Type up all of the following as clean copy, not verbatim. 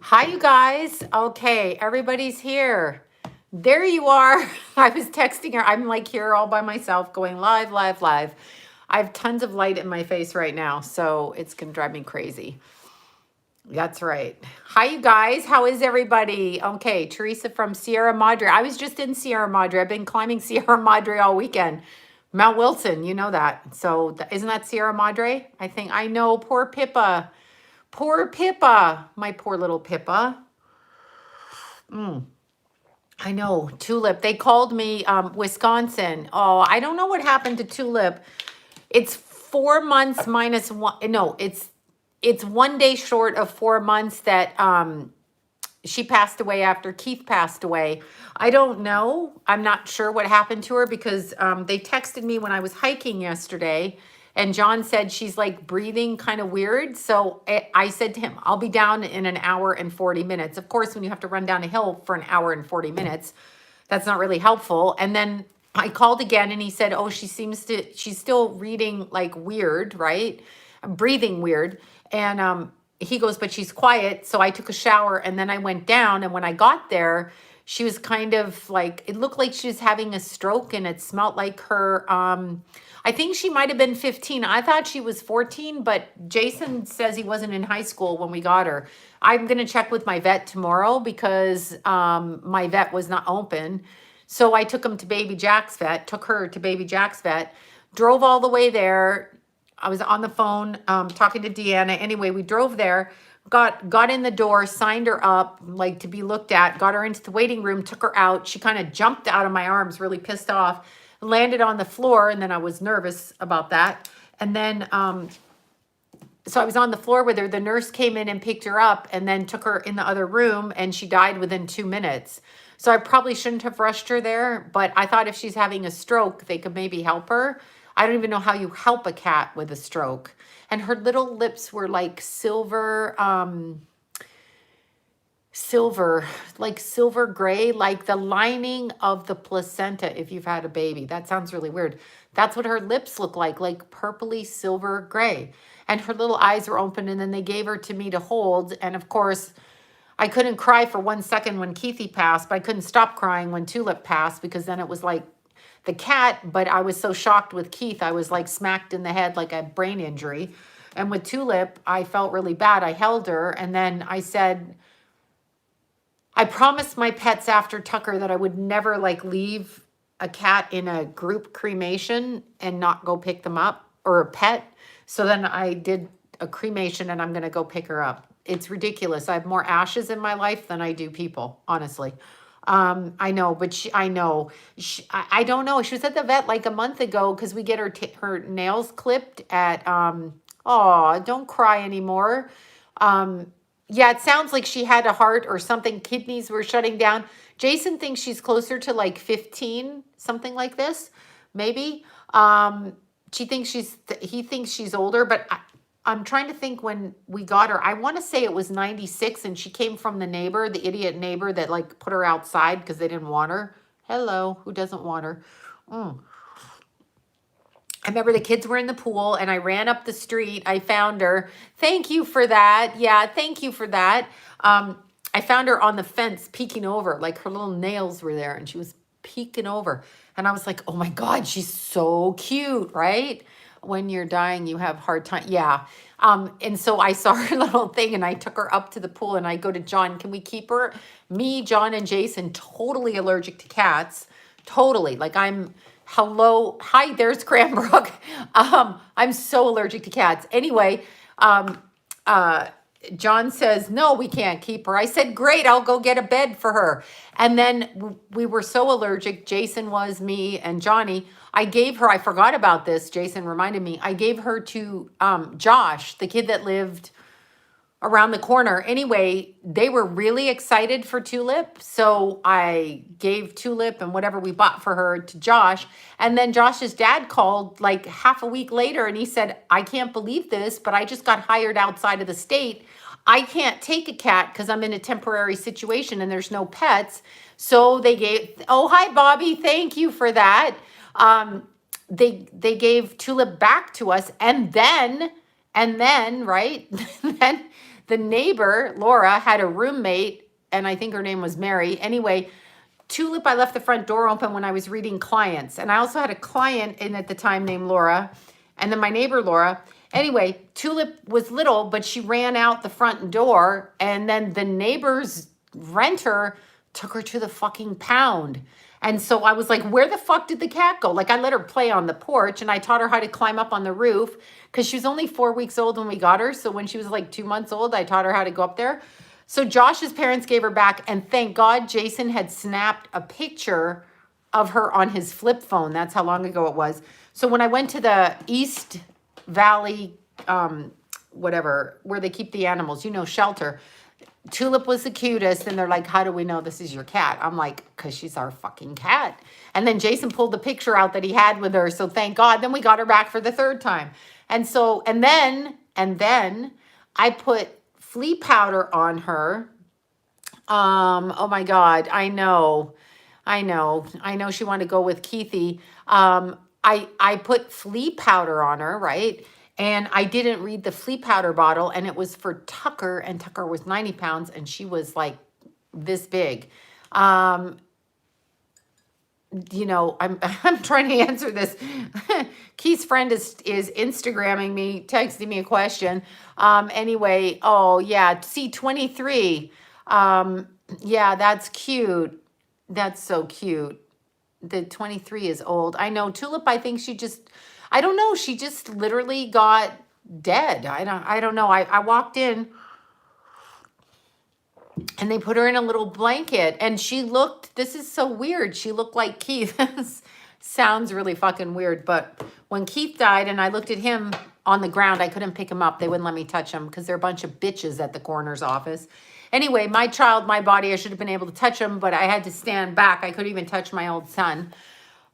Hi, you guys. Okay, everybody's here. There you are. I was texting her. I'm like here all by myself going live, live, live. I have tons of light in my face right now, so it's going to drive me crazy. That's right. Hi, you guys. How is everybody? Okay, Teresa from Sierra Madre. I was just in Sierra Madre. I've been climbing Sierra Madre all weekend. Mount Wilson, you know that. So isn't that Sierra Madre? I think I know. Poor Pippa. Poor Pippa. My poor little Pippa. I know, Tulip. They called me Wisconsin. Oh, I don't know what happened to Tulip. It's 4 months minus one. No, it's 1 day short of 4 months that she passed away after Keith passed away. I don't know. I'm not sure what happened to her because they texted me when I was hiking yesterday, and John said she's like breathing kind of weird. So I said to him, I'll be down in an hour and 40 minutes. Of course, when you have to run down a hill for an hour and 40 minutes, that's not really helpful. And then I called again and he said, oh, she's still reading like weird, right? Breathing weird. And he goes, but she's quiet. So I took a shower and then I went down. And when I got there, she was kind of like, it looked like she was having a stroke and it smelled like her. I think she might have been 15. I thought she was 14, but Jason says he wasn't in high school when we got her. I'm going to check with my vet tomorrow because my vet was not open. So I took him to Baby Jack's vet, took her to Baby Jack's vet, drove all the way there. I was on the phone talking to Deanna. Anyway, we drove there, got in the door, signed her up like to be looked at, got her into the waiting room, took her out. She kind of jumped out of my arms, really pissed off, landed on the floor. And then I was nervous about that. And then, so I was on the floor with her. The nurse came in and picked her up and then took her in the other room and she died within 2 minutes. So I probably shouldn't have rushed her there, but I thought if she's having a stroke, they could maybe help her. I don't even know how you help a cat with a stroke. And her little lips were like silver, like silver gray, like the lining of the placenta if you've had a baby. That sounds really weird. That's what her lips look like purpley silver gray. And her little eyes were open and then they gave her to me to hold. And of course, I couldn't cry for 1 second when Keithy passed, but I couldn't stop crying when Tulip passed because then it was like the cat, but I was so shocked with Keith, I was like smacked in the head like a brain injury. And with Tulip, I felt really bad. I held her and then I said, I promised my pets after Tucker that I would never like leave a cat in a group cremation and not go pick them up or a pet. So then I did a cremation and I'm going to go pick her up. It's ridiculous. I have more ashes in my life than I do people, honestly. I know, but I I don't know. She was at the vet like a month ago because we get her nails clipped at, oh, don't cry anymore. Yeah, it sounds like she had a heart or something. Kidneys were shutting down. Jason thinks she's closer to like 15, something like this, maybe. He thinks she's older, but I'm trying to think when we got her. I want to say it was 96 and she came from the neighbor, the idiot neighbor that like put her outside because they didn't want her. Hello, who doesn't want her? I remember the kids were in the pool and I ran up the street. I found her. Thank you for that. Yeah, thank you for that. I found her on the fence peeking over, like her little nails were there and she was peeking over. And I was like, oh my God, she's so cute, right? When you're dying, you have hard time. Yeah. And so I saw her little thing and I took her up to the pool and I go to John, can we keep her? Me, John, and Jason, totally allergic to cats. Totally. Like hello. Hi, there's Cranbrook. I'm so allergic to cats. Anyway, John says, no, we can't keep her. I said, great, I'll go get a bed for her. And then we were so allergic, Jason was, me, and Johnny. I forgot about this, Jason reminded me. I gave her to Josh, the kid that lived around the corner. Anyway, they were really excited for Tulip. So I gave Tulip and whatever we bought for her to Josh. And then Josh's dad called like half a week later and he said, I can't believe this, but I just got hired outside of the state. I can't take a cat because I'm in a temporary situation and there's no pets. So they oh, hi, Bobby. Thank you for that. They gave Tulip back to us and then, right, the neighbor, Laura, had a roommate, and I think her name was Mary. Anyway, Tulip, I left the front door open when I was reading clients. And I also had a client in at the time named Laura, and then my neighbor, Laura. Anyway, Tulip was little, but she ran out the front door, and then the neighbor's renter took her to the fucking pound. And so I was like, where the fuck did the cat go? Like, I let her play on the porch, and I taught her how to climb up on the roof because she was only 4 weeks old when we got her. So when she was like 2 months old, I taught her how to go up there. So Josh's parents gave her back, and thank God Jason had snapped a picture of her on his flip phone. That's how long ago it was. So when I went to the East Valley, whatever, where they keep the animals, shelter, Tulip was the cutest, and they're like, how do we know this is your cat? I'm like, because she's our fucking cat. And then Jason pulled the picture out that he had with her, so thank God. Then we got her back for the third time. And then I put flea powder on her. Oh my God, I know she wanted to go with Keithy. I put flea powder on her, right? And I didn't read the flea powder bottle, and it was for Tucker, and Tucker was 90 pounds, and she was like this big. I'm trying to answer this. Keith's friend is Instagramming me, texting me a question. Anyway, oh yeah, C23. Yeah, that's cute. That's so cute. The 23 is old. I know. Tulip, I think I don't know. She just literally got dead. I don't know. I walked in, and they put her in a little blanket, and this is so weird. She looked like Keith. Sounds really fucking weird. But when Keith died and I looked at him on the ground, I couldn't pick him up. They wouldn't let me touch him because they're a bunch of bitches at the coroner's office. Anyway, my child, my body, I should have been able to touch him, but I had to stand back. I couldn't even touch my old son.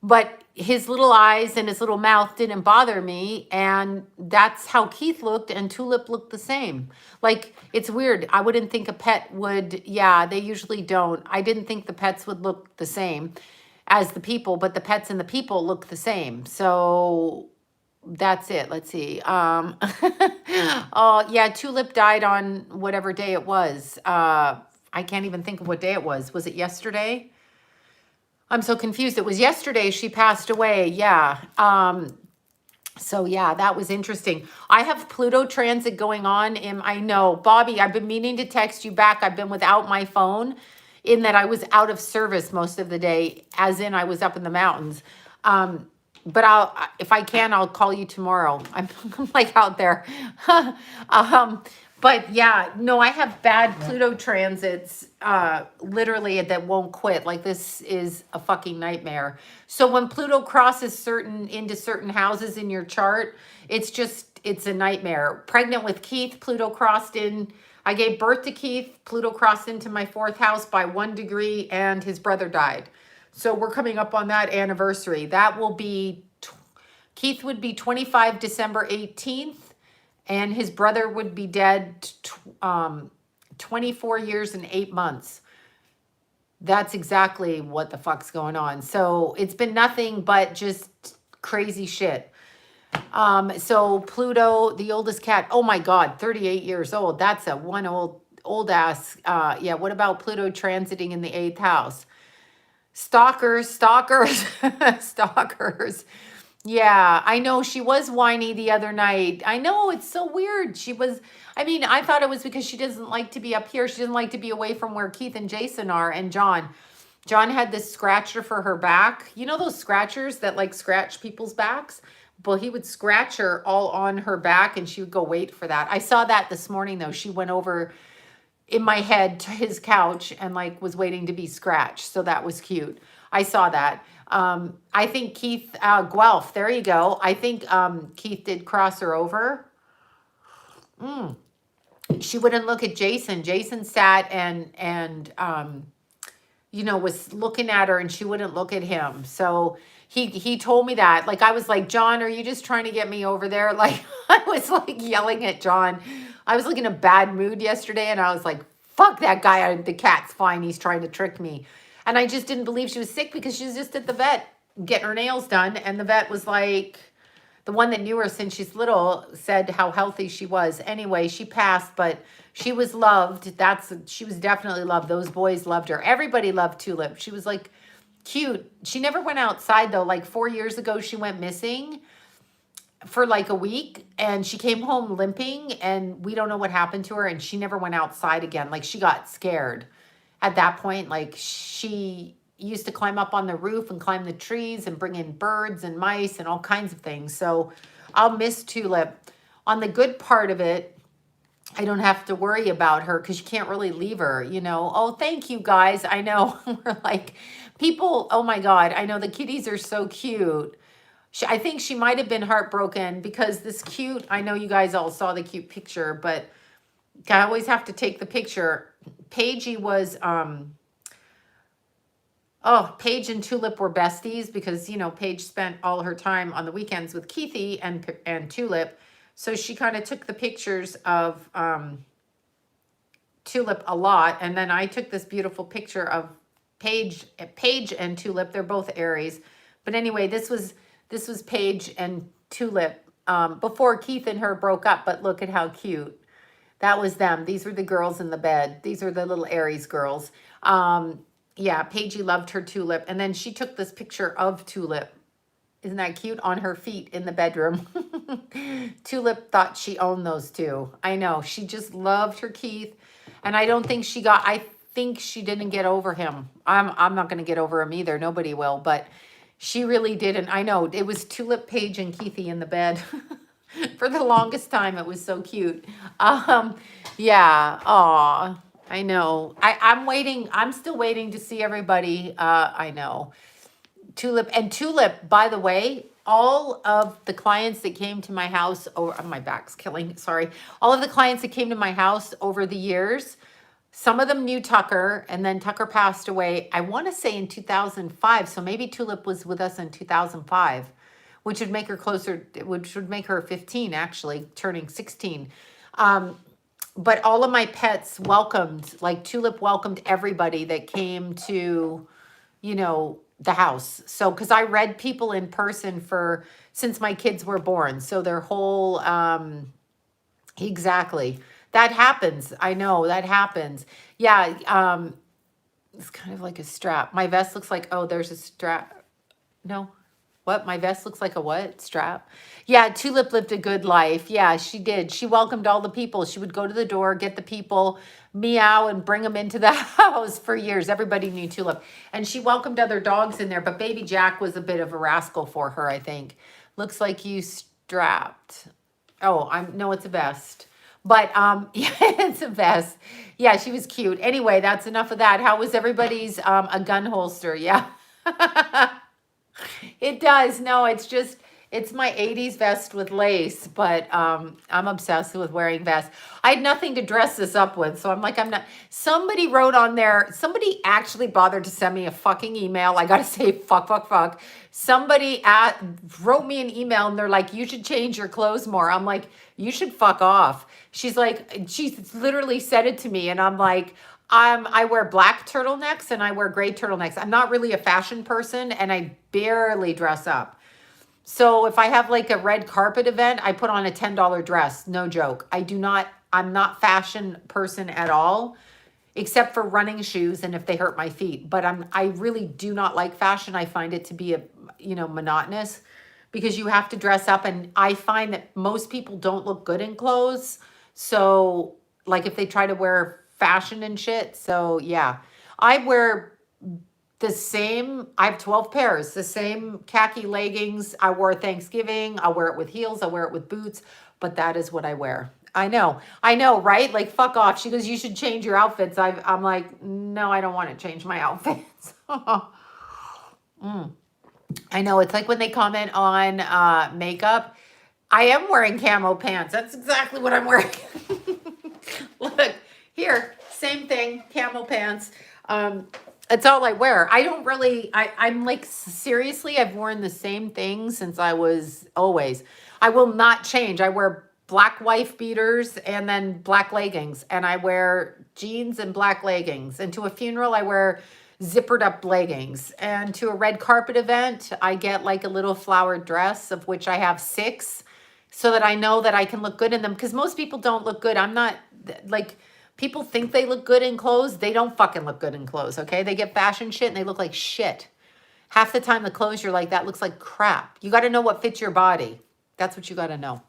But his little eyes and his little mouth didn't bother me. And that's how Keith looked, and Tulip looked the same. Like, it's weird. I wouldn't think a pet would, they usually don't. I didn't think the pets would look the same as the people, but the pets and the people look the same. So that's it. Let's see. Oh, yeah, Tulip died on whatever day it was. I can't even think of what day it was. Was it yesterday? I'm so confused. It was yesterday she passed away. Yeah. So yeah, that was interesting. I have Pluto transit going on. I know, Bobby, I've been meaning to text you back. I've been without my phone in that I was out of service most of the day, as in I was up in the mountains. But if I can, I'll call you tomorrow. I'm like out there. But yeah, no, I have bad Pluto transits, literally, that won't quit. Like, this is a fucking nightmare. So when Pluto crosses into certain houses in your chart, it's a nightmare. Pregnant with Keith, Pluto crossed in. I gave birth to Keith. Pluto crossed into my 4th house by 1 degree, and his brother died. So we're coming up on that anniversary. That will be, Keith would be 25 December 18th, and his brother would be dead 24 years and 8 months. That's exactly what the fuck's going on. So it's been nothing but just crazy shit. So Pluto, the oldest cat, oh my God, 38 years old. That's a one old ass. Yeah, what about Pluto transiting in the 8th house? Stalkers. Yeah, I know she was whiny the other night. I know, it's so weird. I thought it was because she doesn't like to be up here. She doesn't like to be away from where Keith and Jason are, and John. John had this scratcher for her back. You know those scratchers that like scratch people's backs? Well, he would scratch her all on her back, and she would go wait for that. I saw that this morning, though. She went over in my head to his couch and like was waiting to be scratched. So that was cute. I saw that. I think Keith, Guelph, there you go. I think Keith did cross her over. She wouldn't look at Jason. Jason sat and was looking at her, and she wouldn't look at him. So he told me that. Like, I was like, John, are you just trying to get me over there? Like, I was like yelling at John. I was like in a bad mood yesterday, and I was like, fuck that guy. The cat's fine. He's trying to trick me. And I just didn't believe she was sick because she was just at the vet getting her nails done. And the vet was like, the one that knew her since she's little said how healthy she was. Anyway, she passed, but she was loved. She was definitely loved. Those boys loved her. Everybody loved Tulip. She was like cute. She never went outside though. Like 4 years ago, she went missing for like a week and she came home limping and we don't know what happened to her and she never went outside again. Like she got scared at that point. Like she used to climb up on the roof and climb the trees and bring in birds and mice and all kinds of things. So I'll miss Tulip. On the good part of it, I don't have to worry about her because you can't really leave her, you know. Oh, thank you guys. I know we're like people. Oh my God. I know the kitties are so cute. I think she might have been heartbroken because this cute, I know you guys all saw the cute picture, but I always have to take the picture. Paigey was, Paige and Tulip were besties because, you know, Paige spent all her time on the weekends with Keithy and Tulip. So she kind of took the pictures of Tulip a lot. And then I took this beautiful picture of Paige and Tulip. They're both Aries. But anyway, this was Paige and Tulip before Keith and her broke up, but look at how cute. That was them. These were the girls in the bed. These are the little Aries girls. Yeah, Paigey loved her Tulip. And then she took this picture of Tulip. Isn't that cute? On her feet in the bedroom. Tulip thought she owned those two. I know. She just loved her Keith. And I don't think I think she didn't get over him. I'm not going to get over him either. Nobody will. But she really didn't. I know. It was Tulip, Paige, and Keithy in the bed. For the longest time. It was so cute. Yeah. Aw. I know. I'm waiting. I'm still waiting to see everybody. I know. Tulip, by the way, all of the clients that came to my house, my back's killing, sorry. All of the clients that came to my house over the years, some of them knew Tucker, and then Tucker passed away, I want to say in 2005. So maybe Tulip was with us in 2005, which would make her which would make her 15, actually, turning 16. But all of my pets like Tulip welcomed everybody that came to, you know, the house. So, because I read people in person since my kids were born. So their whole, exactly. That happens. I know that happens. Yeah. It's kind of like a strap. My vest looks like, oh, there's a strap. No. What? My vest looks like a what? Strap? Yeah, Tulip lived a good life. Yeah, she did. She welcomed all the people. She would go to the door, get the people, meow, and bring them into the house for years. Everybody knew Tulip. And she welcomed other dogs in there, but baby Jack was a bit of a rascal for her, I think. Looks like you strapped. Oh, no, it's a vest. But yeah, it's a vest. Yeah, she was cute. Anyway, that's enough of that. How was everybody's a gun holster? Yeah. It does. No, it's my 80s vest with lace, but I'm obsessed with wearing vests. I had nothing to dress this up with, so I'm like, I'm not. Somebody wrote on there, somebody actually bothered to send me a fucking email. I gotta say, fuck. Somebody wrote me an email and they're like, you should change your clothes more. I'm like, you should fuck off. She's like, she literally said it to me, and I'm like, I wear black turtlenecks and I wear gray turtlenecks. I'm not really a fashion person and I barely dress up. So if I have like a red carpet event, I put on a $10 dress. No joke. I'm not fashion person at all, except for running shoes and if they hurt my feet. But I really do not like fashion. I find it to be monotonous because you have to dress up. And I find that most people don't look good in clothes. So like if they try to wear fashion and shit. So yeah, I wear the same, I have 12 pairs, the same khaki leggings I wore Thanksgiving. I wear it with heels. I wear it with boots, but that is what I wear. I know, right? Like, fuck off. She goes, you should change your outfits. I'm like, no, I don't want to change my outfits. I know. It's like when they comment on makeup, I am wearing camo pants. That's exactly what I'm wearing. Look, here, same thing, camel pants. It's all I wear. I don't really, I'm like, seriously, I've worn the same thing since I was always. I will not change. I wear black wife beaters and then black leggings. And I wear jeans and black leggings. And to a funeral, I wear zippered up leggings. And to a red carpet event, I get like a little flowered dress, of which I have 6, so that I know that I can look good in them. Because most people don't look good. I'm not like, people think they look good in clothes. They don't fucking look good in clothes, okay? They get fashion shit and they look like shit. Half the time the clothes you're like, that looks like crap. You got to know what fits your body. That's what you got to know,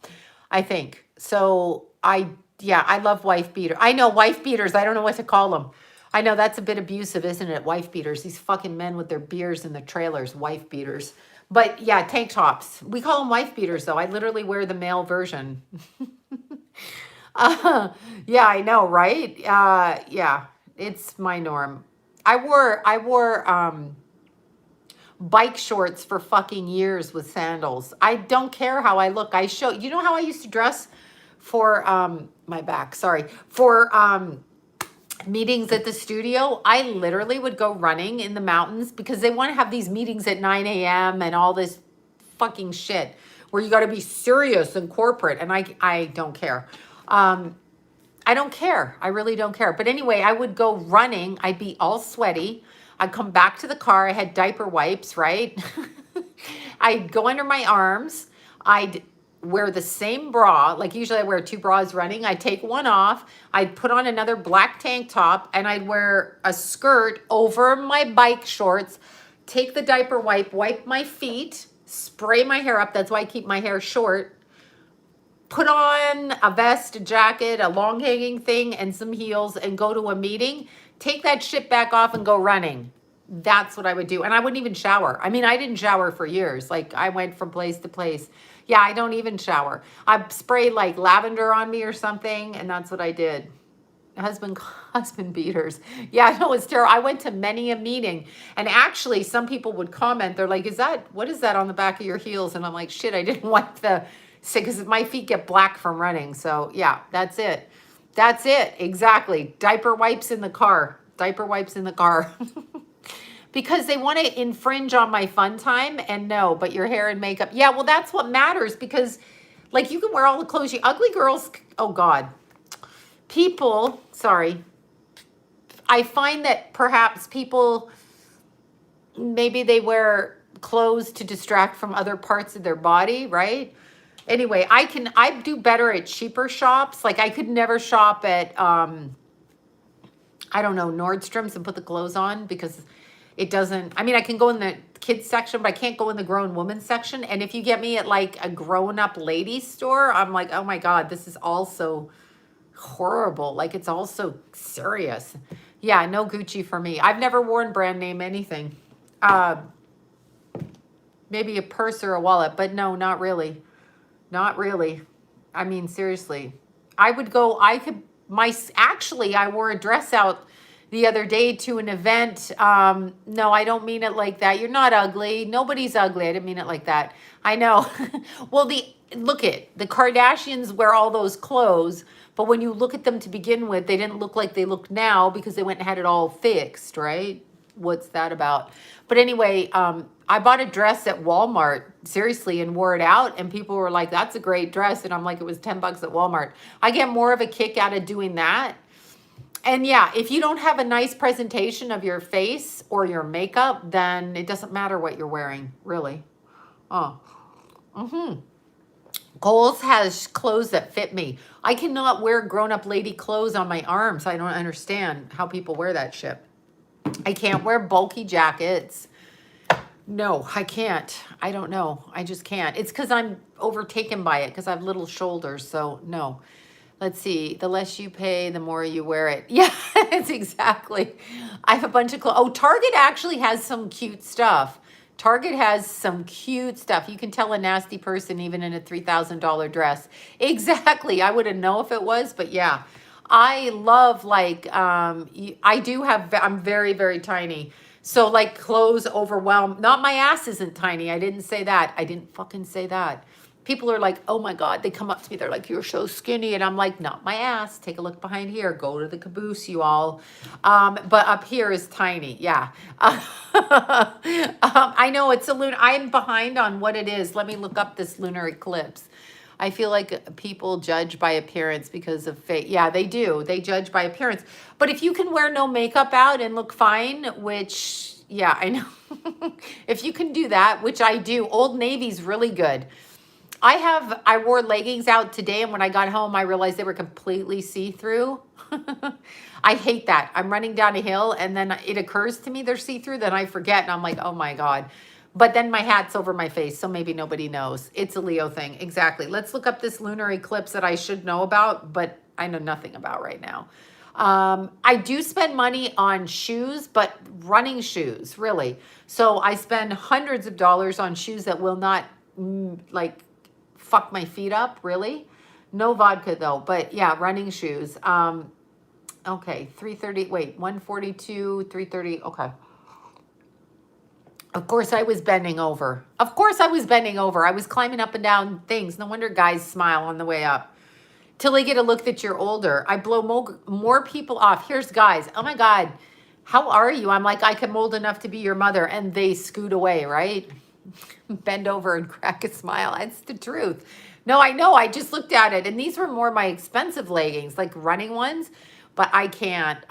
I think. So yeah, I love wife beater. I know, wife beaters. I don't know what to call them. I know that's a bit abusive, isn't it? Wife beaters. These fucking men with their beers in the trailers, wife beaters. But yeah, tank tops. We call them wife beaters though. I literally wear the male version. Yeah, I know, right? Yeah, it's my norm. I wore bike shorts for fucking years with sandals. I don't care how I look. You know how I used to dress for my back, sorry, for meetings at the studio? I literally would go running in the mountains because they want to have these meetings at 9 a.m. and all this fucking shit where you got to be serious and corporate, and I don't care. I don't care. I really don't care. But anyway, I would go running. I'd be all sweaty. I'd come back to the car. I had diaper wipes, right? I'd go under my arms. I'd wear the same bra. Like usually I wear 2 bras running. I'd take one off. I'd put on another black tank top and I'd wear a skirt over my bike shorts, take the diaper wipe my feet, spray my hair up. That's why I keep my hair short. Put on a vest, a jacket, a long hanging thing, and some heels and go to a meeting. Take that shit back off and go running. That's what I would do. And I wouldn't even shower. I mean, I didn't shower for years. Like I went from place to place. Yeah, I don't even shower. I sprayed like lavender on me or something, and that's what I did. Husband beaters. Yeah, I know, it's terrible. I went to many a meeting, and actually some people would comment. They're like, what is that on the back of your heels? And I'm like, shit, I didn't wipe because my feet get black from running. So yeah, that's it. That's it. Exactly. Diaper wipes in the car. Diaper wipes in the car. Because they want to infringe on my fun time. And no, but your hair and makeup. Yeah, well, that's what matters, because like you can wear all the clothes ugly girls. Oh God. People, sorry. I find that perhaps people, maybe they wear clothes to distract from other parts of their body, right? Anyway, I do better at cheaper shops. Like I could never shop at, I don't know, Nordstrom's and put the clothes on, because it doesn't, I mean, I can go in the kids section, but I can't go in the grown woman section. And if you get me at like a grown up lady store, I'm like, oh my God, this is also horrible. Like it's also serious. Yeah, no Gucci for me. I've never worn brand name anything. Maybe a purse or a wallet, but no, not really. Not really. I mean, seriously. I wore a dress out the other day to an event. No, I don't mean it like that. You're not ugly. Nobody's ugly. I didn't mean it like that. I know. Well, the Kardashians wear all those clothes, but when you look at them to begin with, they didn't look like they look now because they went and had it all fixed, right? What's that about? But anyway, I bought a dress at Walmart, seriously, and wore it out. And people were like, that's a great dress. And I'm like, it was $10 at Walmart. I get more of a kick out of doing that. And yeah, if you don't have a nice presentation of your face or your makeup, then it doesn't matter what you're wearing, really. Oh. Kohl's has clothes that fit me. I cannot wear grown-up lady clothes on my arms. I don't understand how people wear that shit. I can't wear bulky jackets. No, I can't. I don't know. I just can't. It's because I'm overtaken by it because I have little shoulders. So no. Let's see. The less you pay, the more you wear it. Yeah, it's exactly. I have a bunch of clothes. Oh, Target actually has some cute stuff. Target has some cute stuff. You can tell a nasty person even in a $3,000 dress. Exactly. I wouldn't know if it was, but yeah. I love like, I'm very, very tiny. So like clothes overwhelm. Not my ass isn't tiny. I didn't say that. I didn't fucking say that. People are like, oh my God, they come up to me. They're like, you're so skinny. And I'm like, not my ass. Take a look behind here. Go to the caboose, you all. But up here is tiny. Yeah. I know it's a lunar. I'm behind on what it is. Let me look up this lunar eclipse. I feel like people judge by appearance because of face. Yeah, they do. They judge by appearance. But if you can wear no makeup out and look fine, which, yeah, I know. If you can do that, which I do, Old Navy's really good. I wore leggings out today, and when I got home, I realized they were completely see-through. I hate that. I'm running down a hill, and then it occurs to me they're see-through, then I forget, and I'm like, oh my God. But then my hat's over my face, so maybe nobody knows. It's a Leo thing. Exactly. Let's look up this lunar eclipse that I should know about, but I know nothing about right now. I do spend money on shoes, but running shoes, really. So I spend hundreds of dollars on shoes that will not, like, fuck my feet up, really. No vodka though, but yeah, running shoes. Okay, 330, wait, 142, 330, okay. Of course I was bending over. Of course I was bending over. I was climbing up and down things. No wonder guys smile on the way up. Till they get a look that you're older. I blow more people off. Here's guys, oh my God, how are you? I'm like, I am old enough to be your mother, and they scoot away, right? Bend over and crack a smile. That's the truth. No, I know. I just looked at it, and these were more my expensive leggings, like running ones, but I can't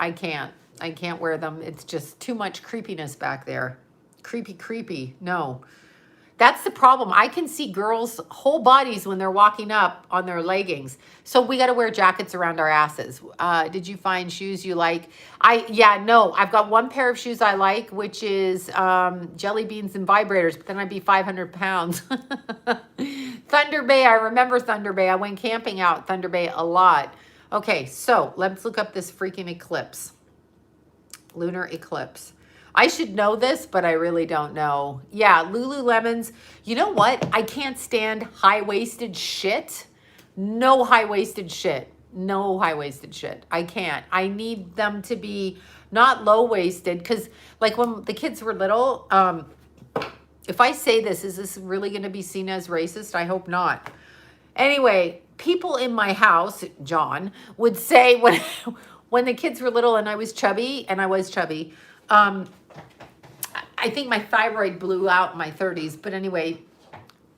wear them. It's just too much creepiness back there. Creepy. No. That's the problem. I can see girls' whole bodies when they're walking up on their leggings. So we got to wear jackets around our asses. Did you find shoes you like? No. I've got one pair of shoes I like, which is jelly beans and vibrators, but then I'd be 500 pounds. Thunder Bay. I remember Thunder Bay. I went camping out Thunder Bay a lot. Okay, so let's look up this freaking eclipse. Lunar eclipse. I should know this, but I really don't know. Yeah, Lululemons. You know what? I can't stand high-waisted shit. No high-waisted shit. No high-waisted shit. I can't. I need them to be not low-waisted, because like when the kids were little, if I say this, is this really going to be seen as racist? I hope not. Anyway, people in my house, John, would say when the kids were little and I was chubby, I think my thyroid blew out in my 30s, but anyway,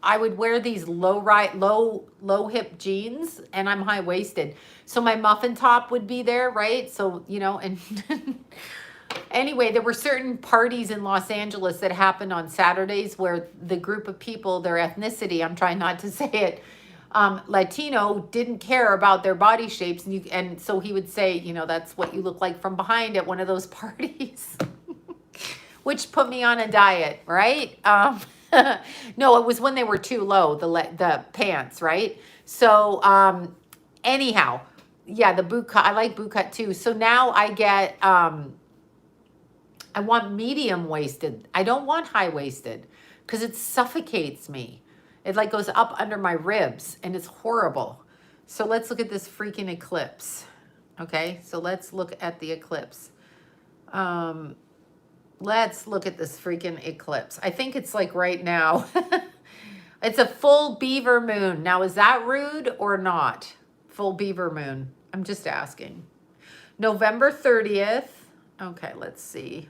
I would wear these low hip jeans, and I'm high waisted. So my muffin top would be there, right? So, you know, and anyway, there were certain parties in Los Angeles that happened on Saturdays where the group of people, their ethnicity, I'm trying not to say it, Latino, didn't care about their body shapes. And so he would say, you know, that's what you look like from behind at one of those parties. Which put me on a diet, right? No, it was when they were too low, the pants, right? So anyhow, yeah, the boot cut, I like boot cut too. So now I get, I want medium waisted. I don't want high waisted because it suffocates me. It like goes up under my ribs and it's horrible. So let's look at this freaking eclipse. Okay, so let's look at the eclipse. Let's look at this freaking eclipse. I think it's like right now. It's a full beaver moon. Now, is that rude or not? Full beaver moon. I'm just asking. November 30th. Okay, let's see.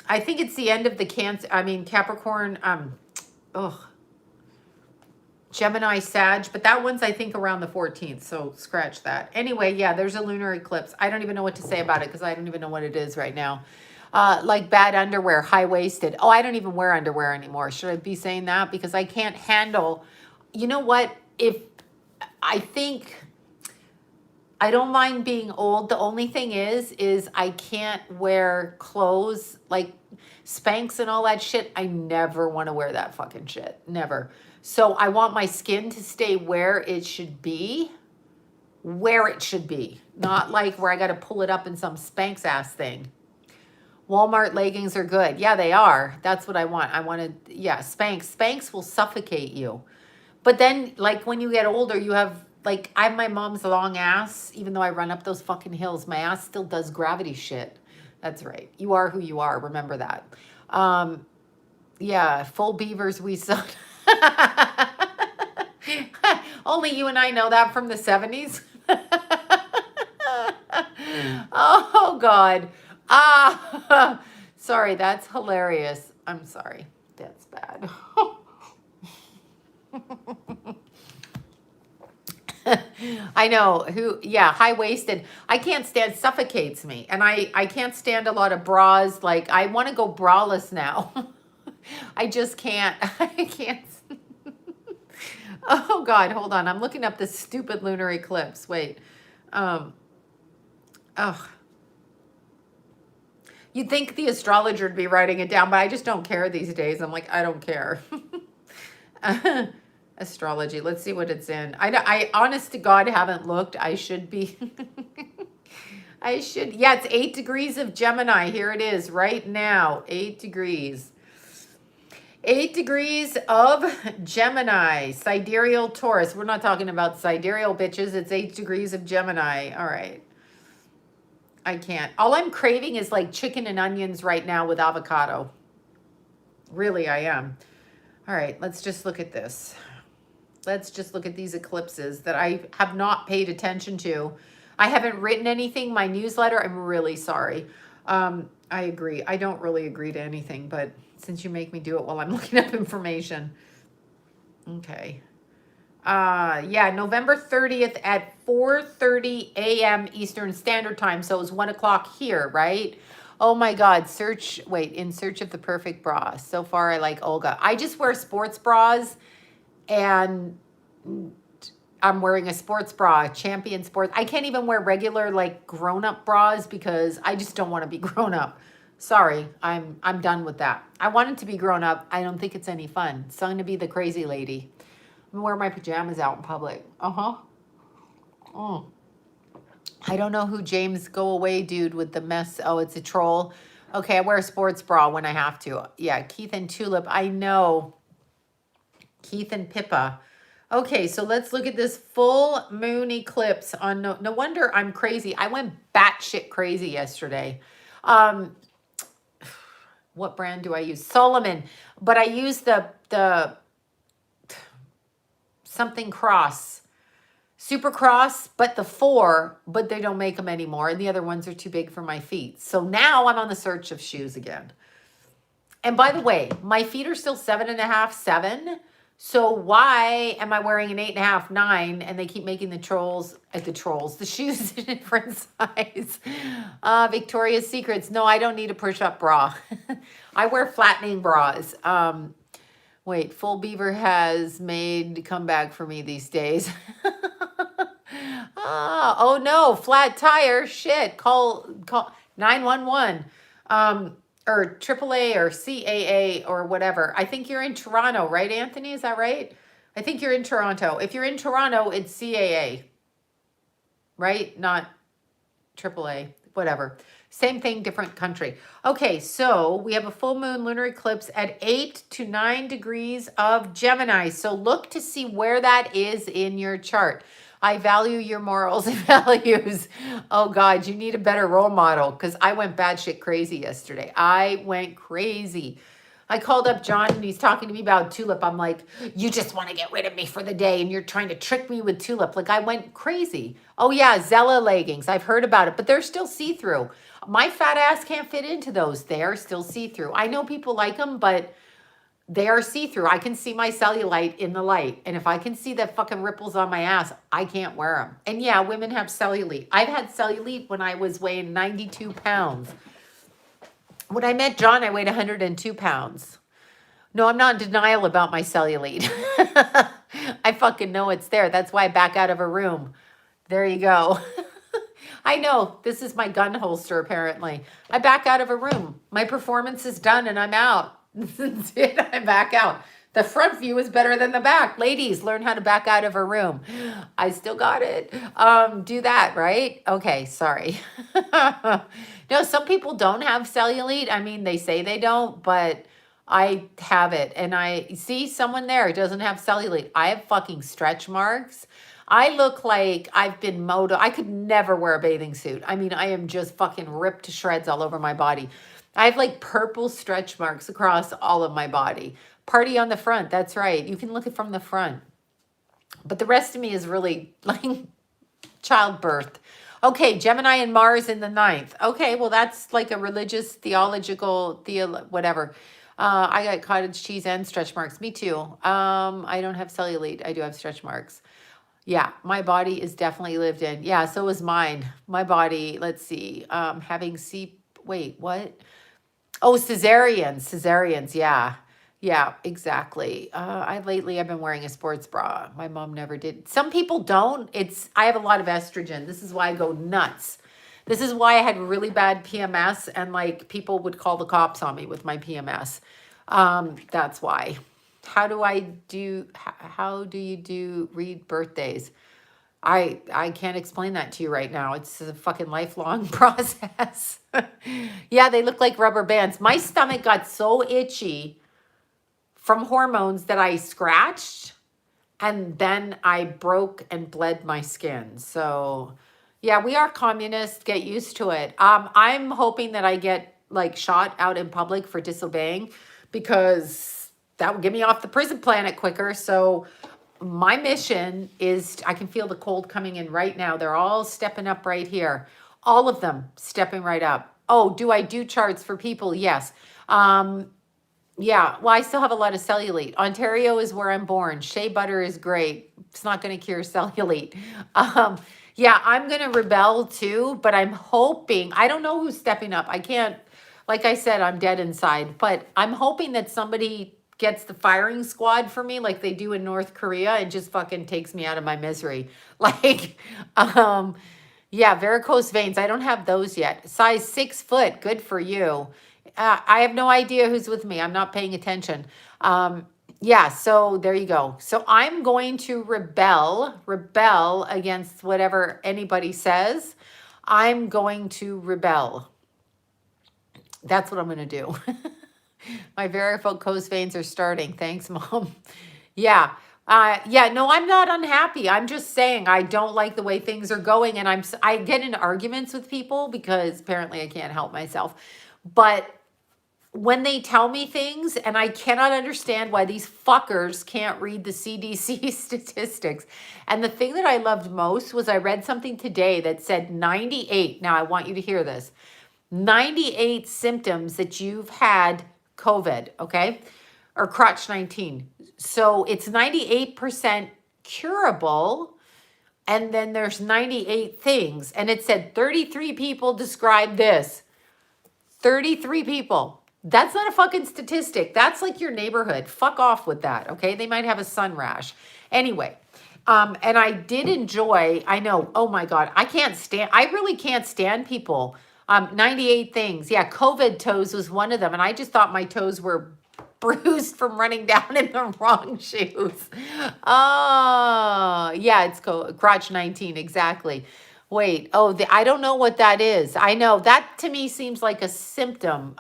I think it's the end of the Capricorn. Gemini, Sag, but that one's, I think, around the 14th, so scratch that. Anyway, yeah, there's a lunar eclipse. I don't even know what to say about it because I don't even know what it is right now. Like bad underwear, high-waisted. Oh, I don't even wear underwear anymore. Should I be saying that? Because I can't handle, you know what? I don't mind being old. The only thing is I can't wear clothes like Spanx and all that shit. I never want to wear that fucking shit. Never. So I want my skin to stay where it should be. Not like where I got to pull it up in some Spanx ass thing. Walmart leggings are good. Yeah, they are. That's what I want. Spanx. Spanx will suffocate you. But then, like, when you get older, you have, like, I have my mom's long ass. Even though I run up those fucking hills, my ass still does gravity shit. That's right. You are who you are. Remember that. Yeah, full beavers we saw. Only you and I know that from the 70s. Oh, God. Sorry, that's hilarious. I'm sorry. That's bad. I know who, yeah, high waisted. I can't stand, suffocates me. And I can't stand a lot of bras. Like, I want to go braless now. I just can't. I can't. Oh God, hold on. I'm looking up this stupid lunar eclipse. Wait. Um, oh, you'd think the astrologer would be writing it down, but I just don't care these days. I'm like, I don't care. Astrology. Let's see what it's in. I honest to God haven't looked. I should be. I should. Yeah, it's 8 degrees of Gemini. Here it is right now. 8 degrees. 8 degrees of Gemini. Sidereal Taurus. We're not talking about sidereal bitches. It's 8 degrees of Gemini. All right. I can't. All I'm craving is like chicken and onions right now with avocado. Really, I am. All right, let's just look at this. Let's just look at these eclipses that I have not paid attention to. I haven't written anything. My newsletter, I'm really sorry. I agree. I don't really agree to anything, but since you make me do it while I'm looking up information. Okay. Yeah, November 30th at 4:30 a.m. Eastern Standard Time. So it was 1 o'clock here, right? Oh my God, in search of the perfect bra. So far, I like Olga. I just wear sports bras, and I'm wearing a sports bra, Champion Sports. I can't even wear regular like grown-up bras because I just don't want to be grown up. Sorry, I'm done with that. I wanted to be grown up. I don't think it's any fun. So I'm gonna be the crazy lady. I'm gonna wear my pajamas out in public. I don't know who James Go Away dude with the mess. Oh, it's a troll. Okay, I wear a sports bra when I have to. Yeah, Keith and Tulip. I know. Keith and Pippa. Okay, so let's look at this full moon eclipse on no wonder I'm crazy. I went batshit crazy yesterday. What brand do I use? Solomon, but I use the something cross. Super cross, but the 4, but they don't make them anymore. And the other ones are too big for my feet. So now I'm on the search of shoes again. And by the way, my feet are still 7.5, 7. So why am I wearing an 8.5, 9? And they keep making the shoes a different size. Victoria's Secrets. No, I don't need a push-up bra. I wear flattening bras. Wait, Full Beaver has made comeback for me these days. Oh no, flat tire. Shit. Call 911. Or AAA or CAA or whatever. I think you're in Toronto, right, Anthony? Is that right? I think you're in Toronto. If you're in Toronto, it's CAA, right? Not AAA, whatever. Same thing, different country. Okay, so we have a full moon lunar eclipse at 8 to 9 degrees of Gemini. So look to see where that is in your chart. I value your morals and values. Oh God, you need a better role model because I went batshit crazy yesterday. I went crazy. I called up John and he's talking to me about Tulip. I'm like, you just want to get rid of me for the day and you're trying to trick me with Tulip. Like I went crazy. Oh yeah, Zella leggings. I've heard about it, but they're still see-through. My fat ass can't fit into those. They're still see-through. I know people like them, but they are see-through. I can see my cellulite in the light. And if I can see the fucking ripples on my ass, I can't wear them. And yeah, women have cellulite. I've had cellulite when I was weighing 92 pounds. When I met John, I weighed 102 pounds. No, I'm not in denial about my cellulite. I fucking know it's there. That's why I back out of a room. There you go. I know. This is my gun holster, apparently. I back out of a room. My performance is done and I'm out. That's it. I back out. The front view is better than the back. Ladies, learn how to back out of a room. I still got it. Do that, right? Okay, sorry. No, some people don't have cellulite. I mean, they say they don't, but I have it. And I see someone there who doesn't have cellulite. I have fucking stretch marks. I look like I've been I could never wear a bathing suit. I mean, I am just fucking ripped to shreds all over my body. I have like purple stretch marks across all of my body. Party on the front. That's right. You can look at from the front. But the rest of me is really like childbirth. Okay, Gemini and Mars in the 9th. Okay, well, that's like a religious, theological, whatever. I got cottage cheese and stretch marks. Me too. I don't have cellulite. I do have stretch marks. Yeah, my body is definitely lived in. Yeah, so is mine. My body, let's see, having wait, what? Oh, cesareans. Yeah. Yeah, exactly. I've been wearing a sports bra. My mom never did. Some people don't. I have a lot of estrogen. This is why I go nuts. This is why I had really bad PMS and like people would call the cops on me with my PMS. That's why. How do you read birthdays? I can't explain that to you right now. It's a fucking lifelong process. Yeah, they look like rubber bands. My stomach got so itchy from hormones that I scratched and then I broke and bled my skin. So, yeah, we are communists. Get used to it. I'm hoping that I get like shot out in public for disobeying because that would get me off the prison planet quicker. So, my mission is I can feel the cold coming in right now. They're all stepping up right here. All of them stepping right up. Oh, do I do charts for people? Yes. Yeah, well, I still have a lot of cellulite. Ontario is where I'm born. Shea butter is great. It's not going to cure cellulite. Yeah, I'm going to rebel too, but I'm hoping, I don't know who's stepping up. I can't, like I said, I'm dead inside, but I'm hoping that somebody gets the firing squad for me like they do in North Korea and just fucking takes me out of my misery. Like, yeah, varicose veins. I don't have those yet. Size 6 foot. Good for you. I have no idea who's with me. I'm not paying attention. Yeah, so there you go. So I'm going to rebel against whatever anybody says. I'm going to rebel. That's what I'm going to do. My varicose veins are starting. Thanks, Mom. Yeah. Yeah, no, I'm not unhappy. I'm just saying I don't like the way things are going, and I get in arguments with people because apparently I can't help myself. But when they tell me things, and I cannot understand why these fuckers can't read the CDC statistics. And the thing that I loved most was I read something today that said 98. Now I want you to hear this. 98 symptoms that you've had COVID, okay? Or crotch 19. So it's 98% curable. And then there's 98 things. And it said 33 people described this. 33 people. That's not a fucking statistic. That's like your neighborhood. Fuck off with that, okay? They might have a sun rash. Anyway, and I did enjoy, I know, oh my God, I really can't stand people. 98 things. Yeah, COVID toes was one of them. And I just thought my toes were bruised from running down in the wrong shoes. Oh, yeah, it's crotch 19, exactly. Wait, oh, I don't know what that is. I know that to me seems like a stunt,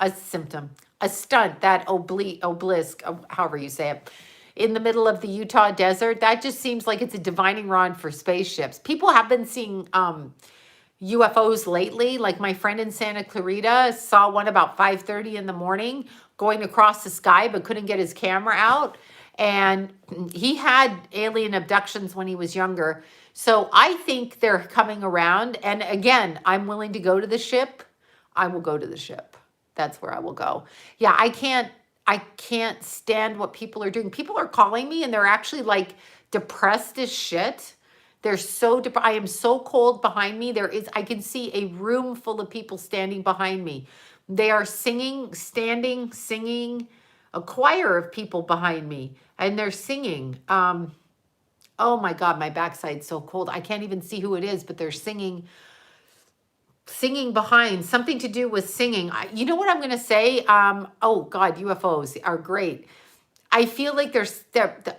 that obelisk, however you say it, in the middle of the Utah desert. That just seems like it's a divining rod for spaceships. People have been seeing UFOs lately. Like my friend in Santa Clarita saw one about 5:30 in the morning going across the sky, but couldn't get his camera out. And he had alien abductions when he was younger. So I think they're coming around. And again, I'm willing to go to the ship. I will go to the ship. That's where I will go. Yeah, I can't stand what people are doing. People are calling me and they're actually like depressed as shit. They're so I am so cold behind me. I can see a room full of people standing behind me. They are singing, a choir of people behind me, and they're singing. Oh my God, my backside's so cold. I can't even see who it is, but they're singing behind, something to do with singing. You know what I'm going to say? Oh God, UFOs are great. I feel like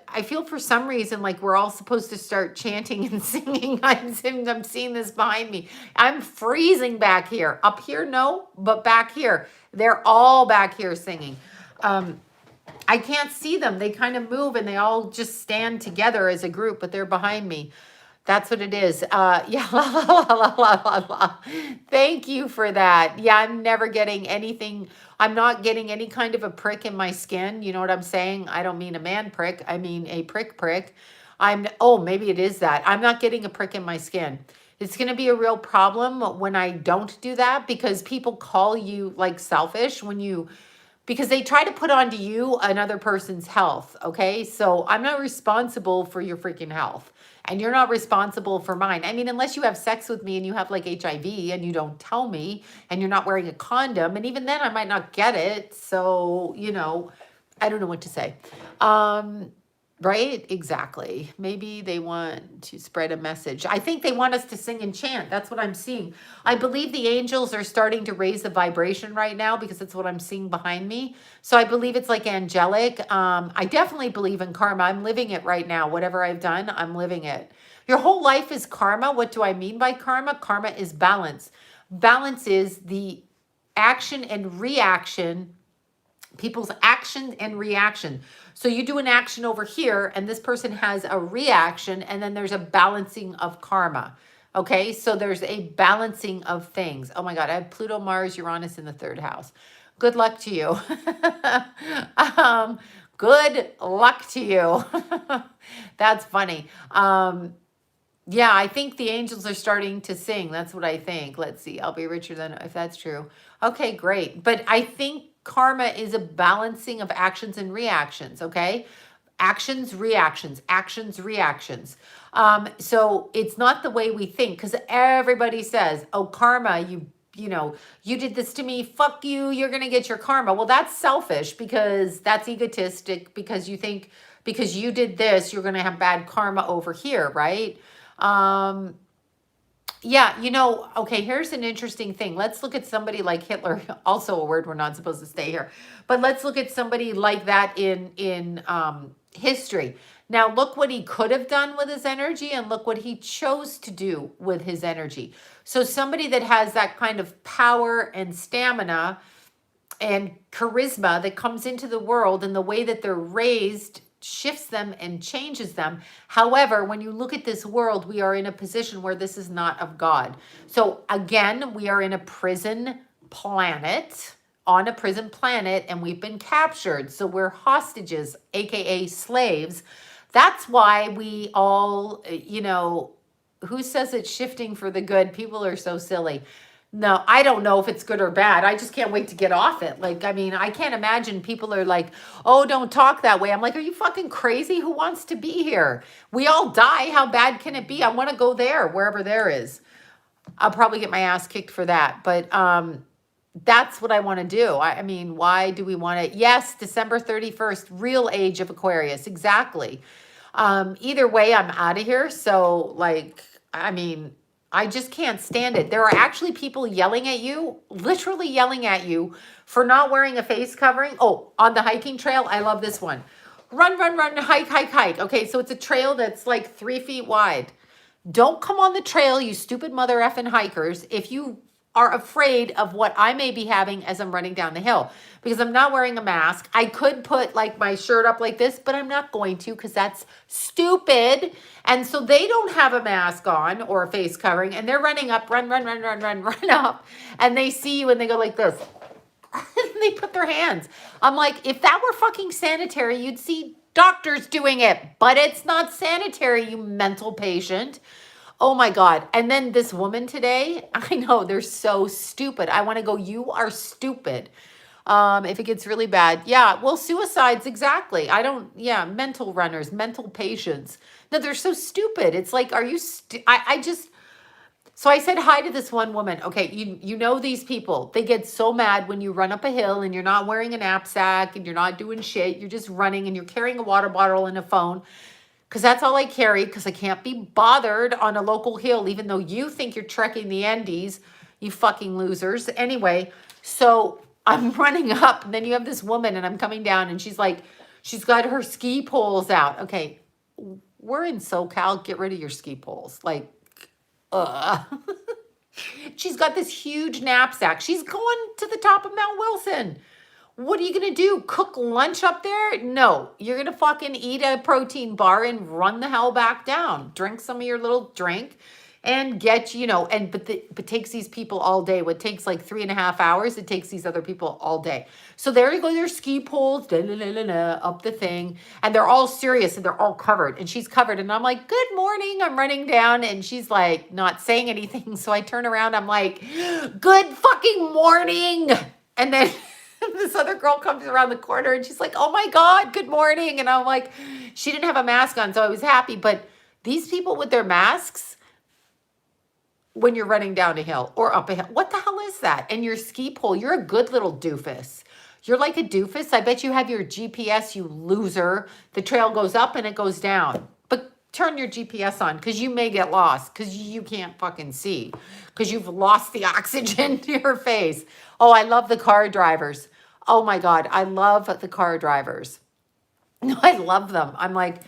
I feel for some reason like we're all supposed to start chanting and singing. I'm seeing this behind me. I'm freezing back here. Up here, no, but back here. They're all back here singing. I can't see them. They kind of move and they all just stand together as a group, but they're behind me. That's what it is. Yeah, la, la, la, la, la, la. Thank you for that. Yeah, I'm never getting anything. I'm not getting any kind of a prick in my skin. You know what I'm saying? I don't mean a man prick. I mean a prick. Oh, maybe it is that. I'm not getting a prick in my skin. It's going to be a real problem when I don't do that because people call you like selfish because they try to put onto you another person's health. Okay. So I'm not responsible for your freaking health. and you're not responsible for mine. I mean, unless you have sex with me and you have like HIV and you don't tell me and you're not wearing a condom, and even then I might not get it. So, I don't know what to say. Right? Exactly. Maybe they want to spread a message. I think they want us to sing and chant. That's what I'm seeing. I believe the angels are starting to raise the vibration right now because that's what I'm seeing behind me. So I believe it's like angelic. I definitely believe in karma. I'm living it right now. Whatever I've done, I'm living it. Your whole life is karma. What do I mean by karma? Karma is balance. Balance is the action and reaction, people's action and reaction. So you do an action over here and this person has a reaction, and then there's a balancing of karma. Okay, so there's a balancing of things. Oh my God, I have Pluto, Mars, Uranus in the third house. Good luck to you. Good luck to you. That's funny. Yeah, I think the angels are starting to sing. That's what I think. Let's see. I'll be richer than, if that's true. Okay, great. But I think karma is a balancing of actions and reactions, okay? Actions, reactions, actions, reactions. So it's not the way we think, because everybody says, oh, karma, you did this to me, fuck you, you're going to get your karma. Well, that's selfish, because that's egotistic, because you think because you did this, you're going to have bad karma over here, right? Yeah, okay, here's an interesting thing. Let's look at somebody like Hitler, also a word we're not supposed to stay here, but let's look at somebody like that in history. Now, look what he could have done with his energy, and look what he chose to do with his energy. So somebody that has that kind of power and stamina and charisma that comes into the world, and the way that they're raised shifts them and changes them. However, when you look at this world, we are in a position where this is not of God. So again, we are in a prison planet, on a prison planet, and we've been captured. So we're hostages, AKA slaves. That's why we all, who says it's shifting for the good? People are so silly. No, I don't know if it's good or bad. I just can't wait to get off it. Like, I mean, I can't imagine people are like, oh, don't talk that way. I'm like, are you fucking crazy? Who wants to be here? We all die. How bad can it be? I want to go there, wherever there is. I'll probably get my ass kicked for that. But that's what I want to do. I mean, why do we want it? Yes, December 31st, real age of Aquarius. Exactly. Either way, I'm out of here. So, like, I mean, I just can't stand it. There are actually people yelling at you, literally yelling at you for not wearing a face covering. Oh, on the hiking trail, I love this one. Run, run, run, hike, hike, hike. Okay, so it's a trail that's like 3 feet wide. Don't come on the trail, you stupid mother effing hikers, if you are afraid of what I may be having as I'm running down the hill, because I'm not wearing a mask. I could put like my shirt up like this, but I'm not going to, because that's stupid. And so they don't have a mask on or a face covering, and they're running up, run, run, run, run, run, run up, and they see you and they go like this. And they put their hands. I'm like, if that were fucking sanitary, you'd see doctors doing it, but it's not sanitary, you mental patient. Oh my God. And then this woman today, I know, they're so stupid. I want to go, you are stupid. If it gets really bad. Yeah, well, suicides, exactly. Mental runners, mental patients. No, they're so stupid. It's like, are you, so I said hi to this one woman. Okay, you know these people. They get so mad when you run up a hill and you're not wearing a knapsack and you're not doing shit. You're just running and you're carrying a water bottle and a phone. Because that's all I carry, because I can't be bothered on a local hill, even though you think you're trekking the Andes, you fucking losers. Anyway, so I'm running up, and then you have this woman, and I'm coming down, and she's like, she's got her ski poles out. Okay, we're in SoCal. Get rid of your ski poles. Like, She's got this huge knapsack. She's going to the top of Mount Wilson. What are you going to do? Cook lunch up there? No, you're going to fucking eat a protein bar and run the hell back down. Drink some of your little drink and get, but takes these people all day. What takes like 3.5 hours, it takes these other people all day. So there you go, their ski poles, up the thing. And they're all serious and they're all covered. And she's covered. And I'm like, good morning. I'm running down. And she's like not saying anything. So I turn around. I'm like, good fucking morning. And then this other girl comes around the corner and she's like, oh my God, good morning. And I'm like, she didn't have a mask on, so I was happy. But These people with their masks, when you're running down a hill or up a hill, what the hell is that? And your ski pole, you're a good little doofus. You're like a doofus. I bet you have your GPS, you loser. The trail goes up and it goes down. But turn your GPS on because you may get lost because you can't fucking see because you've lost the oxygen to your face. Oh, I love the car drivers. Oh my God, I love the car drivers. No, I love them. I'm like,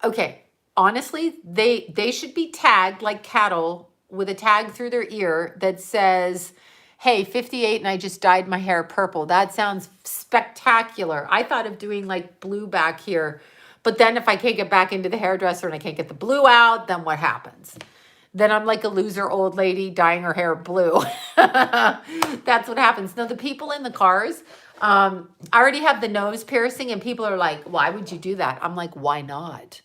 okay, honestly, they should be tagged like cattle with a tag through their ear that says, hey, 58 and I just dyed my hair purple. That sounds spectacular. I thought of doing like blue back here, but then if I can't get back into the hairdresser and I can't get the blue out, then what happens? Then I'm like a loser old lady dyeing her hair blue. That's what happens. Now, the people in the cars, I already have the nose piercing and people are like, why would you do that? I'm like, why not?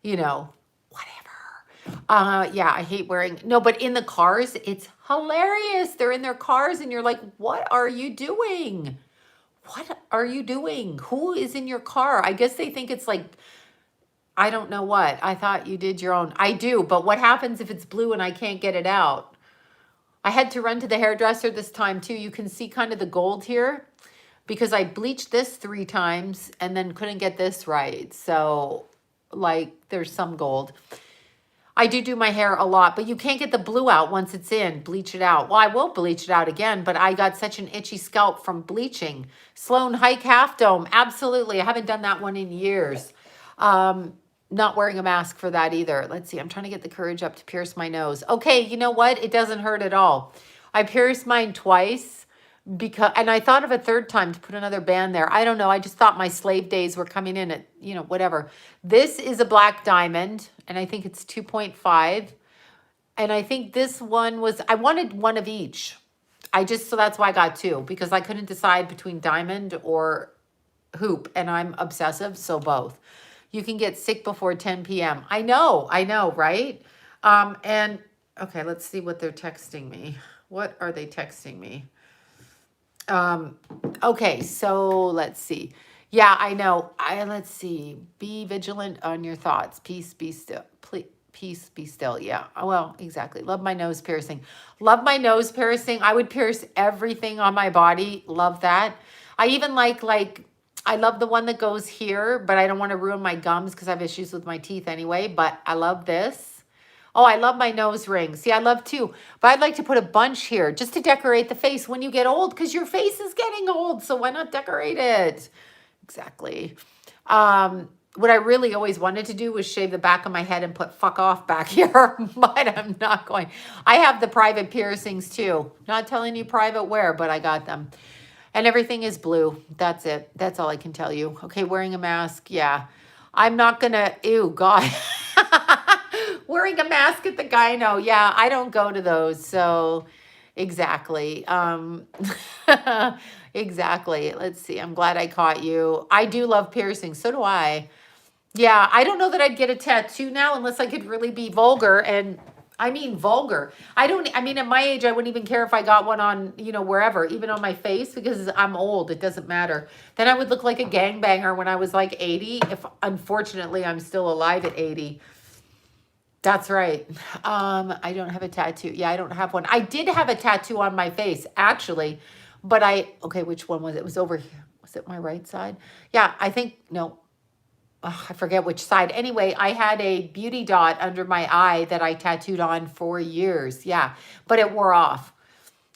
You know, whatever. Yeah, I hate wearing, no, but in the cars, it's hilarious. They're in their cars and you're like, what are you doing? What are you doing? Who is in your car? I guess they think it's like, I don't know what. I thought you did your own. I do, but what happens if it's blue and I can't get it out? I had to run to the hairdresser this time too. You can see kind of the gold here because I bleached this 3 times and then couldn't get this right. So like there's some gold. I do my hair a lot, but you can't get the blue out once it's in. Bleach it out. Well, I will bleach it out again, but I got such an itchy scalp from bleaching. Sloan Hike Half Dome. Absolutely. I haven't done that one in years. Not wearing a mask for that either. Let's see. I'm trying to get the courage up to pierce my nose. Okay, you know what? It doesn't hurt at all. I pierced mine twice because, and I thought of a third time to put another band there. I don't know. I just thought my slave days were coming in at, you know, whatever. This is a black diamond, and I think it's 2.5. And I think this one was, I wanted one of each. So that's why I got 2 because I couldn't decide between diamond or hoop, and I'm obsessive, so both. You can get sick before 10 p.m. I know, right? And okay, let's see what they're texting me. What are they texting me? Okay, so let's see. Yeah, I know. Let's see. Be vigilant on your thoughts. Peace, be still. Please, peace, be still. Yeah, well, exactly. Love my nose piercing. Love my nose piercing. I would pierce everything on my body. Love that. I even like I love the one that goes here, but I don't want to ruin my gums because I have issues with my teeth anyway, but I love this. Oh, I love my nose ring. See, I love 2, but I'd like to put a bunch here just to decorate the face when you get old because your face is getting old, so why not decorate it? Exactly. What I really always wanted to do was shave the back of my head and put fuck off back here, but I'm not going. I have the private piercings too. Not telling you private where, but I got them. And everything is blue. That's it. That's all I can tell you. Okay, wearing a mask. Yeah. I'm not going to, ew, God. Wearing a mask at the gyno. Yeah, I don't go to those. So, exactly. Exactly. Let's see. I'm glad I caught you. I do love piercing. So do I. Yeah, I don't know that I'd get a tattoo now unless I could really be vulgar and I mean vulgar. I mean, at my age, I wouldn't even care if I got one on, you know, wherever, even on my face, because I'm old. It doesn't matter. Then I would look like a gangbanger when I was like 80. If unfortunately I'm still alive at 80. That's right. I don't have a tattoo. Yeah, I don't have one. I did have a tattoo on my face, actually, but okay, which one was it? It was over here. Was it my right side? Yeah, I think, no. Oh, I forget which side. Anyway, I had a beauty dot under my eye that I tattooed on for years. Yeah, but it wore off.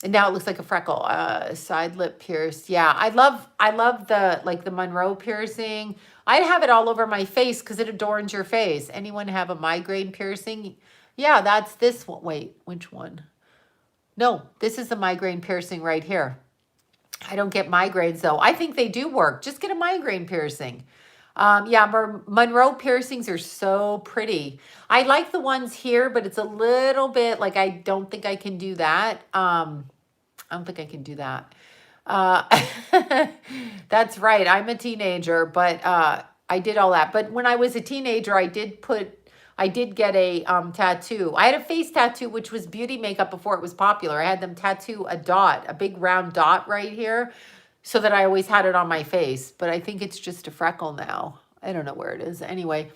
And now it looks like a freckle. Side lip pierced. Yeah, I love the the Monroe piercing. I'd have it all over my face because it adorns your face. Anyone have a migraine piercing? Yeah, that's this one. Wait, which one? No, this is the migraine piercing right here. I don't get migraines though. I think they do work. Just get a migraine piercing. Yeah, Monroe piercings are so pretty. I like the ones here, but it's a little bit like I don't think I can do that. I don't think I can do that. That's right. I'm a teenager, but I did all that. But when I was a teenager, I did get a tattoo. I had a face tattoo, which was beauty makeup before it was popular. I had them tattoo a big round dot right here, so that I always had it on my face. But I think it's just a freckle now. I don't know where it is. Anyway,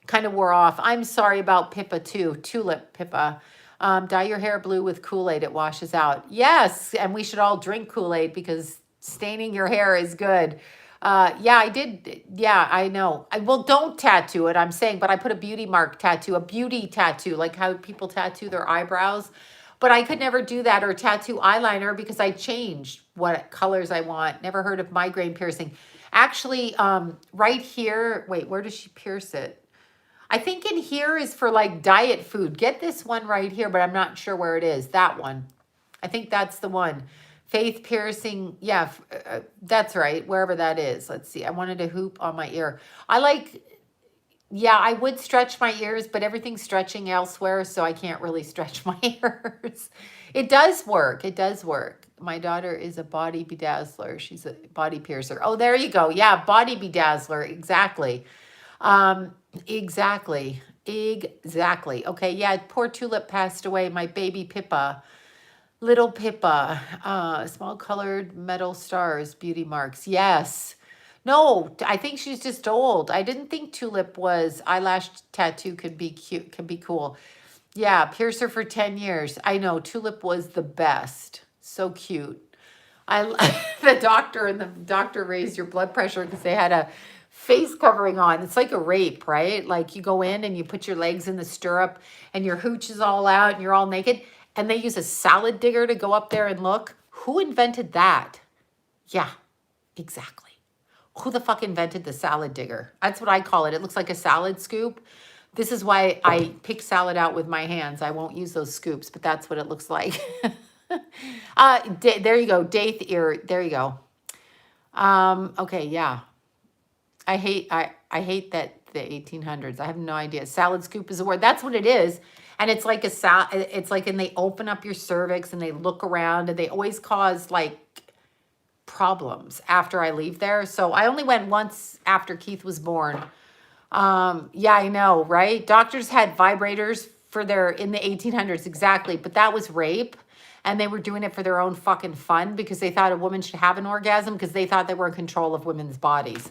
kind of wore off. I'm sorry about Pippa too. Tulip Pippa. Dye your hair blue with Kool-Aid. It washes out. Yes, and we should all drink Kool-Aid because staining your hair is good. Yeah, I did. Yeah, I know. Well, don't tattoo it, I'm saying, but I put a beauty mark tattoo, a beauty tattoo, like how people tattoo their eyebrows. But I could never do that or tattoo eyeliner because I changed what colors I want. Never heard of migraine piercing. Actually, right here, wait, where does she pierce it? I think in here is for like diet food. Get this one right here, but I'm not sure where it is. That one. I think that's the one. Faith piercing. Yeah, that's right. Wherever that is. Let's see. I wanted a hoop on my ear. I like, yeah, I would stretch my ears, but everything's stretching elsewhere, so I can't really stretch my ears. It does work. It does work. My daughter is a body bedazzler. She's a body piercer. Oh, there you go. Yeah, body bedazzler. Exactly. Exactly. Exactly. Okay. Yeah. Poor Tulip passed away. My baby Pippa, little Pippa, small colored metal stars, beauty marks. Yes. No, I think she's just old. I didn't think Tulip was eyelash tattoo could be cute, could be cool. Yeah. Piercer for 10 years. I know Tulip was the best. So cute. The doctor and the doctor raised your blood pressure because they had a face covering on. It's like a rape, right? Like you go in and you put your legs in the stirrup and your hooch is all out and you're all naked and they use a salad digger to go up there and look. Who invented that? Yeah, exactly. Who the fuck invented the salad digger? That's what I call it. It looks like a salad scoop. This is why I pick salad out with my hands. I won't use those scoops, but that's what it looks like. There you go. Daith ear. There you go. Okay, yeah. I hate that the 1800s. I have no idea. Salad scoop is a word. That's what it is. And it's like it's like, and they open up your cervix and they look around and they always cause like problems after I leave there. So I only went once after Keith was born. Yeah, I know, right? Doctors had vibrators for in the 1800s. Exactly. But that was rape. And they were doing it for their own fucking fun because they thought a woman should have an orgasm because they thought they were in control of women's bodies.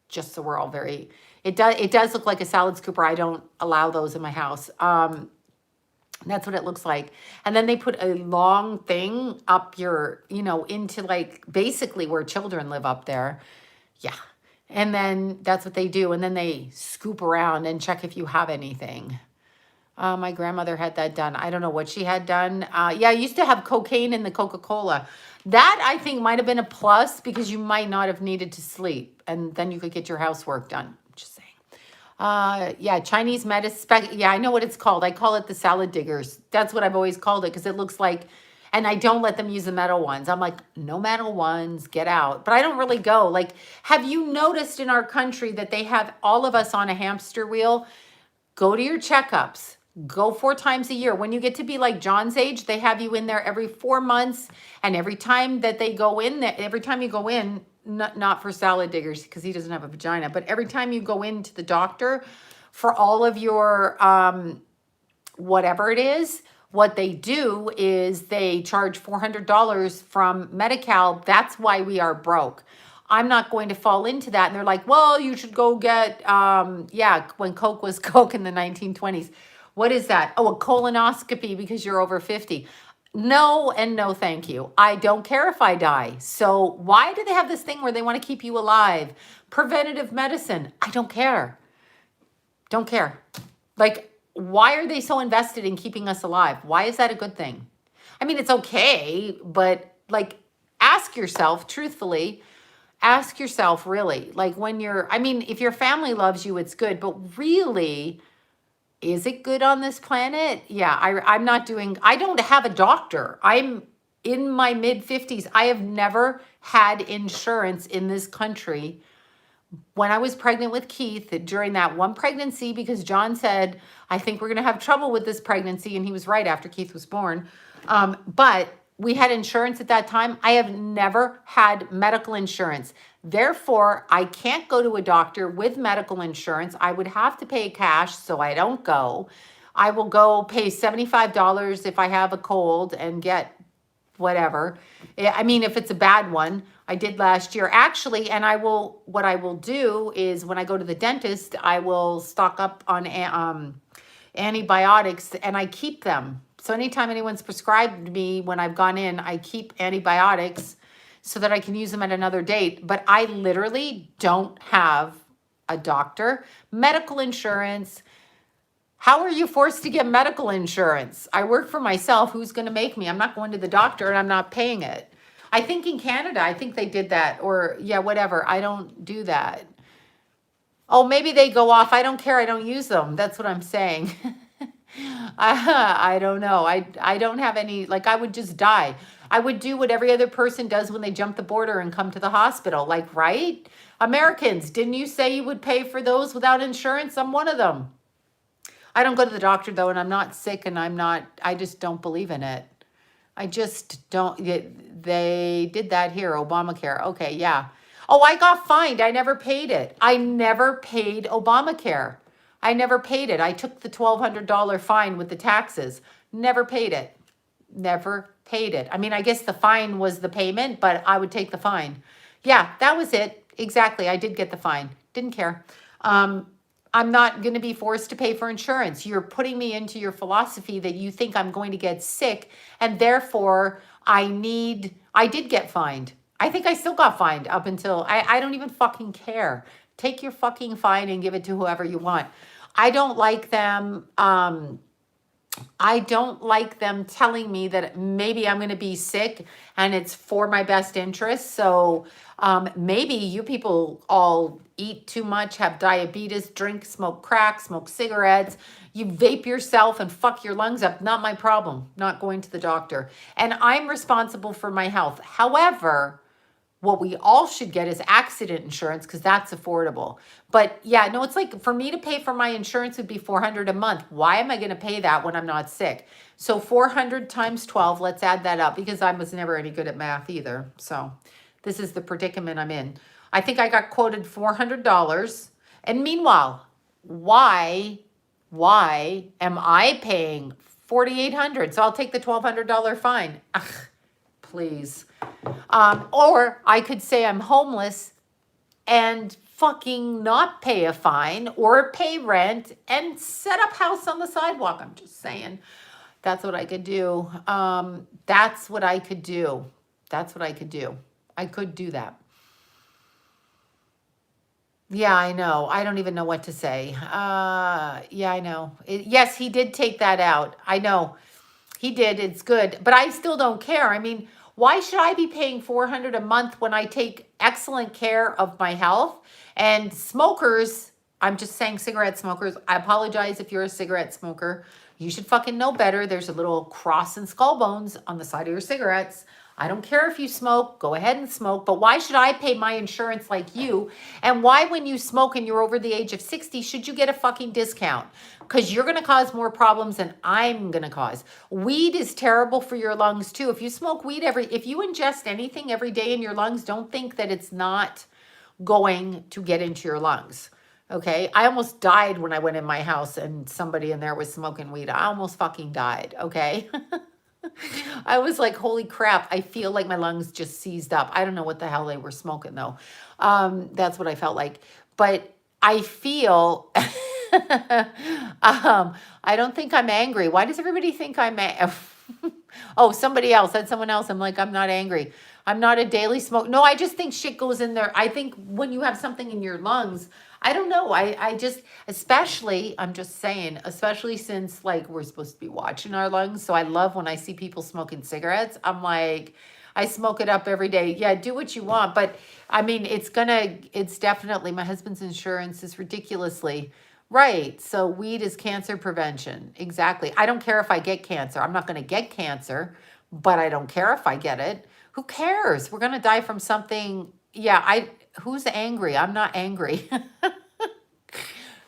Just so we're all very, it does look like a salad scooper. I don't allow those in my house. That's what it looks like. And then they put a long thing up your, into like basically where children live up there. Yeah. And then that's what they do. And then they scoop around and check if you have anything. My grandmother had that done. I don't know what she had done. Yeah, I used to have cocaine in the Coca-Cola. That I think might have been a plus because you might not have needed to sleep and then you could get your housework done. Just saying. Yeah, Chinese medicine. Yeah, I know what it's called. I call it the salad diggers. That's what I've always called it because it looks like, and I don't let them use the metal ones. I'm like, no metal ones, get out. But I don't really go. Like, have you noticed in our country that they have all of us on a hamster wheel? Go to your checkups. Go 4 times a year. When you get to be like John's age, they have you in there every 4 months. And every time that they go in, every time you go in, not for salad diggers because he doesn't have a vagina, but every time you go into the doctor for all of your whatever it is, what they do is they charge $400 from Medi-Cal. That's why we are broke. I'm not going to fall into that. And they're like, well, you should go get, yeah, when Coke was Coke in the 1920s. What is that? Oh, a colonoscopy because you're over 50. No, and no, thank you. I don't care if I die. So why do they have this thing where they want to keep you alive? Preventative medicine. I don't care. Don't care. Like, why are they so invested in keeping us alive? Why is that a good thing? I mean, it's okay, but like, ask yourself, truthfully, ask yourself really, like when I mean, if your family loves you, it's good, but really, is it good on this planet? Yeah, I don't have a doctor. I'm in my mid 50s. I have never had insurance in this country. When I was pregnant with Keith, during that one pregnancy, because John said, I think we're going to have trouble with this pregnancy. And he was right after Keith was born. But we had insurance at that time. I have never had medical insurance. Therefore, I can't go to a doctor with medical insurance. I would have to pay cash, so I don't go. I will go pay $75 if I have a cold and get whatever. I mean, if it's a bad one, I did last year actually, and what I will do is when I go to the dentist, I will stock up on antibiotics and I keep them. So anytime anyone's prescribed me when I've gone in, I keep antibiotics so that I can use them at another date. But I literally don't have a doctor, medical insurance. How are you forced to get medical insurance? I work for myself. Who's going to make me? I'm not going to the doctor and I'm not paying it. I think in Canada, I think they did that, or yeah, whatever. I don't do that. Oh, maybe they go off. I don't care. I don't use them. That's what I'm saying. I don't know. I don't have any, like I would just die. I would do what every other person does when they jump the border and come to the hospital. Like, right? Americans, didn't you say you would pay for those without insurance? I'm one of them. I don't go to the doctor though, and I'm not sick, and I just don't believe in it. I just don't. They did that here, Obamacare. Okay, yeah. Oh, I got fined. I never paid it. I never paid Obamacare. I never paid it. I took the $1,200 fine with the taxes. Never paid it. Never paid it. I mean, I guess the fine was the payment, but I would take the fine. Yeah, that was it. Exactly. I did get the fine. Didn't care. I'm not going to be forced to pay for insurance. You're putting me into your philosophy that you think I'm going to get sick, and therefore I did get fined. I think I still got fined up until, I don't even fucking care. Take your fucking fine and give it to whoever you want. I don't like them. I don't like them telling me that maybe I'm going to be sick and it's for my best interest. So maybe you people all eat too much, have diabetes, drink, smoke crack, smoke cigarettes, you vape yourself and fuck your lungs up. Not my problem. Not going to the doctor. And I'm responsible for my health. However, what we all should get is accident insurance because that's affordable. But yeah, no, it's like for me to pay for my insurance would be $400 a month. Why am I going to pay that when I'm not sick? So 400 times 12, let's add that up because I was never any good at math either. So this is the predicament I'm in. I think I got quoted $400. And meanwhile, why am I paying $4,800? So I'll take the $1,200 fine. Ugh, please. Or I could say I'm homeless and fucking not pay a fine or pay rent and set up house on the sidewalk. I'm just saying that's what I could do. That's what I could do. That's what I could do. I could do that. Yeah, I know. I don't even know what to say. Yeah, I know. Yes, he did take that out. I know. He did. It's good. But I still don't care. I mean, why should I be paying $400 a month when I take excellent care of my health? And smokers, I'm just saying cigarette smokers, I apologize if you're a cigarette smoker. You should fucking know better. There's a little cross and skull bones on the side of your cigarettes. I don't care if you smoke, go ahead and smoke, but why should I pay my insurance like you? And why when you smoke and you're over the age of 60, should you get a fucking discount? Because you're going to cause more problems than I'm going to cause. Weed is terrible for your lungs too. If you smoke weed if you ingest anything every day in your lungs, don't think that it's not going to get into your lungs. Okay. I almost died when I went in my house and somebody in there was smoking weed. I almost fucking died. Okay. I was like, holy crap, I feel like my lungs just seized up. I don't know what the hell they were smoking though. That's what I felt like. But I feel, I don't think I'm angry. Why does everybody think I'm oh, somebody else, said someone else. I'm like, I'm not angry. I'm not a daily smoke. No, I just think shit goes in there. I think when you have something in your lungs, I don't know. I just, especially, I'm just saying, especially since like we're supposed to be watching our lungs. So I love when I see people smoking cigarettes. I'm like, I smoke it up every day. Yeah, do what you want. But I mean, it's definitely, my husband's insurance is ridiculously right. So weed is cancer prevention. Exactly. I don't care if I get cancer. I'm not going to get cancer, but I don't care if I get it. Who cares? We're going to die from something. Yeah, who's angry? I'm not angry.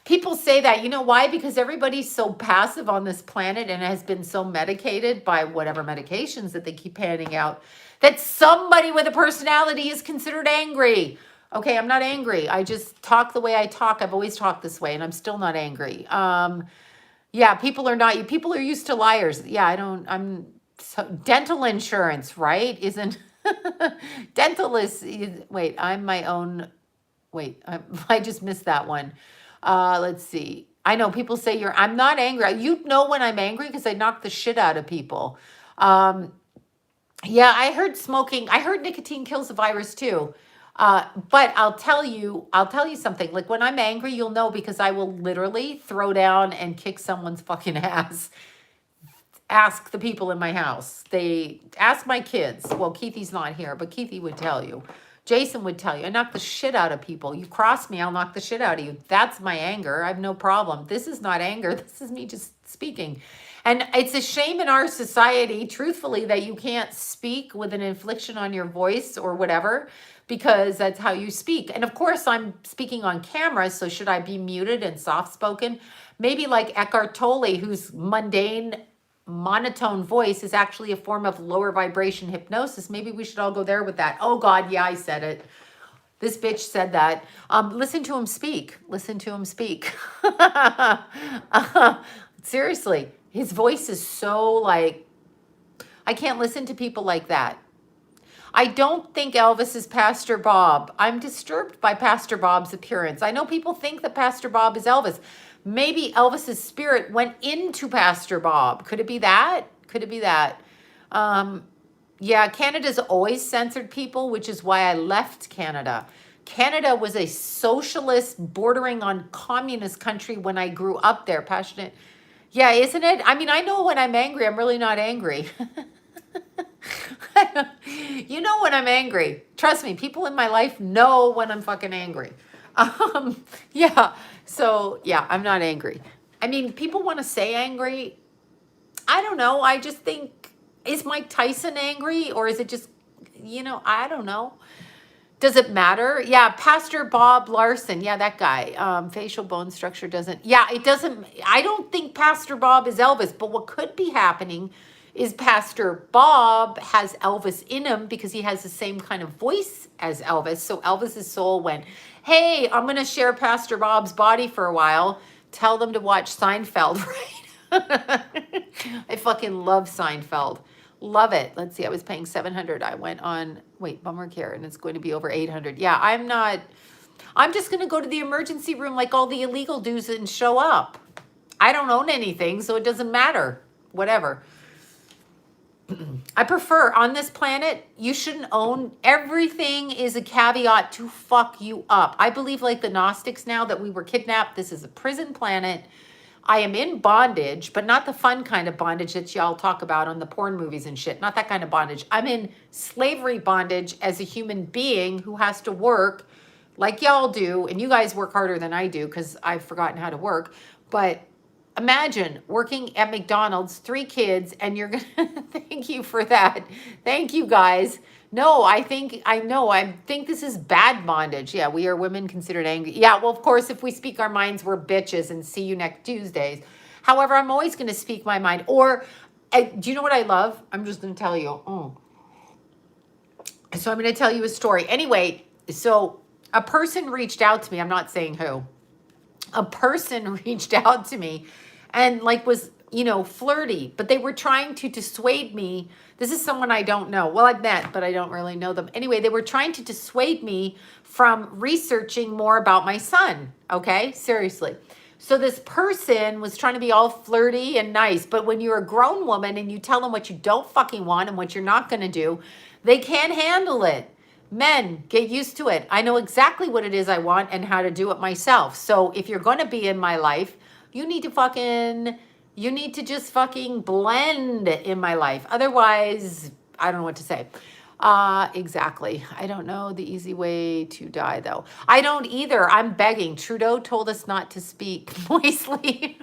People say that, you know why? Because everybody's so passive on this planet and has been so medicated by whatever medications that they keep handing out that somebody with a personality is considered angry. Okay, I'm not angry. I just talk the way I talk. I've always talked this way and I'm still not angry. Yeah, people are used to liars. Yeah, So dental insurance, right? Isn't dental wait, I'm my own, wait, I just missed that one. Let's see. I know people say I'm not angry. You know when I'm angry because I knock the shit out of people. Um, yeah, I heard nicotine kills the virus too. But I'll tell you something. Like when I'm angry, you'll know because I will literally throw down and kick someone's fucking ass. Ask the people in my house. They ask my kids. Well, Keithy's not here, but Keithy would tell you. Jason would tell you. I knock the shit out of people. You cross me, I'll knock the shit out of you. That's my anger. I have no problem. This is not anger. This is me just speaking. And it's a shame in our society, truthfully, that you can't speak with an inflection on your voice or whatever, because that's how you speak. And of course, I'm speaking on camera, so should I be muted and soft spoken? Maybe like Eckhart Tolle, whose mundane monotone voice is actually a form of lower vibration hypnosis. Maybe we should all go there with that. Oh God, yeah, I said it. This bitch said that. Listen to him speak. Listen to him speak. Seriously, his voice is so like, I can't listen to people like that. I don't think Elvis is Pastor Bob. I'm disturbed by Pastor Bob's appearance. I know people think that Pastor Bob is Elvis. Maybe Elvis's spirit went into Pastor Bob. Could it be that? Could it be that? Yeah, Canada's always censored people, which is why I left Canada. Canada was a socialist bordering on communist country when I grew up there. Passionate. Yeah, isn't it? I mean, I know when I'm angry, I'm really not angry. You know when I'm angry. Trust me, people in my life know when I'm fucking angry. Yeah, so yeah, I'm not angry. I mean, people want to say angry. I don't know. I just think, is Mike Tyson angry or is it just, I don't know. Does it matter? Yeah, Pastor Bob Larson. Yeah, that guy. Facial bone structure doesn't. Yeah, it doesn't. I don't think Pastor Bob is Elvis, but what could be happening is Pastor Bob has Elvis in him because he has the same kind of voice as Elvis. So Elvis's soul went, hey, I'm going to share Pastor Bob's body for a while. Tell them to watch Seinfeld, right? I fucking love Seinfeld. Love it. Let's see. I was paying $700. I went on, obamacare, and it's going to be over $800. Yeah, I'm just going to go to the emergency room like all the illegal dudes and show up. I don't own anything, so it doesn't matter. Whatever. I prefer on this planet, you shouldn't own everything is a caveat to fuck you up. I believe like the Gnostics now that we were kidnapped. This is a prison planet. I am in bondage, but not the fun kind of bondage that y'all talk about on the porn movies and shit. Not that kind of bondage. I'm in slavery bondage as a human being who has to work like y'all do. And you guys work harder than I do because I've forgotten how to work. But imagine working at McDonald's, 3 kids, and you're going to, thank you for that. Thank you guys. No, I think this is bad bondage. Yeah, we are women considered angry. Yeah, well, of course, if we speak our minds, we're bitches and see you next Tuesdays. However, I'm always going to speak my mind. Or, do you know what I love? I'm just going to tell you. So I'm going to tell you a story. Anyway, so a person reached out to me. I'm not saying who. A person reached out to me and was, flirty, but they were trying to dissuade me. This is someone I don't know. Well, I've met, but I don't really know them. Anyway, they were trying to dissuade me from researching more about my son. Okay, seriously. So this person was trying to be all flirty and nice, but when you're a grown woman and you tell them what you don't fucking want and what you're not going to do, they can't handle it. Men, get used to it. I know exactly what it is I want and how to do it myself. So if you're going to be in my life, you need to just fucking blend in my life. Otherwise, I don't know what to say. Exactly. I don't know the easy way to die, though. I don't either. I'm begging. Trudeau told us not to speak moistly.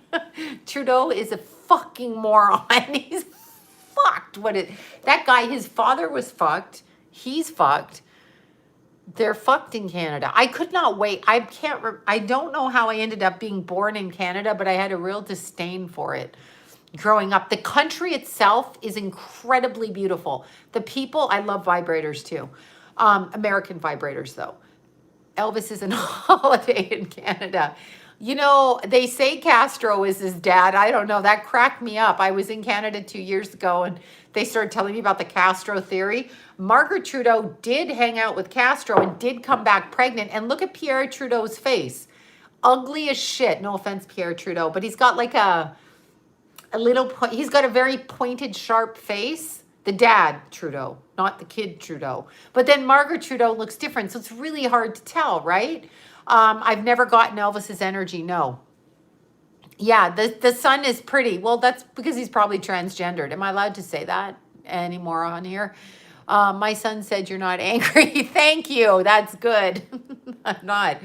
Trudeau is a fucking moron. He's fucked. That guy, his father was fucked. He's fucked. They're fucked in Canada. I could not wait. I don't know how I ended up being born in Canada, but I had a real disdain for it growing up. The country itself is incredibly beautiful. The people, I love vibrators too. American vibrators though. Elvis is on holiday in Canada. You know, they say Castro is his dad. I don't know. That cracked me up. I was in Canada 2 years ago and they started telling me about the Castro theory. Margaret Trudeau did hang out with Castro and did come back pregnant. And look at Pierre Trudeau's face. Ugly as shit. No offense, Pierre Trudeau, but he's got like a little point. He's got a very pointed, sharp face. The dad Trudeau, not the kid Trudeau. But then Margaret Trudeau looks different. So it's really hard to tell, right? I've never gotten Elvis's energy. No. Yeah, the son is pretty. Well, that's because he's probably transgendered. Am I allowed to say that anymore on here? My son said you're not angry. Thank you. That's good. I'm not.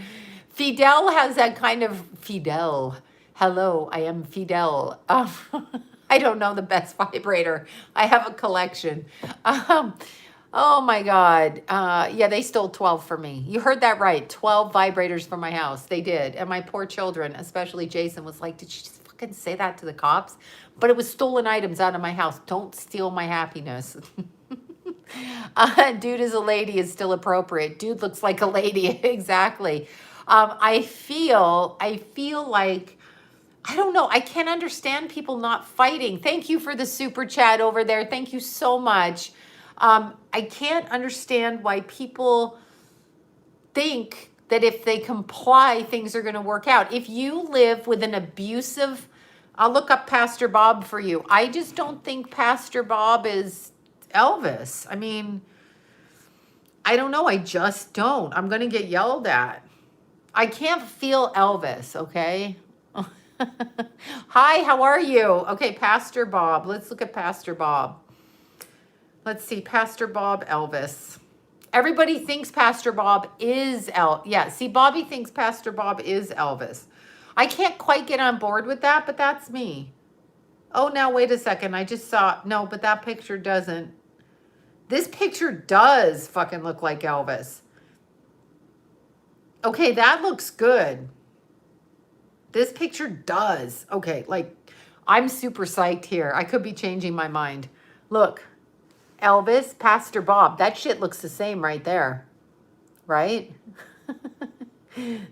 Fidel has that kind of Fidel. Hello, I am Fidel. I don't know the best vibrator. I have a collection. Oh my God. Yeah, they stole 12 from me. You heard that right. 12 vibrators from my house. They did. And my poor children, especially Jason, was like, did you just fucking say that to the cops? But it was stolen items out of my house. Don't steal my happiness. Dude is a lady is still appropriate. Dude looks like a lady. Exactly. I feel like, I don't know. I can't understand people not fighting. Thank you for the super chat over there. Thank you so much. I can't understand why people think that if they comply, things are going to work out. If you live with an abusive, I'll look up Pastor Bob for you. I just don't think Pastor Bob is Elvis. I mean, I don't know. I just don't. I'm going to get yelled at. I can't feel Elvis, okay? Hi, how are you? Okay, Pastor Bob. Let's look at Pastor Bob. Let's see, Pastor Bob, Elvis. Everybody thinks Pastor Bob is yeah, see, Bobby thinks Pastor Bob is Elvis. I can't quite get on board with that, but that's me. Oh, now wait a second. I just saw, no, but that picture doesn't. This picture does fucking look like Elvis. Okay, that looks good. This picture does. Okay, like, I'm super psyched here. I could be changing my mind. Look, Elvis, Pastor Bob. That shit looks the same right there. Right?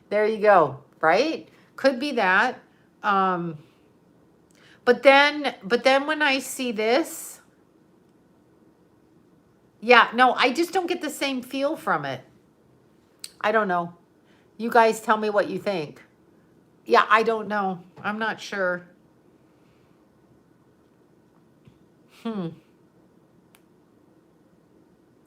There you go. Right? Could be that. But then when I see this, yeah, no, I just don't get the same feel from it. I don't know. You guys tell me what you think. Yeah, I don't know. I'm not sure.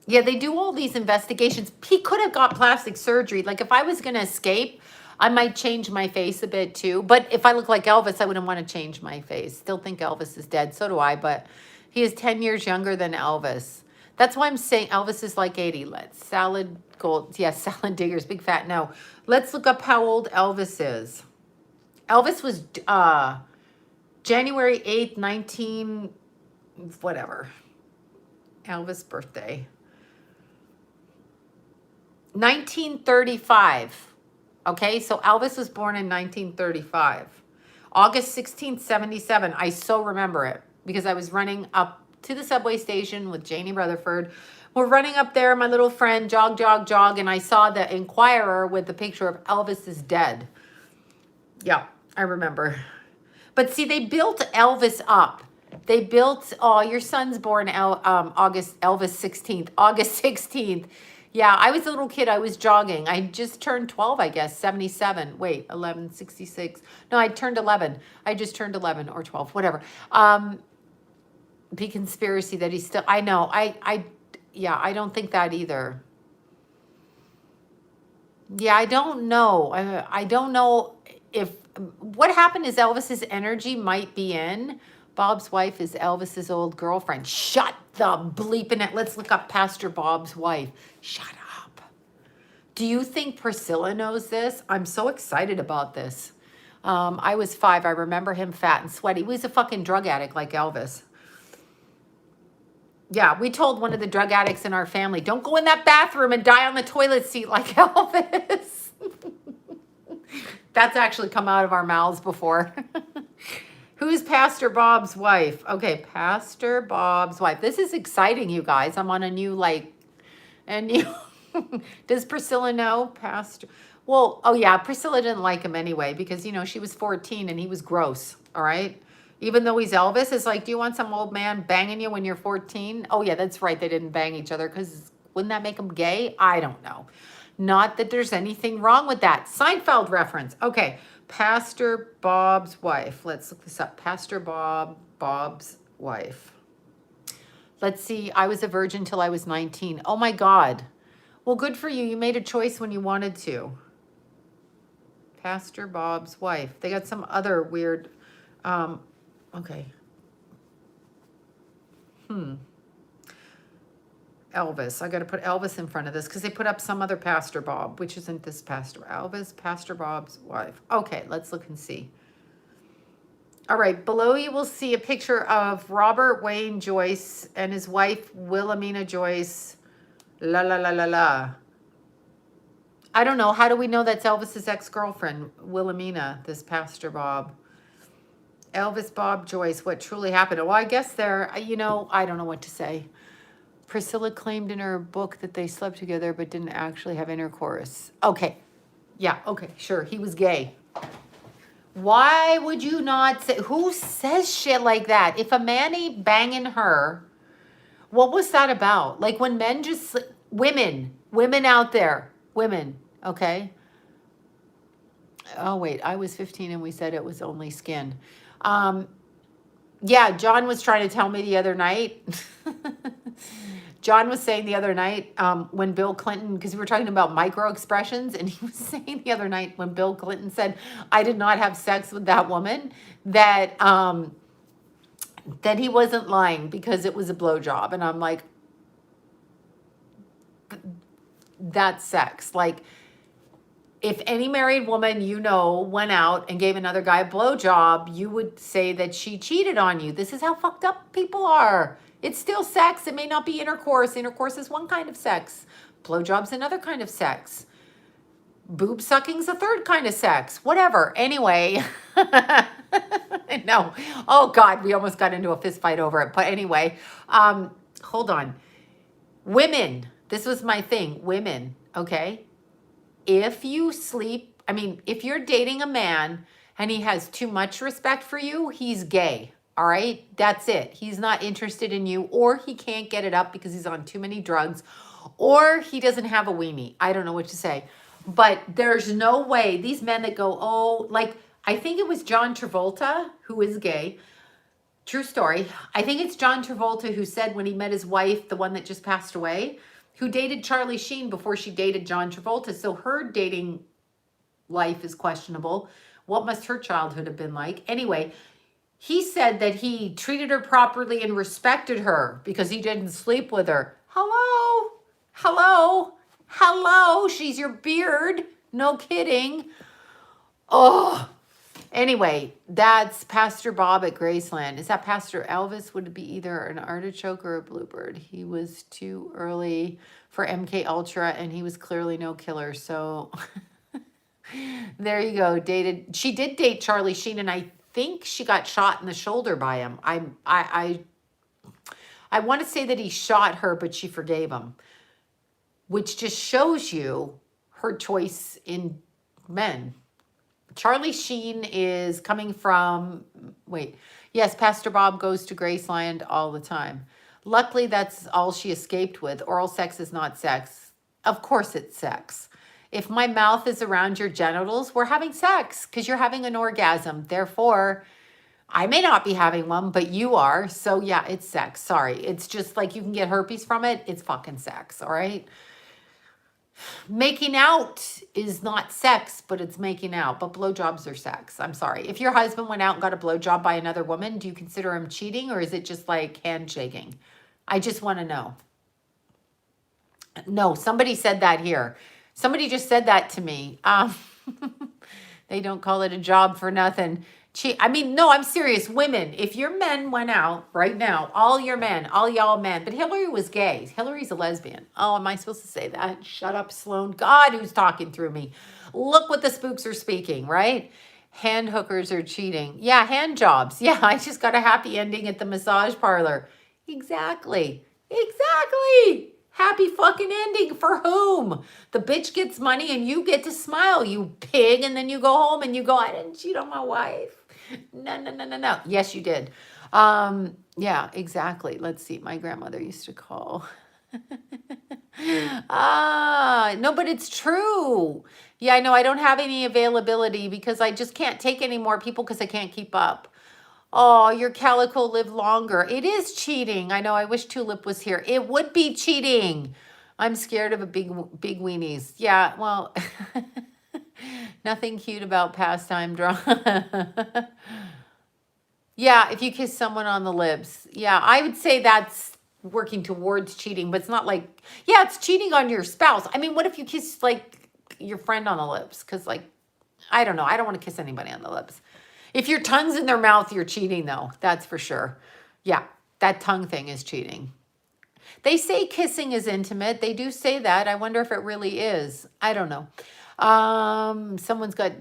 Yeah, they do all these investigations. He could have got plastic surgery. Like, if I was going to escape, I might change my face a bit too. But if I look like Elvis, I wouldn't want to change my face. Still think Elvis is dead. So do I. But he is 10 years younger than Elvis. That's why I'm saying Elvis is like 80. Let's salad gold. Yes, yeah, salad diggers. Big fat no. Let's look up how old Elvis is. Elvis was January 8th, 19... whatever. Elvis' birthday. 1935. Okay, so Elvis was born in 1935. August 16th, 77. I so remember it because I was running up to the subway station with Janie Rutherford. We're running up there, my little friend, jog, jog, jog, and I saw the Inquirer with the picture of Elvis is dead. Yeah, I remember. But see, they built Elvis up. They built, oh, your son's born Elvis 16th, August 16th. Yeah, I was a little kid. I was jogging. I just turned 12, I guess, 77. Wait, 11, 66. No, I turned 11. I just turned 11 or 12, whatever. The conspiracy that he's still, I know. Yeah, I don't think that either. Yeah, I don't know. I don't know if, what happened is Elvis's energy might be in. Bob's wife is Elvis's old girlfriend. Shut the bleeping it. Let's look up Pastor Bob's wife. Shut up. Do you think Priscilla knows this? I'm so excited about this. I was 5. I remember him fat and sweaty. He was a fucking drug addict like Elvis. Yeah, we told one of the drug addicts in our family, don't go in that bathroom and die on the toilet seat like Elvis. That's actually come out of our mouths before. Who's Pastor Bob's wife? Okay, Pastor Bob's wife. This is exciting, you guys. I'm on a new, does Priscilla know? Pastor. Well, oh yeah, Priscilla didn't like him anyway because, you know, she was 14 and he was gross, all right? Even though he's Elvis, it's like, do you want some old man banging you when you're 14? Oh yeah, that's right, they didn't bang each other because wouldn't that make them gay? I don't know. Not that there's anything wrong with that. Seinfeld reference. Okay, Pastor Bob's wife. Let's look this up. Pastor Bob's wife. Let's see, I was a virgin till I was 19. Oh my God. Well, good for you. You made a choice when you wanted to. Pastor Bob's wife. They got some other weird, okay. Elvis. I got to put Elvis in front of this because they put up some other Pastor Bob, which isn't this Pastor. Elvis, Pastor Bob's wife. Okay, let's look and see. All right, below you will see a picture of Robert Wayne Joyce and his wife, Wilhelmina Joyce. La la la la la. I don't know. How do we know that's Elvis's ex-girlfriend, Wilhelmina, this Pastor Bob? Elvis Bob Joyce, what truly happened? Well, I guess they're, you know, I don't know what to say. Priscilla claimed in her book that they slept together but didn't actually have intercourse. Okay. Yeah, okay, sure. He was gay. Why would you not say, who says shit like that? If a man ain't banging her, what was that about? Like when men just, women out there, women, okay? Oh, wait, I was 15 and we said it was only skin. Yeah, John was trying to tell me the other night. John was saying the other night when Bill Clinton, because we were talking about micro expressions, and he was saying the other night when Bill Clinton said, I did not have sex with that woman, that that he wasn't lying because it was a blowjob. And I'm like, that's sex. Like, if any married woman you know went out and gave another guy a blowjob, you would say that she cheated on you. This is how fucked up people are. It's still sex. It may not be intercourse. Intercourse is one kind of sex. Blowjob's another kind of sex. Boob sucking's a third kind of sex. Whatever. Anyway. No. Oh, God. We almost got into a fist fight over it. But anyway, hold on. Women. This was my thing. Women. Okay? If you sleep, I mean, if you're dating a man and he has too much respect for you, he's gay. All right, that's it. He's not interested in you, or he can't get it up because he's on too many drugs, or he doesn't have a weenie. I don't know what to say, but there's no way these men that go, oh, like, I think it was John Travolta, who is gay. True story. I think it's John Travolta who said when he met his wife, the one that just passed away, who dated Charlie Sheen before she dated John Travolta. So her dating life is questionable. What must her childhood have been like? Anyway, he said that he treated her properly and respected her because he didn't sleep with her. Hello? Hello? Hello? She's your beard. No kidding. Oh. Anyway, that's Pastor Bob at Graceland. Is that Pastor Elvis? Would it be either an artichoke or a bluebird? He was too early for MK Ultra and he was clearly no killer. So there you go. She did date Charlie Sheen, and I think she got shot in the shoulder by him. I want to say that he shot her, but she forgave him, which just shows you her choice in men. Charlie Sheen is coming from, yes, Pastor Bob goes to Graceland all the time. Luckily, that's all she escaped with. Oral sex is not sex. Of course it's sex. If my mouth is around your genitals, we're having sex because you're having an orgasm. Therefore, I may not be having one, but you are. So yeah, it's sex. Sorry. It's just like you can get herpes from it. It's fucking sex. All right. Making out is not sex, but it's making out. But blowjobs are sex. I'm sorry. If your husband went out and got a blowjob by another woman, do you consider him cheating, or is it just like handshaking? I just want to know. No, somebody said that here. Somebody just said that to me. They don't call it a job for nothing. I mean, no, I'm serious. Women, if your men went out right now, all your men, all y'all men, but Hillary was gay. Hillary's a lesbian. Oh, am I supposed to say that? Shut up, Sloan. God, who's talking through me? Look what the spooks are speaking, right? Hand hookers are cheating. Yeah, hand jobs. Yeah, I just got a happy ending at the massage parlor. Exactly. Exactly. Happy fucking ending for whom? The bitch gets money and you get to smile, you pig, and then you go home and you go, I didn't cheat on my wife. No, no, no, no, no. Yes, you did. Yeah, exactly. Let's see. My grandmother used to call. No, but it's true. Yeah, I know I don't have any availability because I just can't take any more people because I can't keep up. Oh, your calico lived longer. It is cheating. I know. I wish Tulip was here. It would be cheating. I'm scared of a big weenies. Yeah, well, nothing cute about pastime drama. Yeah, if you kiss someone on the lips. Yeah, I would say that's working towards cheating, but it's not like, yeah, it's cheating on your spouse. I mean, what if you kiss like your friend on the lips? Because like, I don't know. I don't want to kiss anybody on the lips. If your tongue's in their mouth, you're cheating though. That's for sure. Yeah, that tongue thing is cheating. They say kissing is intimate. They do say that. I wonder if it really is. I don't know. Someone's got...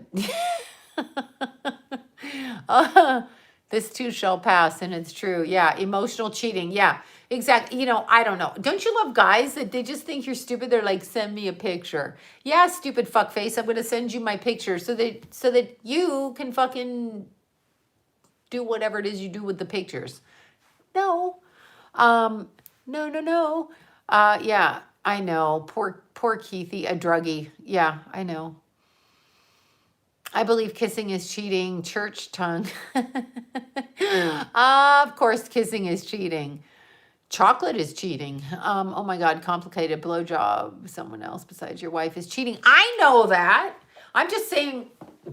This too shall pass, and it's true. Yeah, emotional cheating. Yeah, exactly. You know, I don't know. Don't you love guys that they just think you're stupid? They're like, send me a picture. Yeah, stupid fuckface. I'm gonna send you my picture so that you can fucking do whatever it is you do with the pictures. No, no. Yeah, I know. Poor Keithy, a druggie. Yeah, I know. I believe kissing is cheating. Church tongue. Of course, kissing is cheating. Chocolate is cheating. Oh my God, complicated blowjob. Someone else besides your wife is cheating. I know that. I'm just saying,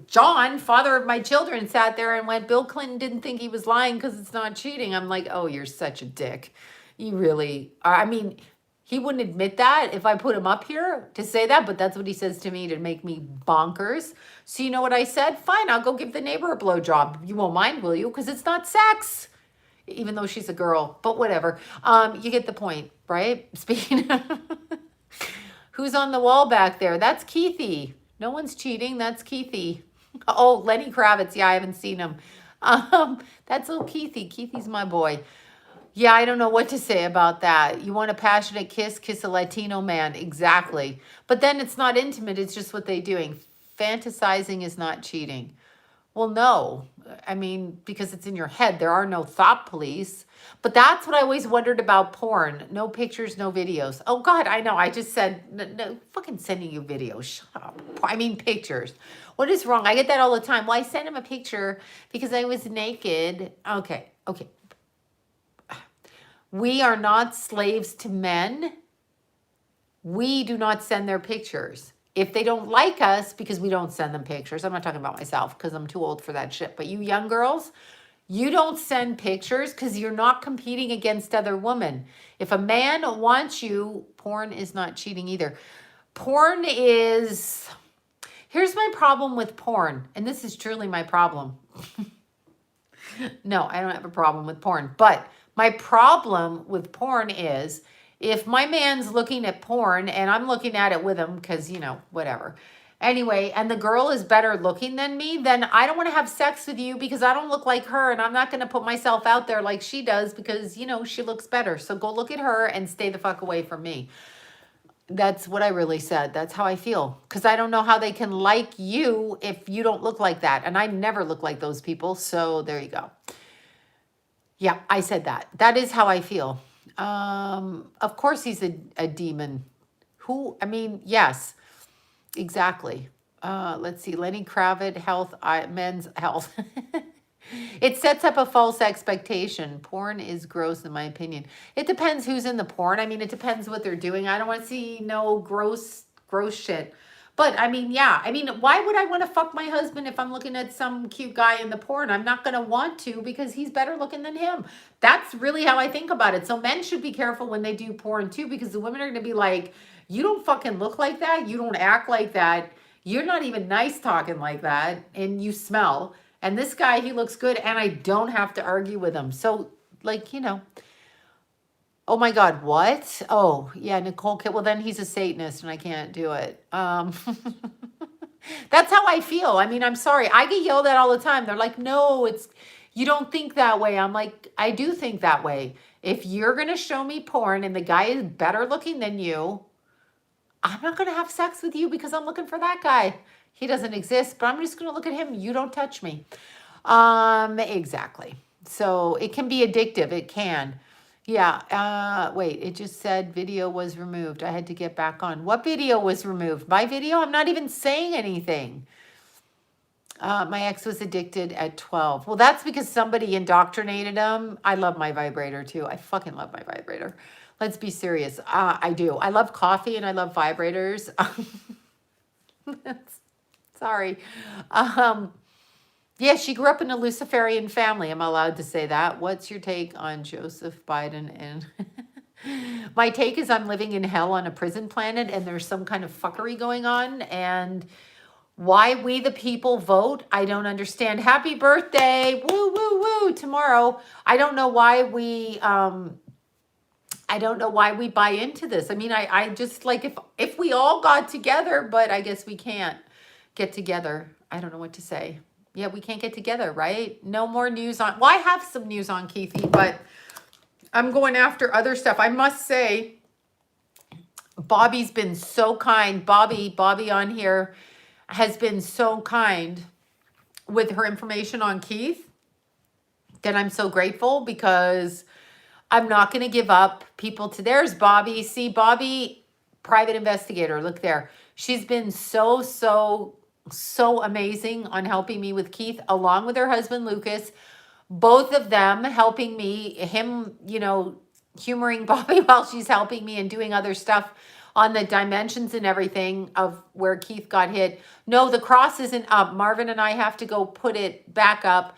John, father of my children, sat there and went, Bill Clinton didn't think he was lying because it's not cheating. I'm like, oh, you're such a dick. You really are. I mean, he wouldn't admit that if I put him up here to say that, but that's what he says to me to make me bonkers. So you know what I said? Fine, I'll go give the neighbor a blowjob. You won't mind, will you? Because it's not sex, even though she's a girl. But whatever. You get the point, right? Speaking of... Who's on the wall back there? That's Keithy. No one's cheating. That's Keithy. Oh, Lenny Kravitz. Yeah, I haven't seen him. That's little Keithy. Keithy's my boy. Yeah, I don't know what to say about that. You want a passionate kiss? Kiss a Latino man. Exactly. But then it's not intimate. It's just what they're doing. Fantasizing is not cheating. Well, no. I mean, because it's in your head. There are no thought police. But that's what I always wondered about porn. No pictures, no videos. Oh, God, I know. I just said, no, fucking sending you videos. Shut up. I mean, pictures. What is wrong? I get that all the time. Well, I sent him a picture because I was naked. Okay. We are not slaves to men. We do not send their pictures. If they don't like us, because we don't send them pictures. I'm not talking about myself because I'm too old for that shit. But you young girls, you don't send pictures because you're not competing against other women. If a man wants you, porn is not cheating either. Porn is... Here's my problem with porn. And this is truly my problem. No, I don't have a problem with porn. But... my problem with porn is if my man's looking at porn and I'm looking at it with him because, you know, whatever. Anyway, and the girl is better looking than me, then I don't want to have sex with you because I don't look like her and I'm not going to put myself out there like she does because, you know, she looks better. So go look at her and stay the fuck away from me. That's what I really said. That's how I feel. Because I don't know how they can like you if you don't look like that. And I never look like those people. So there you go. Yeah, I said that. That is how I feel. Of course he's a demon. Who, I mean, yes, exactly. Let's see, Lenny Kravitz, men's health. It sets up a false expectation. Porn is gross in my opinion. It depends who's in the porn. I mean, it depends what they're doing. I don't want to see no gross shit. But I mean, yeah, I mean, why would I want to fuck my husband if I'm looking at some cute guy in the porn? I'm not going to want to because he's better looking than him. That's really how I think about it. So men should be careful when they do porn too, because the women are going to be like, you don't fucking look like that. You don't act like that. You're not even nice talking like that. And you smell. And this guy, he looks good and I don't have to argue with him. So like, you know. Oh my God, what? Oh, yeah, Nicole. Well, then he's a Satanist and I can't do it. That's how I feel. I mean, I'm sorry. I get yelled at all the time. They're like, no, you don't think that way. I'm like, I do think that way. If you're going to show me porn and the guy is better looking than you, I'm not going to have sex with you because I'm looking for that guy. He doesn't exist, but I'm just going to look at him. You don't touch me. Exactly. So it can be addictive. It can. Yeah. Wait, it just said video was removed. I had to get back on. What video was removed? My video? I'm not even saying anything. My ex was addicted at 12. Well, that's because somebody indoctrinated him. I love my vibrator too. I fucking love my vibrator. Let's be serious. I do. I love coffee and I love vibrators. Sorry. Yeah, she grew up in a Luciferian family. I'm allowed to say that. What's your take on Joseph Biden? And my take is I'm living in hell on a prison planet and there's some kind of fuckery going on. And why we the people vote, I don't understand. Happy birthday. Woo, woo, woo. Tomorrow. I don't know why we buy into this. I mean, I just like if we all got together, but I guess we can't get together. I don't know what to say. Yeah, we can't get together, right? No more news on, well, I have some news on Keithy, but I'm going after other stuff. I must say, Bobby's been so kind. Bobby on here has been so kind with her information on Keith that I'm so grateful because I'm not going to give up people to, there's Bobby. See, Bobby, private investigator, look there. She's been so amazing on helping me with Keith, along with her husband, Lucas, both of them helping me, him, humoring Bobby while she's helping me and doing other stuff on the dimensions and everything of where Keith got hit. No, the cross isn't up. Marvin and I have to go put it back up.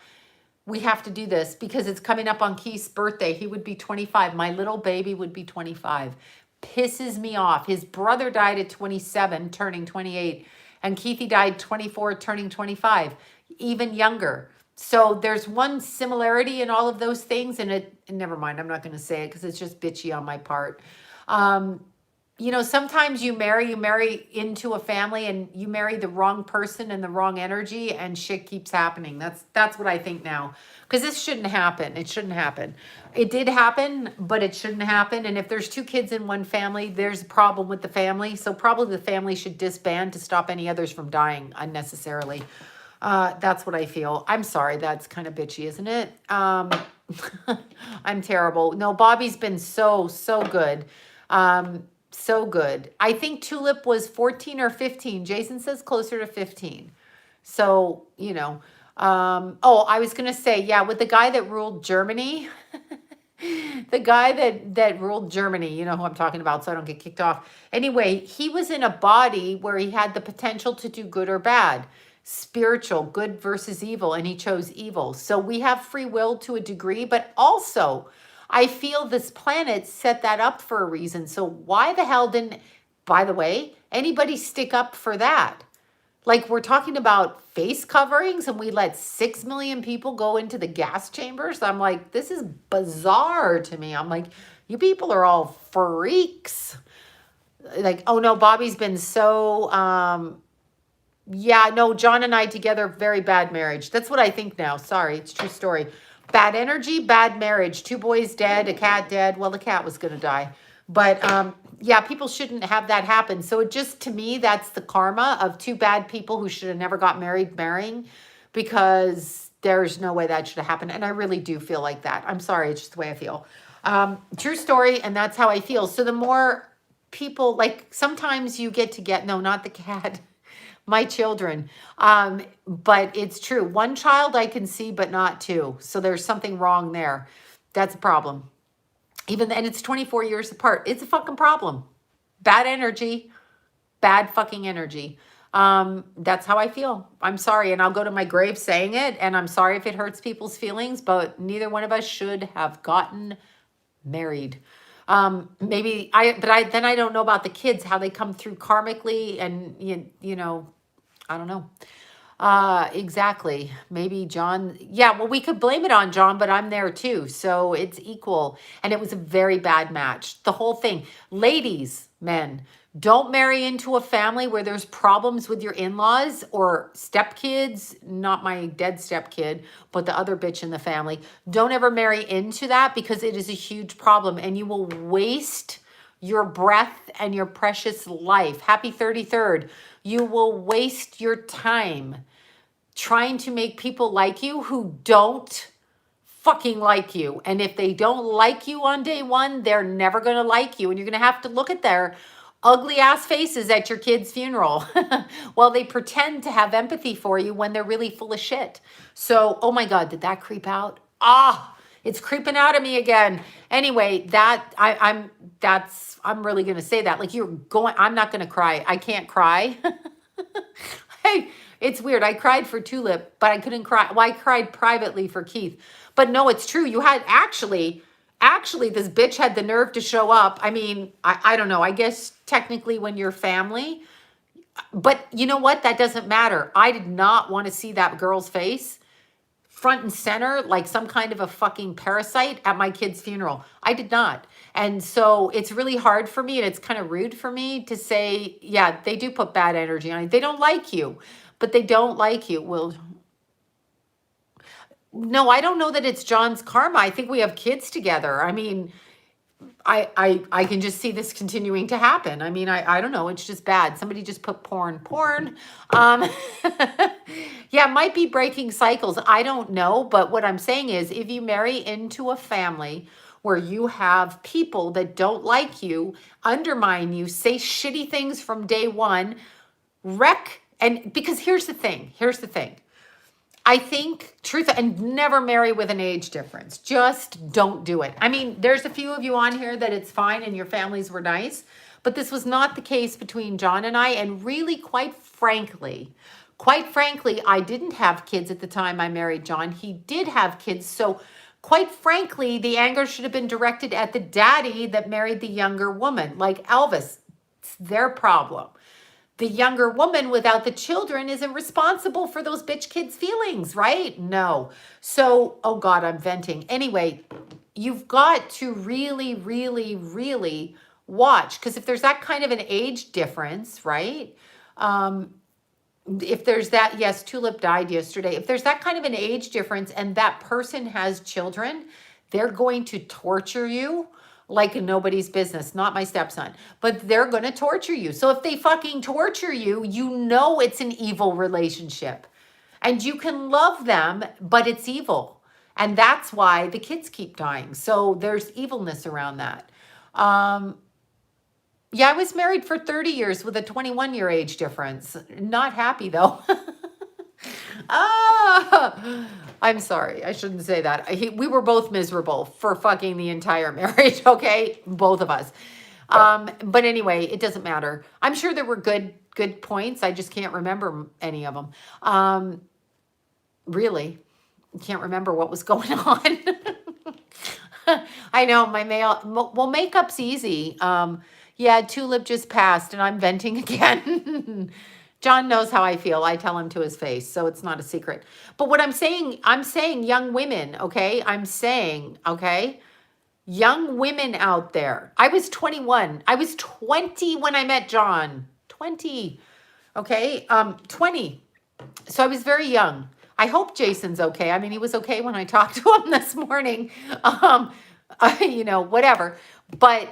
We have to do this because it's coming up on Keith's birthday. He would be 25. My little baby would be 25. Pisses me off. His brother died at 27, turning 28. And Keithy died 24, turning 25. Even younger. So there's one similarity in all of those things. And never mind, I'm not going to say it because it's just bitchy on my part. Sometimes you marry into a family and you marry the wrong person and the wrong energy and shit keeps happening. That's what I think now. Because this shouldn't happen. It shouldn't happen. It did happen, but it shouldn't happen. And if there's two kids in one family, there's a problem with the family. So probably the family should disband to stop any others from dying unnecessarily. That's what I feel. I'm sorry. That's kind of bitchy, isn't it? I'm terrible. No, Bobby's been so good. So good. I think Tulip was 14 or 15. Jason says closer to 15. So, I was going to say, yeah, with the guy that ruled Germany, the guy that ruled Germany, you know who I'm talking about, so I don't get kicked off. Anyway, he was in a body where he had the potential to do good or bad, spiritual, good versus evil, and he chose evil. So we have free will to a degree, but also I feel this planet set that up for a reason. So why the hell didn't, by the way, anybody stick up for that? Like we're talking about face coverings and we let 6 million people go into the gas chambers. I'm like, this is bizarre to me. I'm like, you people are all freaks. Like, oh no, Bobby's been so, yeah, no, John and I together, very bad marriage. That's what I think now. Sorry, it's a true story. Bad energy, bad marriage. 2 boys dead, a cat dead. Well, the cat was going to die. But yeah, people shouldn't have that happen. So it just, to me, that's the karma of 2 bad people who should have never got married marrying, because there's no way that should have happened. And I really do feel like that. I'm sorry. It's just the way I feel. True story. And that's how I feel. So the more people, like sometimes you get, no, not the cat. My children. But it's true. 1 child I can see, but not 2. So there's something wrong there. That's a problem. And it's 24 years apart. It's a fucking problem. Bad energy. Bad fucking energy. That's how I feel. I'm sorry. And I'll go to my grave saying it. And I'm sorry if it hurts people's feelings, but neither one of us should have gotten married. Then I don't know about the kids, how they come through karmically and, I don't know. Exactly. Maybe John. Yeah, well, we could blame it on John, but I'm there too. So it's equal. And it was a very bad match. The whole thing. Ladies, men, don't marry into a family where there's problems with your in-laws or stepkids, not my dead stepkid, but the other bitch in the family. Don't ever marry into that because it is a huge problem and you will waste your breath and your precious life. Happy 33rd. You will waste your time trying to make people like you who don't fucking like you. And if they don't like you on day one, they're never going to like you. And you're going to have to look at their ugly ass faces at your kid's funeral while they pretend to have empathy for you when they're really full of shit. So, oh my God, did that creep out? It's creeping out of me again. Anyway, I'm really going to say that. Like I'm not going to cry. I can't cry. Hey, it's weird. I cried for Tulip, but I couldn't cry. Well, I cried privately for Keith. But no, it's true. You had actually, this bitch had the nerve to show up. I mean, I don't know. I guess technically when you're family, but you know what? That doesn't matter. I did not want to see that girl's face front and center like some kind of a fucking parasite at my kid's funeral. I did not. And so it's really hard for me and it's kind of rude for me to say, yeah, they do put bad energy on you. They don't like you, but they don't like you. Well, no, I don't know that it's John's karma. I think we have kids together. I mean, I can just see this continuing to happen. I mean, I don't know. It's just bad. Somebody just put porn. Yeah, might be breaking cycles. I don't know. But what I'm saying is if you marry into a family where you have people that don't like you, undermine you, say shitty things from day one, because here's the thing. I think and never marry with an age difference. Just don't do it. I mean, there's a few of you on here that it's fine and your families were nice, but this was not the case between John and I. And really, quite frankly, I didn't have kids at the time I married John. He did have kids. So quite frankly, the anger should have been directed at the daddy that married the younger woman, like Elvis. It's their problem. The younger woman without the children isn't responsible for those bitch kids' feelings, right? No. So, oh God, I'm venting. Anyway, you've got to really, really, really watch, because if there's that kind of an age difference, right? If there's that, yes, Tulip died yesterday. If there's that kind of an age difference and that person has children, they're going to torture you like nobody's business. Not my stepson, but they're going to torture you. So if they fucking torture you, you know it's an evil relationship. And you can love them, but it's evil. And that's why the kids keep dying. So there's evilness around that. Yeah, I was married for 30 years with a 21-year age difference. Not happy though. I'm sorry. I shouldn't say that. We were both miserable for fucking the entire marriage, okay? Both of us. But anyway, it doesn't matter. I'm sure there were good points. I just can't remember any of them. Really, can't remember what was going on. I know makeup's easy. Yeah, Tulip just passed and I'm venting again. John knows how I feel. I tell him to his face, so it's not a secret. But what I'm saying young women, okay? Okay? Young women out there. I was 21. I was 20 when I met John. 20. Okay? 20. So I was very young. I hope Jason's okay. I mean, he was okay when I talked to him this morning. Whatever. But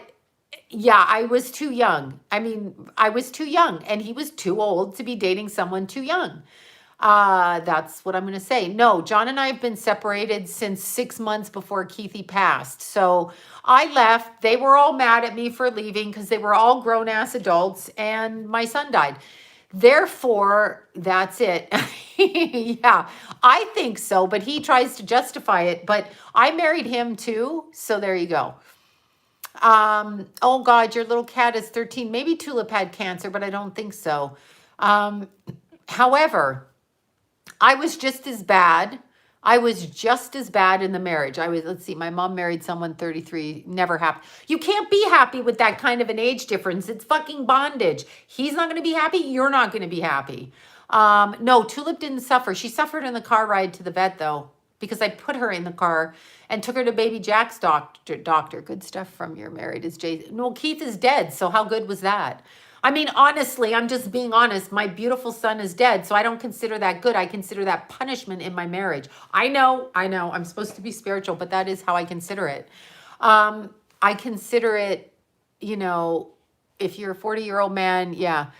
yeah, I was too young. I mean, I was too young and he was too old to be dating someone too young. That's what I'm going to say. No, John and I have been separated since 6 months before Keithy passed. So I left. They were all mad at me for leaving because they were all grown ass adults and my son died. Therefore, that's it. Yeah, I think so, but he tries to justify it. But I married him too. So there you go. Oh God, your little cat is 13. Maybe Tulip had cancer, but I don't think so. However, I was just as bad. In the marriage. Let's see, my mom married someone 33, never happy. You can't be happy with that kind of an age difference. It's fucking bondage. He's not going to be happy. You're not going to be happy. No, Tulip didn't suffer. She suffered in the car ride to the vet though, because I put her in the car and took her to baby Jack's doctor. Good stuff from your married is Jay. No, Keith is dead. So how good was that? I mean, honestly, I'm just being honest. My beautiful son is dead. So I don't consider that good. I consider that punishment in my marriage. I know. I'm supposed to be spiritual, but that is how I consider it. I consider it, you know, if you're a 40-year-old man, yeah.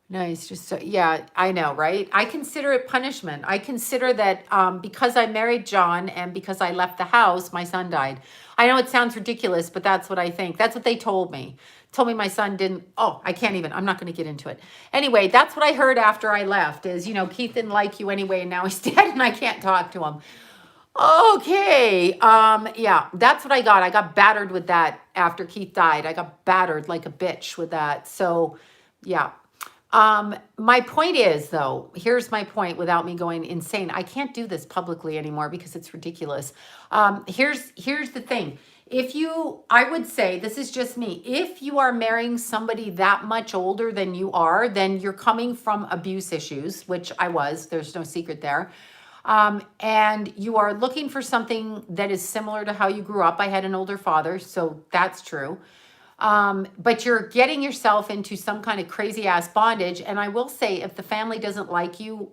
Nice. Just so, yeah, I know, right? I consider it punishment. I consider that because I married John and because I left the house, my son died. I know it sounds ridiculous, but that's what I think. That's what they told me. Told me my son didn't. Oh, I can't even. I'm not going to get into it. Anyway, that's what I heard after I left is, you know, Keith didn't like you anyway, and now he's dead and I can't talk to him. Okay. Yeah, that's what I got. I got battered with that after Keith died. I got battered like a bitch with that. So, yeah. My point is though, here's my point without me going insane. I can't do this publicly anymore because it's ridiculous. Here's the thing. I would say, this is just me. If you are marrying somebody that much older than you are, then you're coming from abuse issues, which I was, there's no secret there. And you are looking for something that is similar to how you grew up. I had an older father, so that's true. But you're getting yourself into some kind of crazy ass bondage. And I will say, if the family doesn't like you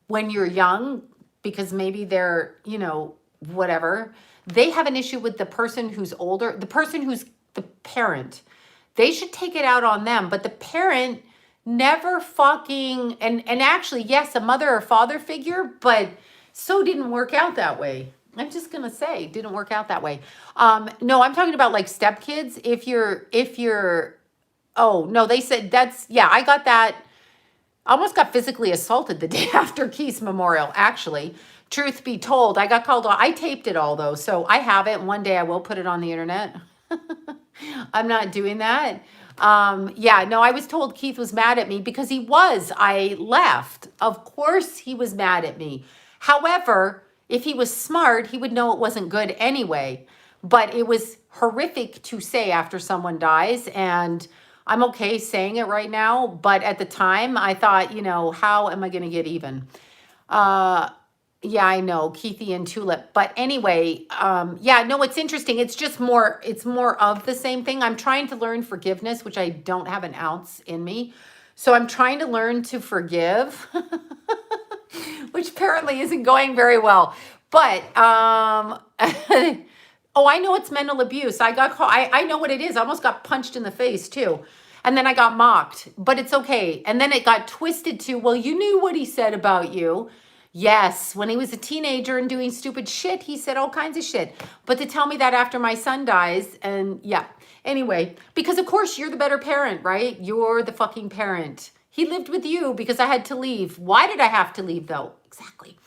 when you're young, because maybe they're, you know, whatever, they have an issue with the person who's older, the person who's the parent. They should take it out on them. But the parent never fucking, and actually, yes, a mother or father figure, but so didn't work out that way. I'm just going to say, didn't work out that way. No, I'm talking about like stepkids. If you're, oh, no, they said that's, yeah, I got that. I almost got physically assaulted the day after Keith's memorial, actually. Truth be told, I got called, I taped it all though. So I have it. One day I will put it on the internet. I'm not doing that. Yeah, no, I was told Keith was mad at me because he was. I left. Of course he was mad at me. However, if he was smart, he would know it wasn't good anyway. But it was horrific to say after someone dies. And I'm okay saying it right now. But at the time, I thought, you know, how am I going to get even? Yeah, I know, Keithy and Tulip. But anyway, yeah, no, it's interesting. It's just more, it's more of the same thing. I'm trying to learn forgiveness, which I don't have an ounce in me. So I'm trying to learn to forgive, which apparently isn't going very well. But, oh, I know it's mental abuse. I got caught. I know what it is. I almost got punched in the face too. And then I got mocked, but it's okay. And then it got twisted to, well, you knew what he said about you. Yes, when he was a teenager and doing stupid shit, he said all kinds of shit. But to tell me that after my son dies, and yeah. Anyway, because of course you're the better parent, right? You're the fucking parent. He lived with you because I had to leave. Why did I have to leave though? Exactly.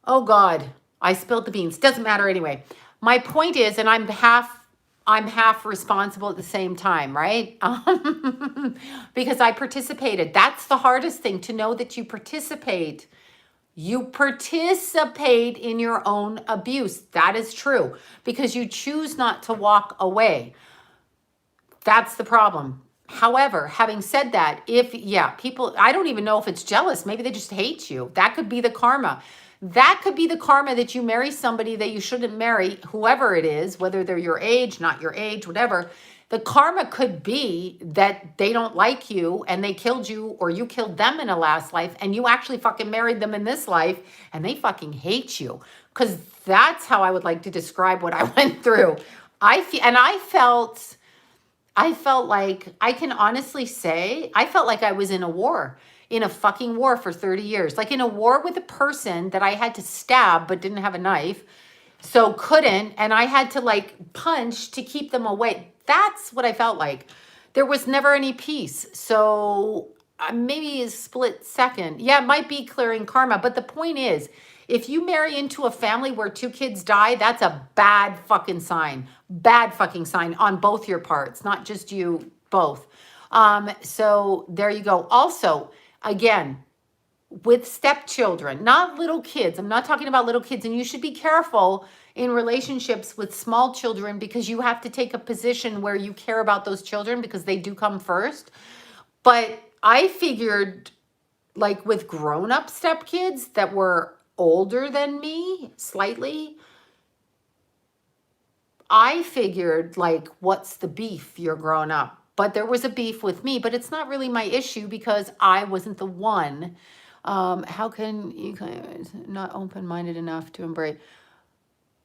Oh God, I spilled the beans. Doesn't matter anyway. My point is, and I'm half responsible at the same time, right? Because I participated. That's the hardest thing, to know that you participate. You participate in your own abuse. That is true, because you choose not to walk away. That's the problem. However, having said that, people, I don't even know if it's jealous. Maybe they just hate you. That could be the karma. That could be the karma that you marry somebody that you shouldn't marry, whoever it is, whether they're your age, not your age, whatever. The karma could be that they don't like you and they killed you, or you killed them in a last life and you actually fucking married them in this life and they fucking hate you. Because that's how I would like to describe what I went through. I felt like, I can honestly say, I felt like I was in a war, in a fucking war for 30 years. Like in a war with a person that I had to stab but didn't have a knife, so couldn't, and I had to like punch to keep them away. That's what I felt like. There was never any peace. So maybe a split second. Yeah, it might be clearing karma. But the point is, if you marry into a family where 2 kids die, that's a bad fucking sign. Bad fucking sign on both your parts, not just you, both. So there you go. Also, again, with stepchildren, not little kids. I'm not talking about little kids. And you should be careful in relationships with small children, because you have to take a position where you care about those children because they do come first. But I figured like with grown-up stepkids that were older than me slightly, I figured, like, what's the beef? You're grown up. But there was a beef with me, but it's not really my issue because I wasn't the one. How can you not open-minded enough to embrace?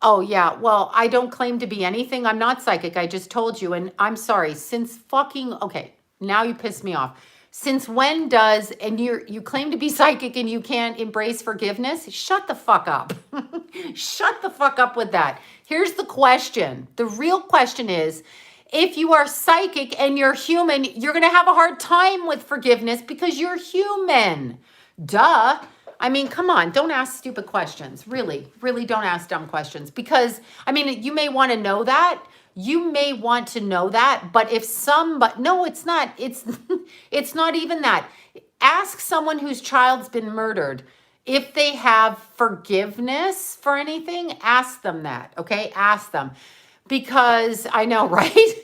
Oh, yeah. Well, I don't claim to be anything. I'm not psychic. I just told you. And I'm sorry. Since fucking, okay, now you pissed me off. Since when does, and you claim to be psychic and you can't embrace forgiveness? Shut the fuck up. Shut the fuck up with that. Here's the question. The real question is, if you are psychic and you're human, you're going to have a hard time with forgiveness because you're human. Duh. I mean, come on, don't ask stupid questions. Really, really don't ask dumb questions because, I mean, you may want to know that. You may want to know that, but if somebody, no, it's not. It's, it's not even that. Ask someone whose child's been murdered. If they have forgiveness for anything, ask them that, okay? Ask them. Because I know, right?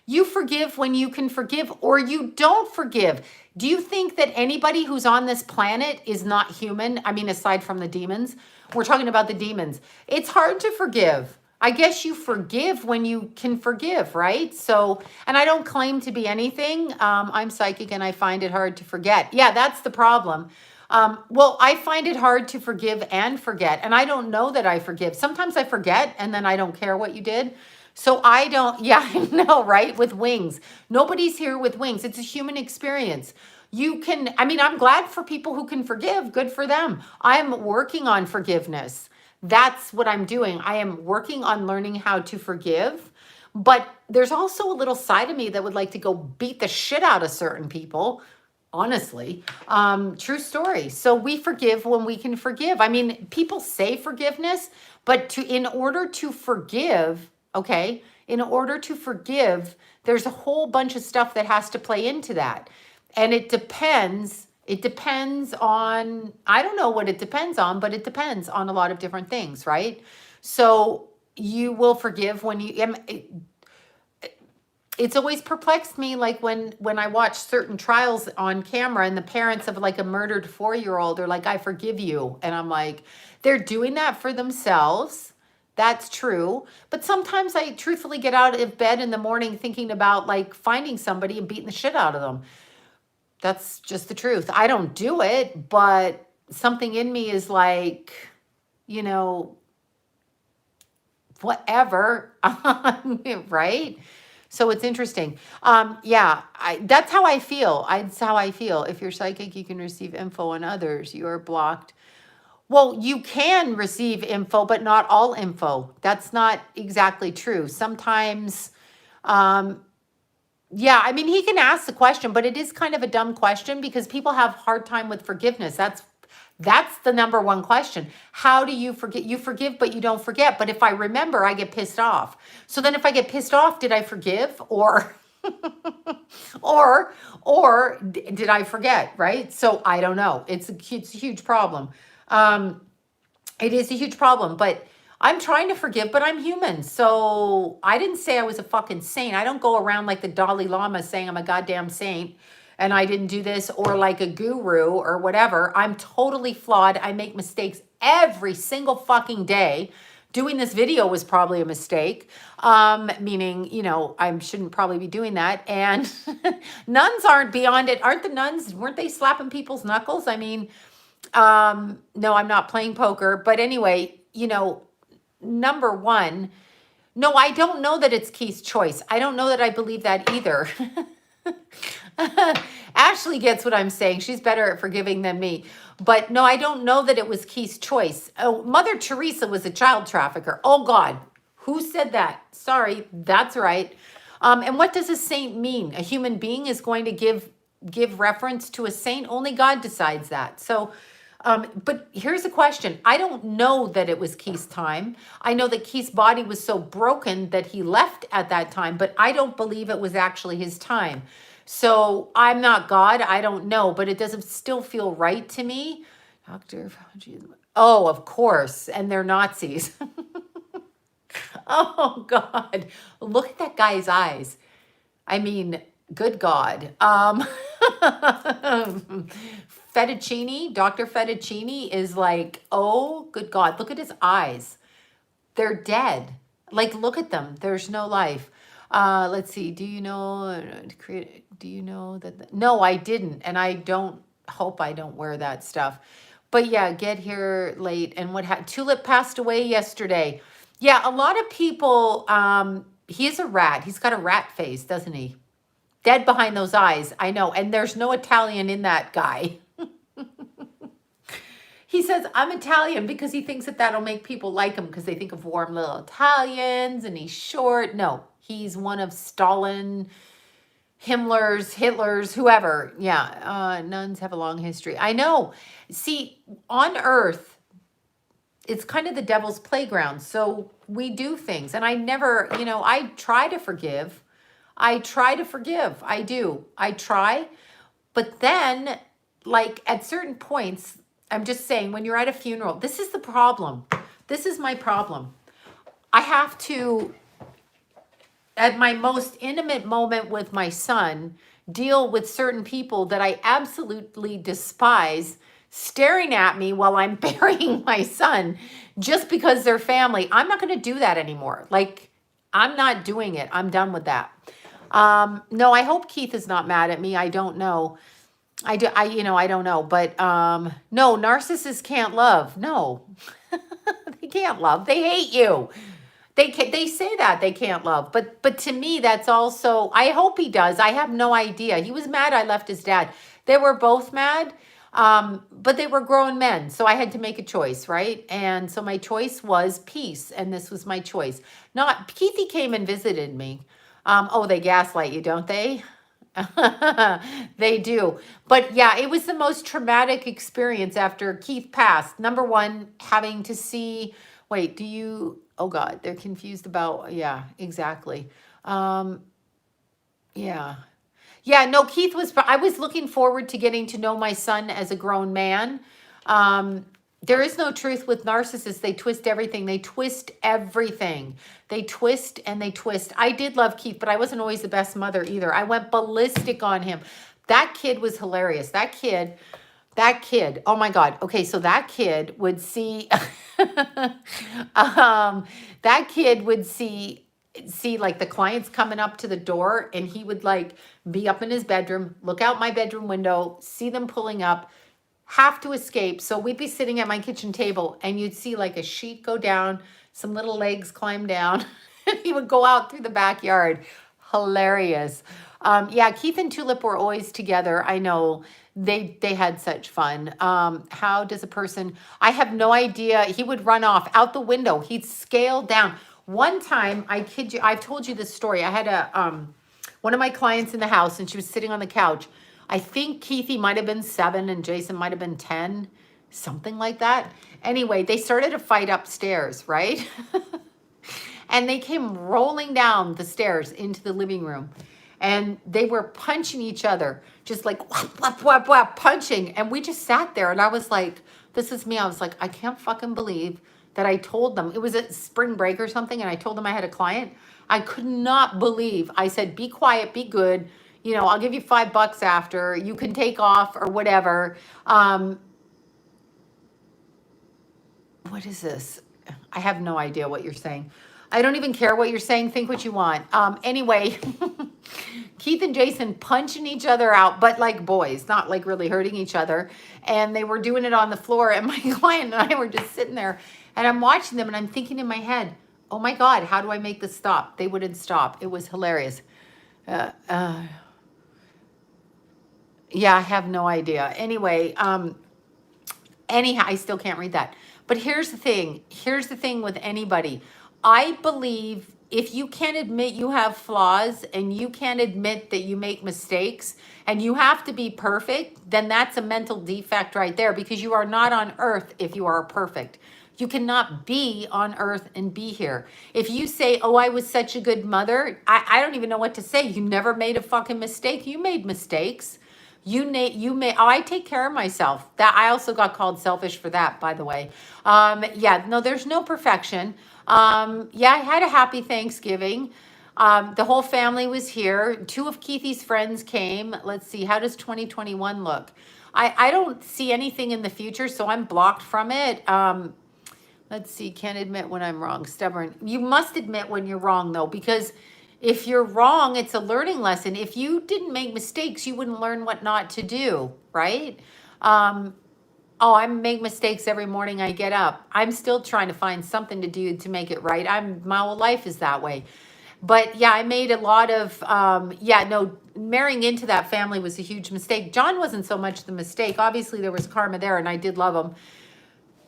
You forgive when you can forgive or you don't forgive. Do you think that anybody who's on this planet is not human? I mean, aside from the demons, we're talking about the demons. It's hard to forgive. I guess you forgive when you can forgive, right? So, and I don't claim to be anything. I'm psychic and I find it hard to forget. Yeah, that's the problem. Well, I find it hard to forgive and forget. And I don't know that I forgive. Sometimes I forget and then I don't care what you did. So I don't, yeah, I know, right? With wings. Nobody's here with wings. It's a human experience. You can, I mean, I'm glad for people who can forgive. Good for them. I'm working on forgiveness. That's what I'm doing. I am working on learning how to forgive. But there's also a little side of me that would like to go beat the shit out of certain people. Honestly, true story. So we forgive when we can forgive. I mean, people say forgiveness, but in order to forgive, okay, in order to forgive, there's a whole bunch of stuff that has to play into that. And it depends on, I don't know what it depends on, but it depends on a lot of different things, right? So you will forgive when you, it's always perplexed me, like when I watch certain trials on camera and the parents of like a murdered 4-year-old are like, I forgive you. And I'm like, they're doing that for themselves. That's true. But sometimes I truthfully get out of bed in the morning thinking about like finding somebody and beating the shit out of them. That's just the truth. I don't do it, but something in me is like, you know, whatever, right? So it's interesting. Yeah, that's how I feel. That's how I feel. If you're psychic, you can receive info on others. You are blocked. Well, you can receive info, but not all info. That's not exactly true. Sometimes, yeah, I mean, he can ask the question, but it is kind of a dumb question because people have hard time with forgiveness. That's the number one question. How do you forget? You forgive, but you don't forget. But if I remember, I get pissed off. So then if I get pissed off, did I forgive or or did I forget, right? So I don't know. It's a huge problem. It is a huge problem, but I'm trying to forgive, but I'm human. So I didn't say I was a fucking saint. I don't go around like the Dalai Lama saying I'm a goddamn saint and I didn't do this, or like a guru or whatever. I'm totally flawed. I make mistakes every single fucking day. Doing this video was probably a mistake, meaning, you know, I shouldn't probably be doing that. And nuns aren't beyond it. Aren't the nuns, weren't they slapping people's knuckles? I mean, no, I'm not playing poker. But anyway, you know, number one, no, I don't know that it's Keith's choice. I don't know that I believe that either. Ashley gets what I'm saying. She's better at forgiving than me. But no, I don't know that it was Keith's choice. Oh, Mother Teresa was a child trafficker. Oh God, who said that? Sorry, that's right. And what does a saint mean? A human being is going to give reference to a saint. Only God decides that. So, but here's a question. I don't know that it was Keith's time. I know that Keith's body was so broken that he left at that time, but I don't believe it was actually his time. So I'm not God. I don't know, but it doesn't still feel right to me. Dr. Fauci. Oh, of course. And they're Nazis. Oh God. Look at that guy's eyes. I mean, good God. Fettuccine, Dr. Fettuccine is like, oh, good God, look at his eyes. They're dead. Like, look at them. There's no life. Let's see. Do you know, do you know that? No, I didn't. And I don't hope I don't wear that stuff. But yeah, get here late. And what happened? Tulip passed away yesterday. Yeah, a lot of people, he's a rat. He's got a rat face, doesn't he? Dead behind those eyes. I know. And there's no Italian in that guy. He says, I'm Italian because he thinks that that'll make people like him because they think of warm little Italians and he's short. No, he's one of Stalin, Hitler's, whoever. Yeah, nuns have a long history. I know. See, on Earth, it's kind of the devil's playground. So we do things. And I never, I try to forgive. I do. I try. But then, like, at certain points, I'm just saying, when you're at a funeral, this is the problem. This is my problem. I have to, at my most intimate moment with my son, deal with certain people that I absolutely despise staring at me while I'm burying my son just because they're family. I'm not going to do that anymore. Like, I'm not doing it. I'm done with that. No, I hope Keith is not mad at me. I don't know. I don't know, but no, narcissists can't love. No, they can't love. They hate you. They say that they can't love, but to me, that's also, I hope he does. I have no idea. He was mad I left his dad. They were both mad, but they were grown men. So I had to make a choice, right? And so my choice was peace. And this was my choice. Not, Keithy came and visited me. Oh, they gaslight you, don't they? They do. But yeah, it was the most traumatic experience after Keith passed. Number one, having to see, wait, oh God, they're confused about, yeah, exactly. Yeah. Yeah, no, I was looking forward to getting to know my son as a grown man. There is no truth with narcissists. They twist everything. They twist everything. They twist and they twist. I did love Keith, but I wasn't always the best mother either. I went ballistic on him. That kid was hilarious. That kid, oh my God. Okay, so that kid would see, that kid would see like the clients coming up to the door, and he would like be up in his bedroom, look out my bedroom window, see them pulling up, have to escape. So we'd be sitting at my kitchen table and you'd see like a sheet go down, some little legs climb down, and he would go out through the backyard. Hilarious. Yeah, Keith and Tulip were always together. I know they had such fun. How does a person, I have no idea. He would run off out the window. He'd scale down. One time, I kid you, I've told you this story. I had one of my clients in the house and she was sitting on the couch. I think Keithy might have been 7 and Jason might have been 10, something like that. Anyway, they started a fight upstairs, right? And they came rolling down the stairs into the living room. And they were punching each other, just like whap, whap, whap, whap, punching. And we just sat there and I was like, this is me. I was like, I can't fucking believe that I told them. It was a spring break or something. And I told them I had a client. I could not believe. I said, be quiet, be good. I'll give you $5 after. You can take off or whatever. What is this? I have no idea what you're saying. I don't even care what you're saying. Think what you want. Anyway, Keith and Jason punching each other out, but like boys, not like really hurting each other. And they were doing it on the floor. And my client and I were just sitting there. And I'm watching them and I'm thinking in my head, oh my God, how do I make this stop? They wouldn't stop. It was hilarious. Yeah, I have no idea. Anyway, anyhow, I still can't read that. But here's the thing. Here's the thing with anybody. I believe if you can't admit you have flaws and you can't admit that you make mistakes and you have to be perfect, then that's a mental defect right there, because you are not on earth if you are perfect. You cannot be on earth and be here. If you say, oh, I was such a good mother, I don't even know what to say. You never made a fucking mistake. You made mistakes. I take care of myself. That I also got called selfish for that, by the way. Yeah, no, there's no perfection. Yeah, I had a happy Thanksgiving. The whole family was here. 2 of Keithy's friends came. Let's see, how does 2021 look? I don't see anything in the future, so I'm blocked from it. Let's see, can't admit when I'm wrong, stubborn. You must admit when you're wrong though, because if you're wrong, it's a learning lesson. If you didn't make mistakes, you wouldn't learn what not to do, right? Um, oh, I make mistakes every morning I get up. I'm still trying to find something to do to make it right. My whole life is that way. But yeah, I made a lot of, yeah, no, marrying into that family was a huge mistake. John wasn't so much the mistake. Obviously, there was karma there, and I did love him.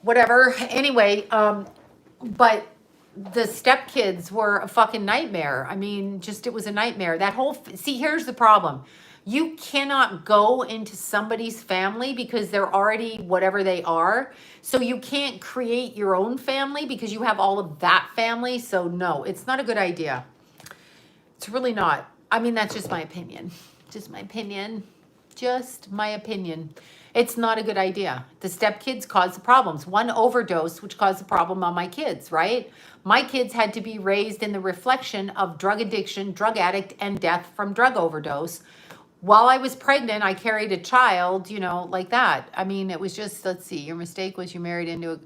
Whatever. Anyway, but the stepkids were a fucking nightmare. I mean, just it was a nightmare. That whole, see, here's the problem. You cannot go into somebody's family because they're already whatever they are. So you can't create your own family because you have all of that family. So no, it's not a good idea. It's really not. I mean, that's just my opinion. Just my opinion. Just my opinion. It's not a good idea. The stepkids caused the problems. One overdose, which caused the problem on my kids, right? My kids had to be raised in the reflection of drug addiction, drug addict, and death from drug overdose. While I was pregnant, I carried a child, you know, like that. I mean, it was just, let's see, your mistake was you married into a,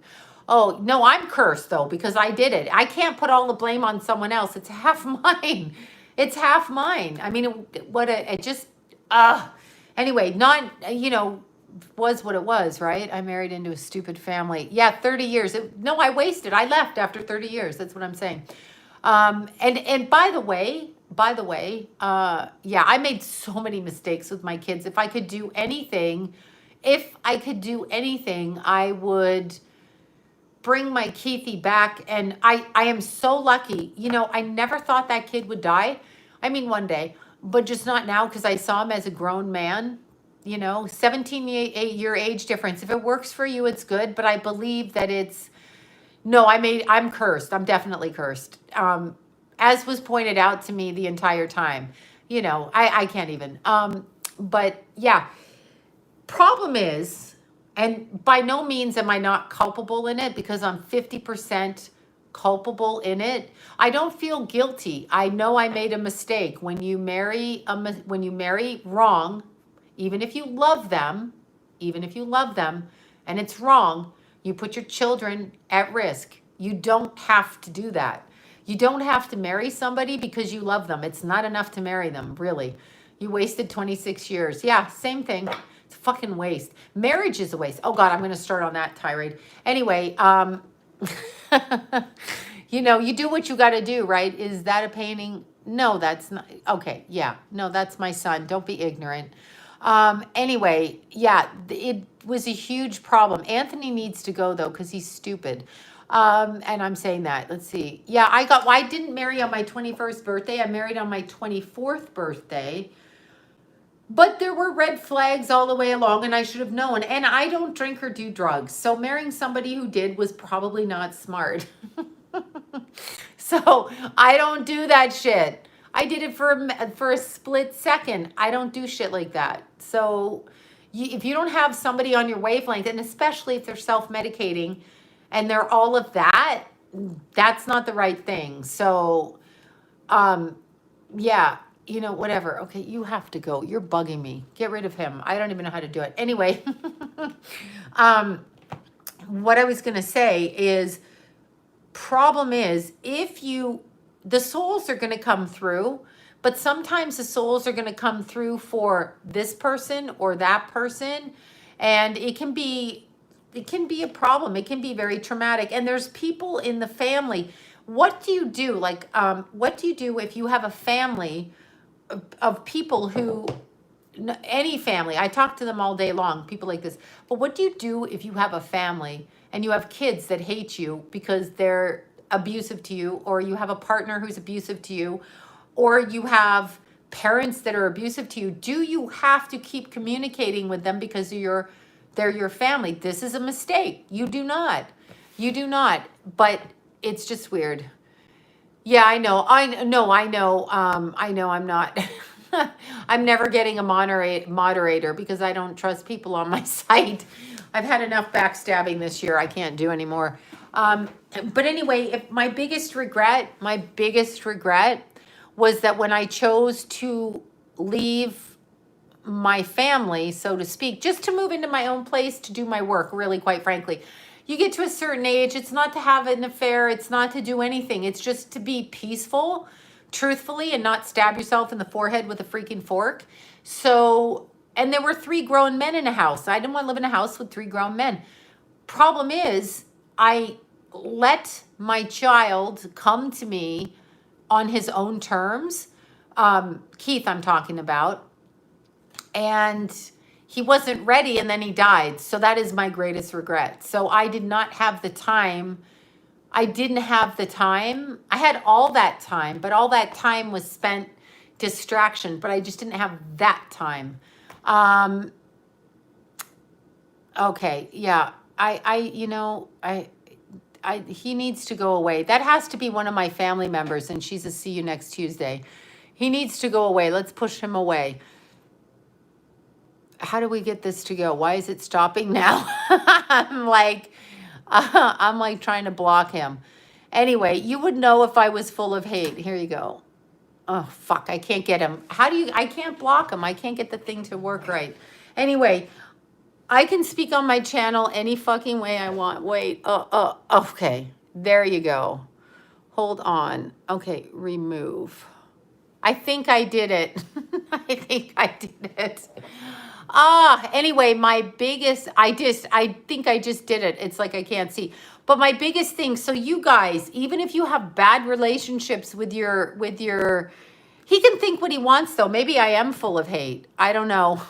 oh, no, I'm cursed though, because I did it. I can't put all the blame on someone else. It's half mine. It's half mine. I mean, it just, anyway, not, you know, was what it was, right? I married into a stupid family. Yeah, 30 years. No, I wasted. I left after 30 years. That's what I'm saying. And by the way, yeah, I made so many mistakes with my kids. If I could do anything, I would bring my Keithy back. And I am so lucky. You know, I never thought that kid would die. I mean, one day, but just not now because I saw him as a grown man. You know, 17-year age difference. If it works for you, it's good. But I believe that it's, no, I'm cursed. I'm definitely cursed. As was pointed out to me the entire time. You know, I can't even. But yeah, problem is, and by no means am I not culpable in it because I'm 50% culpable in it. I don't feel guilty. I know I made a mistake. When you marry wrong, even if you love them, and it's wrong, you put your children at risk. You don't have to do that. You don't have to marry somebody because you love them. It's not enough to marry them, really. You wasted 26 years. Yeah, same thing. It's a fucking waste. Marriage is a waste. Oh God, I'm going to start on that tirade. Anyway, you know, you do what you got to do, right? Is that a painting? No, that's not. Okay, yeah. No, that's my son. Don't be ignorant. Anyway, yeah, it was a huge problem. Anthony needs to go though, because he's stupid. And I'm saying that, let's see. Yeah, I didn't marry on my 21st birthday. I married on my 24th birthday, but there were red flags all the way along and I should have known. And I don't drink or do drugs. So marrying somebody who did was probably not smart. So I don't do that shit. I did it for a split second. I don't do shit like that. So if you don't have somebody on your wavelength, and especially if they're self-medicating and they're all of that, that's not the right thing. So, yeah, you know, whatever. Okay, you have to go. You're bugging me. Get rid of him. I don't even know how to do it. Anyway, what I was going to say is, problem is, the souls are going to come through, but sometimes the souls are going to come through for this person or that person, and it can be a problem. It can be very traumatic. And there's people in the family. What do you do? Like, what do you do if you have a family of people who, any family, I talk to them all day long, people like this, but what do you do if you have a family and you have kids that hate you because they're abusive to you, or you have a partner who's abusive to you, or you have parents that are abusive to you? Do you have to keep communicating with them because they're your family? This is a mistake. You do not. But it's just weird. Yeah, I know. I know. I'm not. I'm never getting a moderator because I don't trust people on my site. I've had enough backstabbing this year. I can't do anymore. But anyway, my biggest regret was that when I chose to leave my family, so to speak, just to move into my own place to do my work, really, quite frankly. You get to a certain age, it's not to have an affair, it's not to do anything. It's just to be peaceful, truthfully, and not stab yourself in the forehead with a freaking fork. So, and there were 3 grown men in a house. I didn't want to live in a house with 3 grown men. Problem is, I let my child come to me on his own terms. Keith, I'm talking about. And he wasn't ready, and then he died. So that is my greatest regret. So I did not have the time. I didn't have the time. I had all that time, but all that time was spent distraction, but I just didn't have that time. Okay, yeah. He needs to go away. That has to be one of my family members, and she's a see you next Tuesday. He needs to go away. Let's push him away. How do we get this to go? Why is it stopping now? I'm like trying to block him. Anyway, you would know if I was full of hate. Here you go. Oh, fuck, I can't get him. I can't block him. I can't get the thing to work right. Anyway, I can speak on my channel any fucking way I want. Wait, okay. There you go. Hold on. Okay, remove. I think I did it. I think I did it. Anyway, my biggest, I think I just did it. It's like I can't see. But my biggest thing, so you guys, even if you have bad relationships with your, he can think what he wants though. Maybe I am full of hate. I don't know.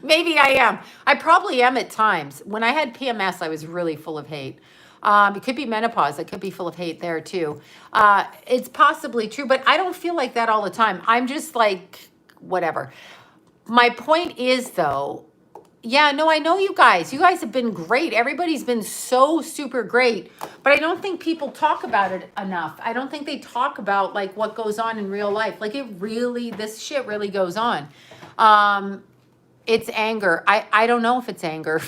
Maybe I am. I probably am at times. When I had PMS, I was really full of hate. It could be menopause. I could be full of hate there too. It's possibly true, but I don't feel like that all the time. I'm just like, whatever. My point is though, yeah, no, I know you guys. You guys have been great. Everybody's been so super great, but I don't think people talk about it enough. I don't think they talk about like what goes on in real life. Like this shit really goes on. It's anger. I don't know if it's anger.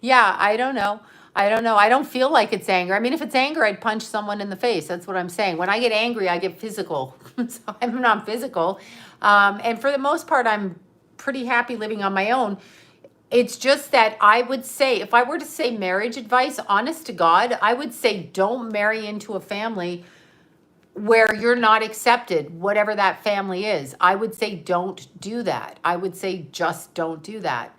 Yeah, I don't know. I don't feel like it's anger. I mean, if it's anger, I'd punch someone in the face. That's what I'm saying. When I get angry, I get physical. So I'm not physical. And for the most part, I'm pretty happy living on my own. It's just that I would say, if I were to say marriage advice, honest to God, I would say don't marry into a family where you're not accepted, whatever that family is. I would say don't do that. I would say just don't do that.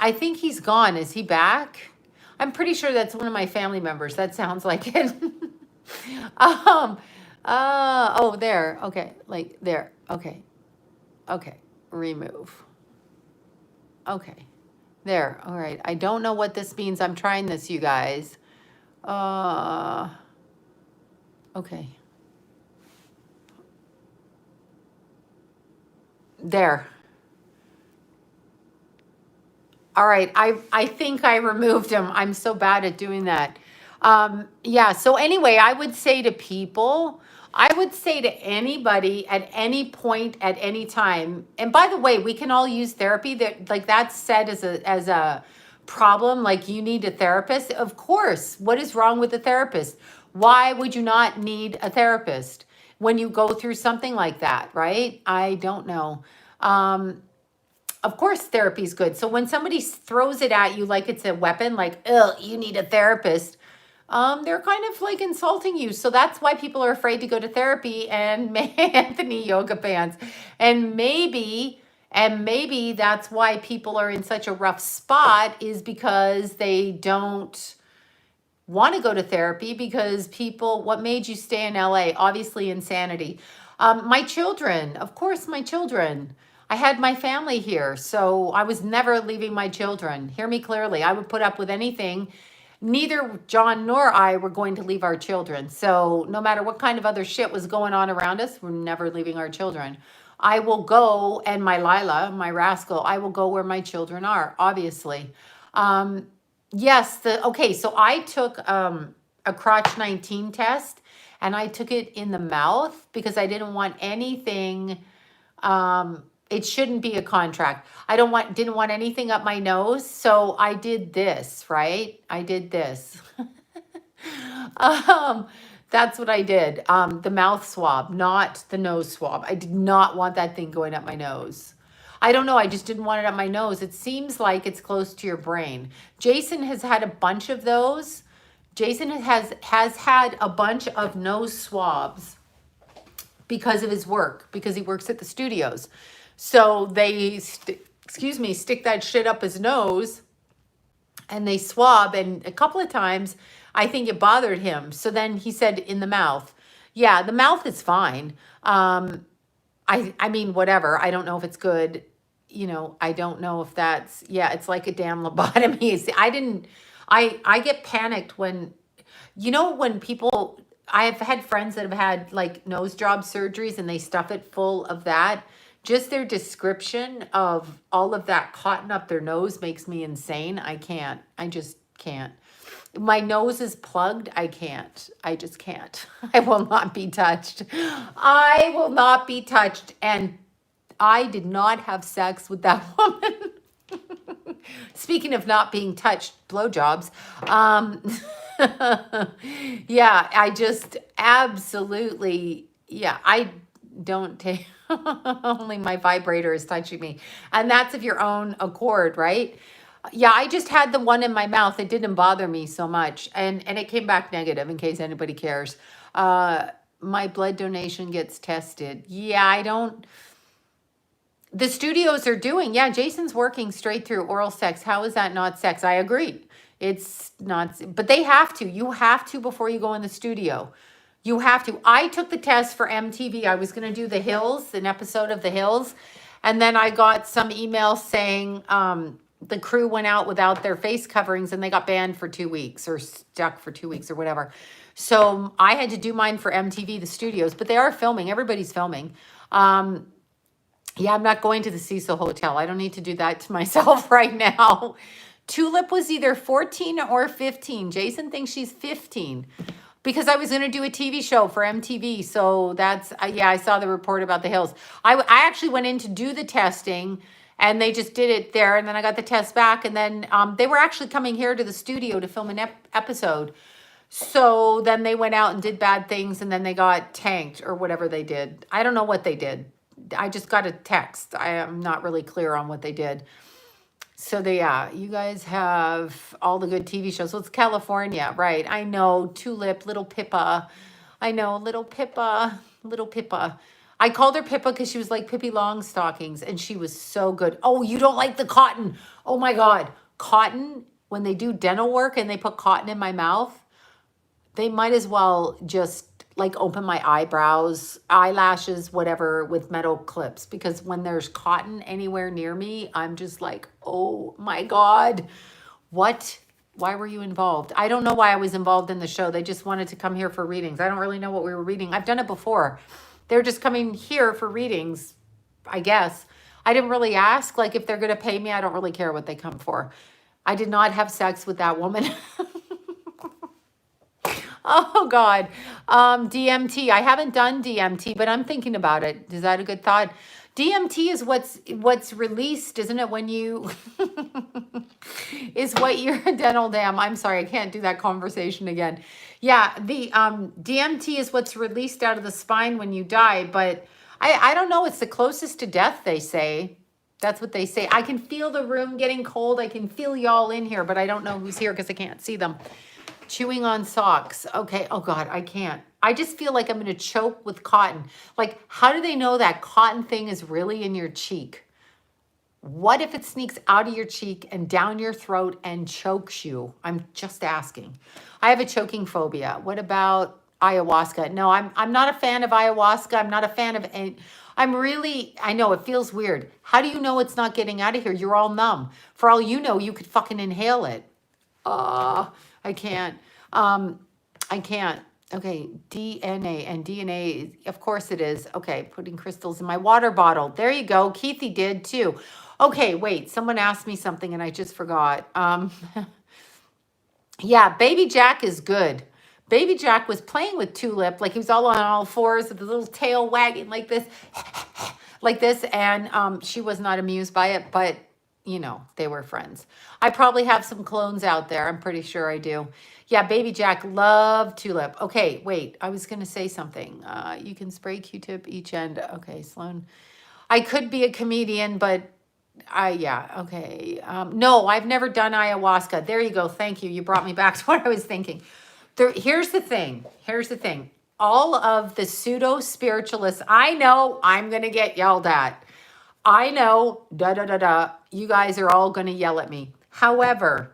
I think he's gone. Is he back? I'm pretty sure that's one of my family members. That sounds like it. Oh, there. Okay. Like there. Okay. Okay. Remove. Okay. There. All right. I don't know what this means. I'm trying this, you guys. Okay. There. All right, I think I removed him. I'm so bad at doing that. Yeah, so anyway, I would say to people, I would say to anybody at any point, at any time, and by the way, we can all use therapy. That like that's said as a problem, like you need a therapist. Of course, what is wrong with a therapist? Why would you not need a therapist when you go through something like that, right? I don't know. Of course, therapy is good. So when somebody throws it at you like it's a weapon, like, oh, you need a therapist, they're kind of like insulting you. So that's why people are afraid to go to therapy and Anthony yoga pants. And maybe that's why people are in such a rough spot is because they don't want to go to therapy because people, what made you stay in LA? Obviously insanity. My children, of course, my children. I had my family here, so I was never leaving my children. Hear me clearly. I would put up with anything. Neither John nor I were going to leave our children. So no matter what kind of other shit was going on around us, we're never leaving our children. I will go, and my Lila, my rascal, I will go where my children are, obviously. Yes, okay, so I took a crotch 19 test, and I took it in the mouth because I didn't want anything, it shouldn't be a contract. Didn't want anything up my nose, so I did this, right? I did this. That's what I did. The mouth swab, not the nose swab. I did not want that thing going up my nose. I don't know. I just didn't want it up my nose. It seems like it's close to your brain. Jason has had a bunch of those. Jason has had a bunch of nose swabs because of his work, because he works at the studios. So they, stick that shit up his nose and they swab, and a couple of times I think it bothered him. So then he said in the mouth. Yeah, the mouth is fine. I mean, whatever. I don't know if it's good. I don't know if that's, yeah, it's like a damn lobotomy. See, I get panicked when, when people, I have had friends that have had like nose job surgeries and they stuff it full of that. Just their description of all of that cotton up their nose makes me insane. I can't. I just can't. My nose is plugged. I can't. I just can't. I will not be touched. I will not be touched. And I did not have sex with that woman. Speaking of not being touched, blowjobs. Yeah, I just absolutely, yeah, I don't take, only my vibrator is touching me. And that's of your own accord, right? Yeah, I just had the one in my mouth. It didn't bother me so much. And it came back negative, in case anybody cares. My blood donation gets tested. Yeah, I don't. The studios are doing, yeah, Jason's working straight through oral sex. How is that not sex? I agree. It's not, but they have to. You have to before you go in the studio. You have to. I took the test for MTV. I was going to do The Hills, an episode of The Hills. And then I got some emails saying the crew went out without their face coverings and they got banned for 2 weeks or stuck for 2 weeks or whatever. So I had to do mine for MTV, the studios, but they are filming. Everybody's filming. Yeah, I'm not going to the Cecil Hotel. I don't need to do that to myself right now. Tulip was either 14 or 15. Jason thinks she's 15 because I was going to do a TV show for MTV. So that's, yeah, I saw the report about The Hills. I actually went in to do the testing and they just did it there. And then I got the test back. And then they were actually coming here to the studio to film an episode. So then they went out and did bad things and then they got tanked or whatever they did. I don't know what they did. I just got a text. I am not really clear on what they did. So yeah, you guys have all the good TV shows. So it's California, right? I know, Tulip, Little Pippa. I know, Little Pippa, Little Pippa. I called her Pippa because she was like Pippi Longstockings and she was so good. Oh, you don't like the cotton. Oh my God. Cotton, when they do dental work and they put cotton in my mouth, they might as well just like open my eyebrows, eyelashes, whatever, with metal clips. Because when there's cotton anywhere near me, I'm just like, oh my God, what? Why were you involved? I don't know why I was involved in the show. They just wanted to come here for readings. I don't really know what we were reading. I've done it before. They're just coming here for readings, I guess. I didn't really ask, like, if they're going to pay me. I don't really care what they come for. I did not have sex with that woman. Oh God. DMT. I haven't done DMT, but I'm thinking about it. Is that a good thought? DMT is what's released, isn't it? When you is what your dental dam. I'm sorry, I can't do that conversation again. Yeah, the DMT is what's released out of the spine when you die, but I don't know. It's the closest to death, they say. That's what they say. I can feel the room getting cold. I can feel y'all in here, but I don't know who's here because I can't see them. Chewing on socks. Okay. Oh God, I can't. I just feel like I'm going to choke with cotton. Like, how do they know that cotton thing is really in your cheek? What if it sneaks out of your cheek and down your throat and chokes you? I'm just asking. I have a choking phobia. What about ayahuasca? No, I'm not a fan of ayahuasca. I'm not a fan of any. I know it feels weird. How do you know it's not getting out of here? You're all numb. For all you know, you could fucking inhale it. I can't. I can't. Okay, DNA and DNA, of course it is. Okay, putting crystals in my water bottle. There you go. Keithy did too. Okay, wait, someone asked me something and I just forgot. Yeah, Baby Jack is good. Baby Jack was playing with Tulip, like he was all on all fours with the little tail wagging like this, like this, and she was not amused by it, but they were friends. I probably have some clones out there. I'm pretty sure I do. Yeah, Baby Jack, love tulip. Okay, wait, I was going to say something. You can spray Q-tip each end. Okay, Sloan. I could be a comedian, but yeah, okay. No, I've never done ayahuasca. There you go. Thank you. You brought me back to what I was thinking. Here's the thing. Here's the thing. All of the pseudo spiritualists, I know I'm going to get yelled at. I know, you guys are all going to yell at me. However,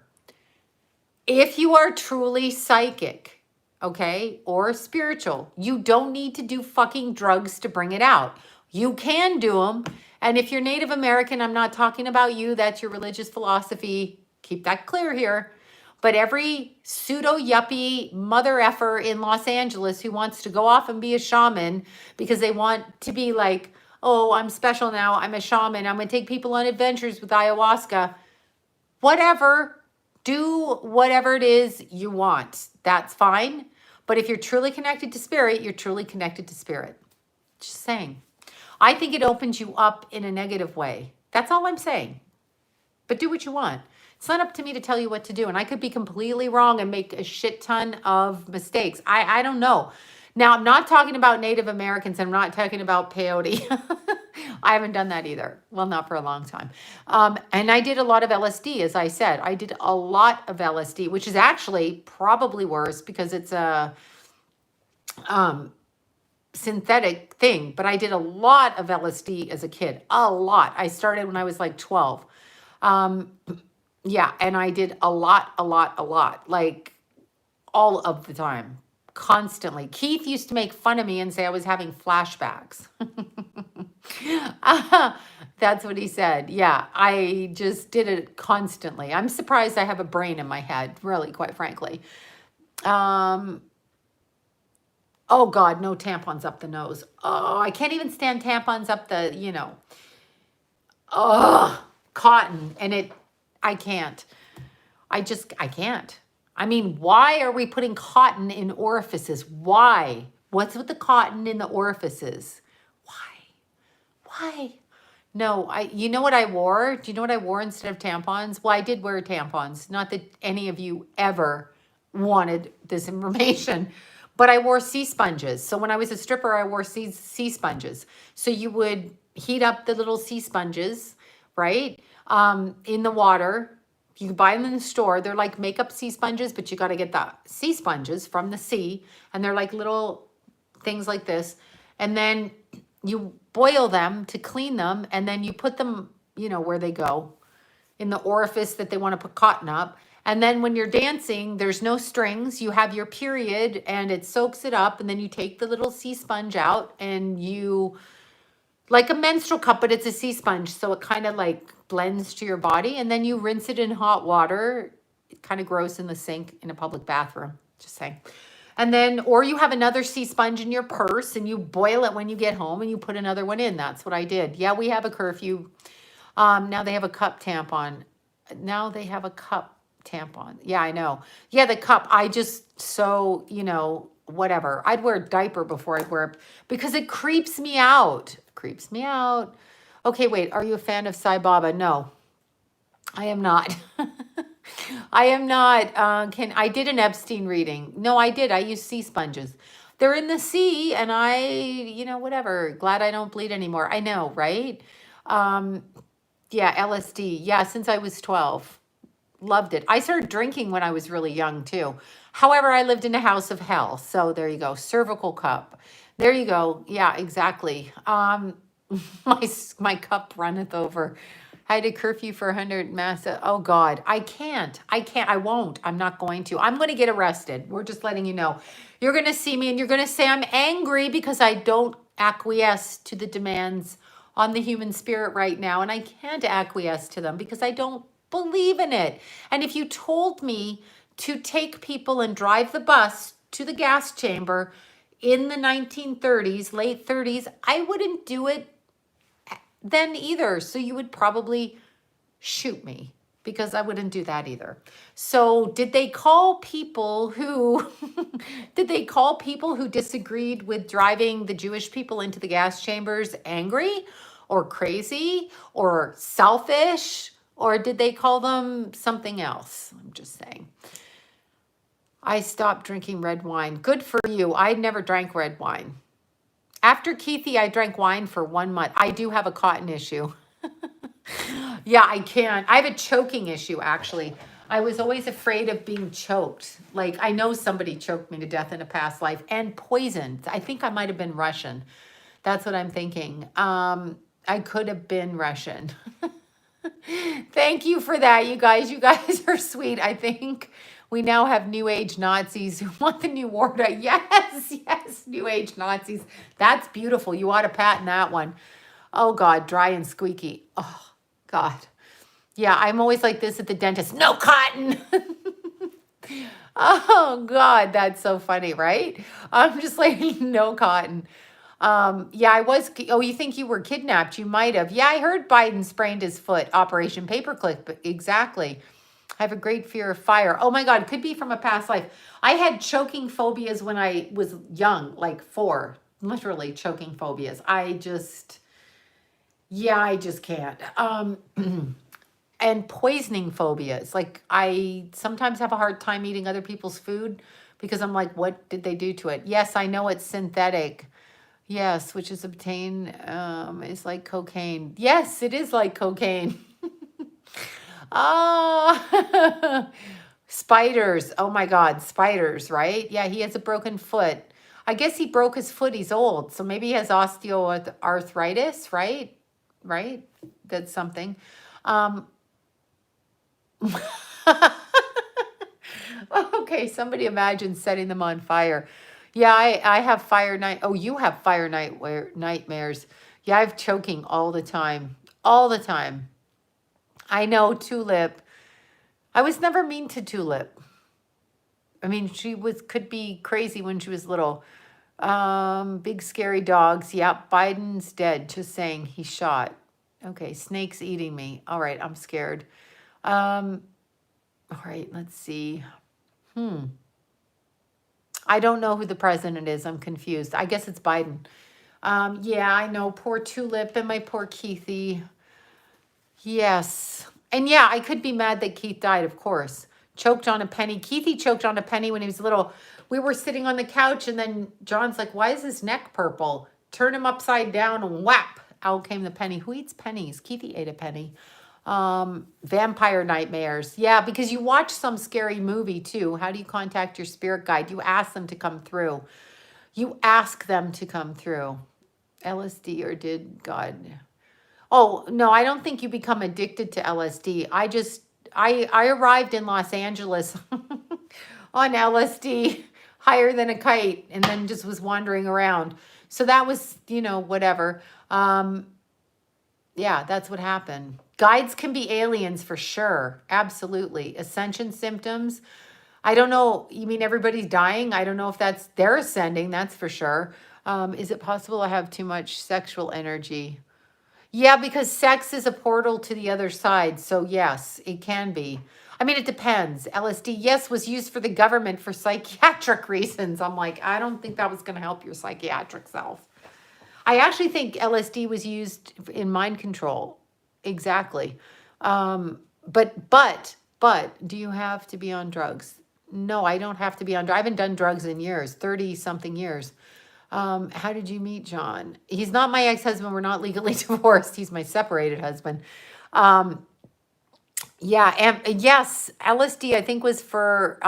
if you are truly psychic, okay, or spiritual, you don't need to do fucking drugs to bring it out. You can do them. And if you're Native American, I'm not talking about you. That's your religious philosophy. Keep that clear here. But every pseudo yuppie mother effer in Los Angeles who wants to go off and be a shaman because they want to be like, oh, I'm special now. I'm a shaman. I'm going to take people on adventures with ayahuasca. Whatever. Do whatever it is you want. That's fine. But if you're truly connected to spirit, you're truly connected to spirit. Just saying. I think it opens you up in a negative way. That's all I'm saying. But do what you want. It's not up to me to tell you what to do. And I could be completely wrong and make a shit ton of mistakes. I don't know. Now, I'm not talking about Native Americans. I'm not talking about peyote. I haven't done that either. Well, not for a long time. And I did a lot of LSD, as I said. I did a lot of LSD, which is actually probably worse because it's a synthetic thing. But I did a lot of LSD as a kid. A lot. I started when I was like 12. Yeah, and I did a lot, like all of the time, constantly. Keith used to make fun of me and say I was having flashbacks. That's what he said. Yeah, I just did it constantly. I'm surprised I have a brain in my head, really, quite frankly. Oh God, no tampons up the nose. Oh, I can't even stand tampons up the, cotton. And I can't. I can't. I mean, why are we putting cotton in orifices? Why? What's with the cotton in the orifices? Why? No, you know what I wore? Do you know what I wore instead of tampons? Well, I did wear tampons. Not that any of you ever wanted this information, but I wore sea sponges. So when I was a stripper, I wore sea sponges. So you would heat up the little sea sponges, right? In the water. You can buy them in the store. They're like makeup sea sponges, but you got to get the sea sponges from the sea. And they're like little things like this. And then you boil them to clean them. And then you put them, where they go, in the orifice that they want to put cotton up. And then when you're dancing, there's no strings. You have your period and it soaks it up. And then you take the little sea sponge out and you, like a menstrual cup, but it's a sea sponge. So it kind of like blends to your body. And then you rinse it in hot water. It's kind of gross in the sink in a public bathroom. Just saying. And then, or you have another sea sponge in your purse and you boil it when you get home and you put another one in. That's what I did. Yeah, we have a curfew. Now they have a cup tampon. Yeah, I know. Yeah, the cup. I just, whatever. I'd wear a diaper before I'd wear it because it creeps me out. Okay, wait. Are you a fan of Sai Baba? No, I am not. I am not. I did an Epstein reading. No, I did. I use sea sponges. They're in the sea and whatever. Glad I don't bleed anymore. I know, right? Yeah, LSD. Yeah, since I was 12. Loved it. I started drinking when I was really young too. However, I lived in a house of hell. So there you go. Cervical cup. There you go. Yeah, exactly. My cup runneth over. I had a curfew for 100 mass. Oh God, I can't. I won't. I'm not going to. I'm going to get arrested. We're just letting you know. You're going to see me and you're going to say I'm angry because I don't acquiesce to the demands on the human spirit right now. And I can't acquiesce to them because I don't believe in it. And if you told me to take people and drive the bus to the gas chamber in the 1930s, late 30s, I wouldn't do it then either. So you would probably shoot me because I wouldn't do that either. So did they call people who disagreed with driving the Jewish people into the gas chambers angry or crazy or selfish Or did they call them something else? I'm just saying. I stopped drinking red wine. Good for you. I never drank red wine. After Keithy, I drank wine for 1 month. I do have a cotton issue. Yeah, I can't. I have a choking issue, actually. I was always afraid of being choked. Like, I know somebody choked me to death in a past life and poisoned. I think I might have been Russian. That's what I'm thinking. I could have been Russian. Thank you for that, you guys. You guys are sweet. I think we now have New Age Nazis who want the new war. Yes, yes, New Age Nazis. That's beautiful. You ought to patent that one. Oh, God, dry and squeaky. Oh, God. Yeah, I'm always like this at the dentist. No cotton. Oh, God, that's so funny, right? I'm just like, no cotton. Yeah, I was. Oh, you think you were kidnapped? You might have. Yeah, I heard Biden sprained his foot. Operation Paperclip. But exactly. I have a great fear of fire. Oh my God, could be from a past life. I had choking phobias when I was young, like 4. Literally choking phobias. I just can't. And poisoning phobias. Like I sometimes have a hard time eating other people's food because I'm like, what did they do to it? Yes, I know it's synthetic. Yes, which is obtained, is like cocaine. Yes, it is like cocaine. Oh, spiders. Oh my God, spiders, right? Yeah, he has a broken foot. I guess he broke his foot. He's old. So maybe he has osteoarthritis, right? Right? That's something. Um, okay, somebody imagine setting them on fire. Yeah, I have fire night. Oh, you have fire nightmares. Yeah, I have choking all the time. All the time. I know, Tulip. I was never mean to Tulip. I mean, she could be crazy when she was little. Big scary dogs. Yep, Biden's dead. Just saying, he's shot. Okay, snakes eating me. All right, I'm scared. All right, let's see. I don't know who the president is. I'm confused. I guess it's Biden. Yeah, I know. Poor Tulip and my poor Keithy. Yes. And yeah, I could be mad that Keith died, of course. Choked on a penny. Keithy choked on a penny when he was little. We were sitting on the couch and then John's like, why is his neck purple? Turn him upside down and whap. Out came the penny. Who eats pennies? Keithy ate a penny. Vampire nightmares. Yeah, because you watch some scary movie too. How do you contact your spirit guide? You ask them to come through. You ask them to come through. LSD or did God? Oh, no, I don't think you become addicted to LSD. I arrived in Los Angeles on LSD higher than a kite and then just was wandering around. So that was, whatever. Yeah, that's what happened. Guides can be aliens for sure. Absolutely. Ascension symptoms. I don't know. You mean everybody's dying? I don't know if they're ascending. That's for sure. Is it possible I have too much sexual energy? Yeah, because sex is a portal to the other side. So yes, it can be. I mean, it depends. LSD, yes, was used for the government for psychiatric reasons. I'm like, I don't think that was going to help your psychiatric self. I actually think LSD was used in mind control. Exactly. But do you have to be on drugs? No, I don't have to be on drugs. I haven't done drugs in years, 30 something years. How did you meet John? He's not my ex-husband. We're not legally divorced. He's my separated husband. Yeah. And yes, LSD, I think was for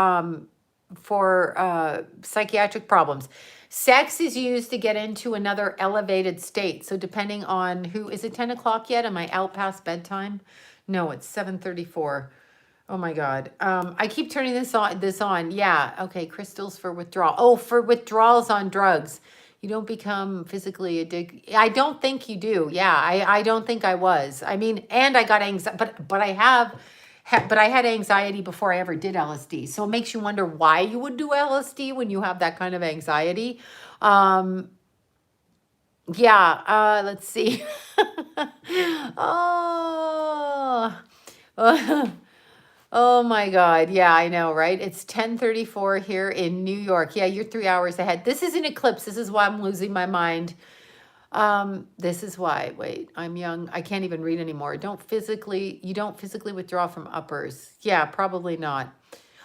psychiatric problems. Sex is used to get into another elevated state. So depending on is it 10 o'clock yet? Am I out past bedtime? No, it's 7:34. Oh my God. I keep turning this on. Yeah. Okay. Crystals for withdrawal. Oh, for withdrawals on drugs. You don't become physically addicted. I don't think you do. Yeah. I don't think I was. I mean, and I got anxiety, but I had anxiety before I ever did LSD. So it makes you wonder why you would do LSD when you have that kind of anxiety. Yeah. Let's see. Oh. Oh my God. Yeah, I know, right? It's 10:34 here in New York. Yeah, you're 3 hours ahead. This is an eclipse. This is why I'm losing my mind. This is why, wait, I'm young. I can't even read anymore. You don't physically withdraw from uppers. Yeah, probably not.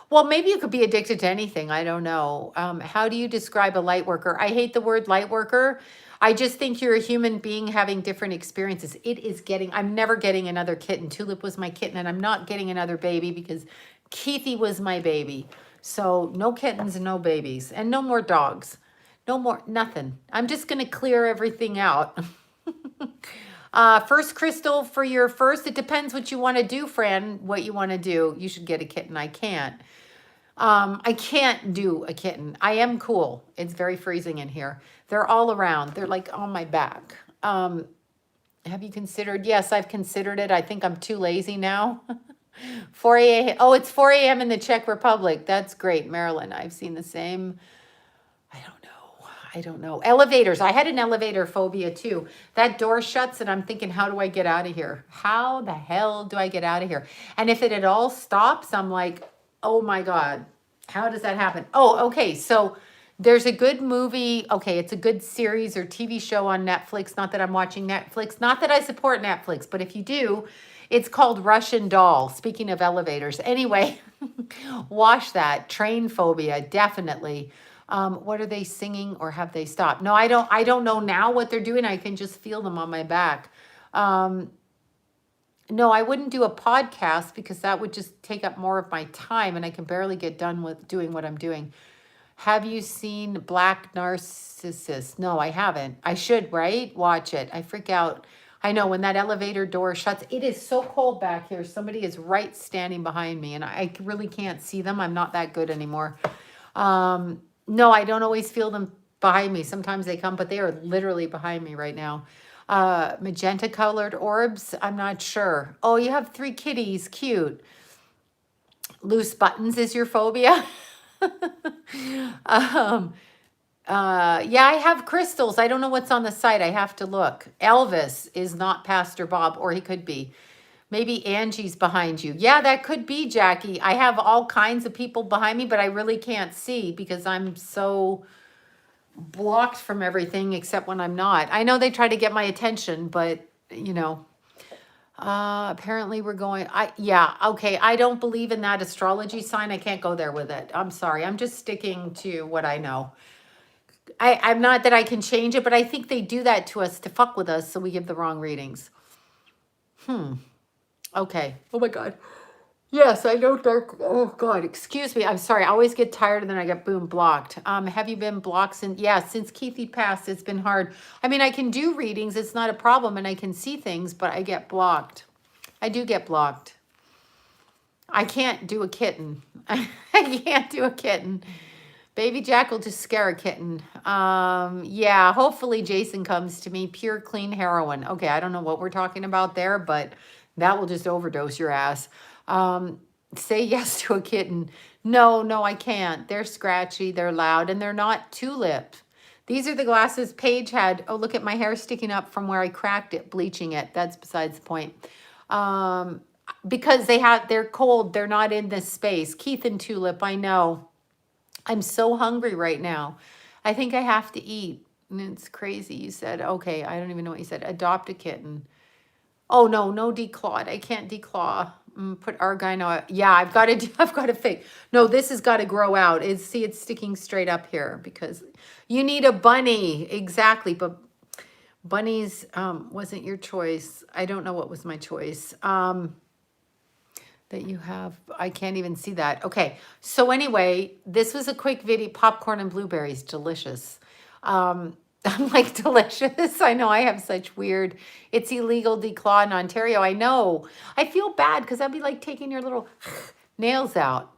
Well, maybe you could be addicted to anything. I don't know. How do you describe a light worker? I hate the word light worker. I just think you're a human being having different experiences. I'm never getting another kitten. Tulip was my kitten, and I'm not getting another baby because Keithy was my baby. So no kittens and no babies, and no more dogs. No more, nothing. I'm just going to clear everything out. First crystal for your first. It depends what you want to do, Fran, what you want to do. You should get a kitten. I can't. I can't do a kitten. I am cool. It's very freezing in here. They're all around. They're like on my back. Have you considered? Yes, I've considered it. I think I'm too lazy now. 4 a.m. Oh, it's 4 a.m. in the Czech Republic. That's great. Maryland. I've seen the same. I don't know. I don't know. Elevators. I had an elevator phobia too. That door shuts and I'm thinking, how do I get out of here? How the hell do I get out of here? And if it at all stops, I'm like, oh my God, how does that happen? Oh, okay. So there's a good movie. Okay, it's a good series or TV show on Netflix. Not that I'm watching Netflix. Not that I support Netflix, but if you do, it's called Russian Doll. Speaking of elevators. Anyway, watch that. Train phobia, definitely. What are they singing or have they stopped? No, I don't know now what they're doing. I can just feel them on my back. No, I wouldn't do a podcast because that would just take up more of my time and I can barely get done with doing what I'm doing. Have you seen Black Narcissus? No, I haven't. I should, right? Watch it. I freak out. I know when that elevator door shuts, it is so cold back here. Somebody is right standing behind me and I really can't see them. I'm not that good anymore. No, I don't always feel them behind me. Sometimes they come, but they are literally behind me right now. Magenta colored orbs. I'm not sure. Oh, you have 3 kitties. Cute. Loose buttons is your phobia. Yeah, I have crystals. I don't know what's on the site. I have to look. Elvis is not Pastor Bob, or he could be. Maybe Angie's behind you. Yeah, that could be, Jackie. I have all kinds of people behind me, but I really can't see because I'm so blocked from everything except when I'm not. I know they try to get my attention, but you know, apparently we're going, yeah, okay. I don't believe in that astrology sign. I can't go there with it. I'm sorry. I'm just sticking to what I know. I'm not that I can change it, but I think they do that to us to fuck with us. So we give the wrong readings. Okay. Oh my God. Yes, I know dark. Oh God, excuse me. I'm sorry. I always get tired and then I get boom blocked. Have you been blocked since? Yeah, since Keithy passed, it's been hard. I mean, I can do readings. It's not a problem and I can see things, but I get blocked. I do get blocked. I can't do a kitten. I can't do a kitten. Baby Jack will just scare a kitten. Yeah, hopefully Jason comes to me. Pure clean heroin. Okay, I don't know what we're talking about there, but that will just overdose your ass. Say yes to a kitten. No, I can't. They're scratchy, they're loud, and they're not tulip. These are the glasses Paige had. Oh, look at my hair sticking up from where I cracked it, bleaching it. That's besides the point. Because they're cold, they're not in this space. Keith and Tulip, I know. I'm so hungry right now. I think I have to eat. And it's crazy. You said, okay, I don't even know what you said. Adopt a kitten. Oh no, no declawed. I can't declaw. Put argine on. Yeah, I've got to fake. No, this has got to grow out. See, it's sticking straight up here because you need a bunny. Exactly. But bunnies wasn't your choice. I don't know what was my choice. That you have, I can't even see that. Okay, so anyway, this was a quick video. Popcorn and blueberries, delicious. I'm like, delicious. I know I have such weird, it's illegal declaw in Ontario. I know. I feel bad because I'd be like taking your little nails out.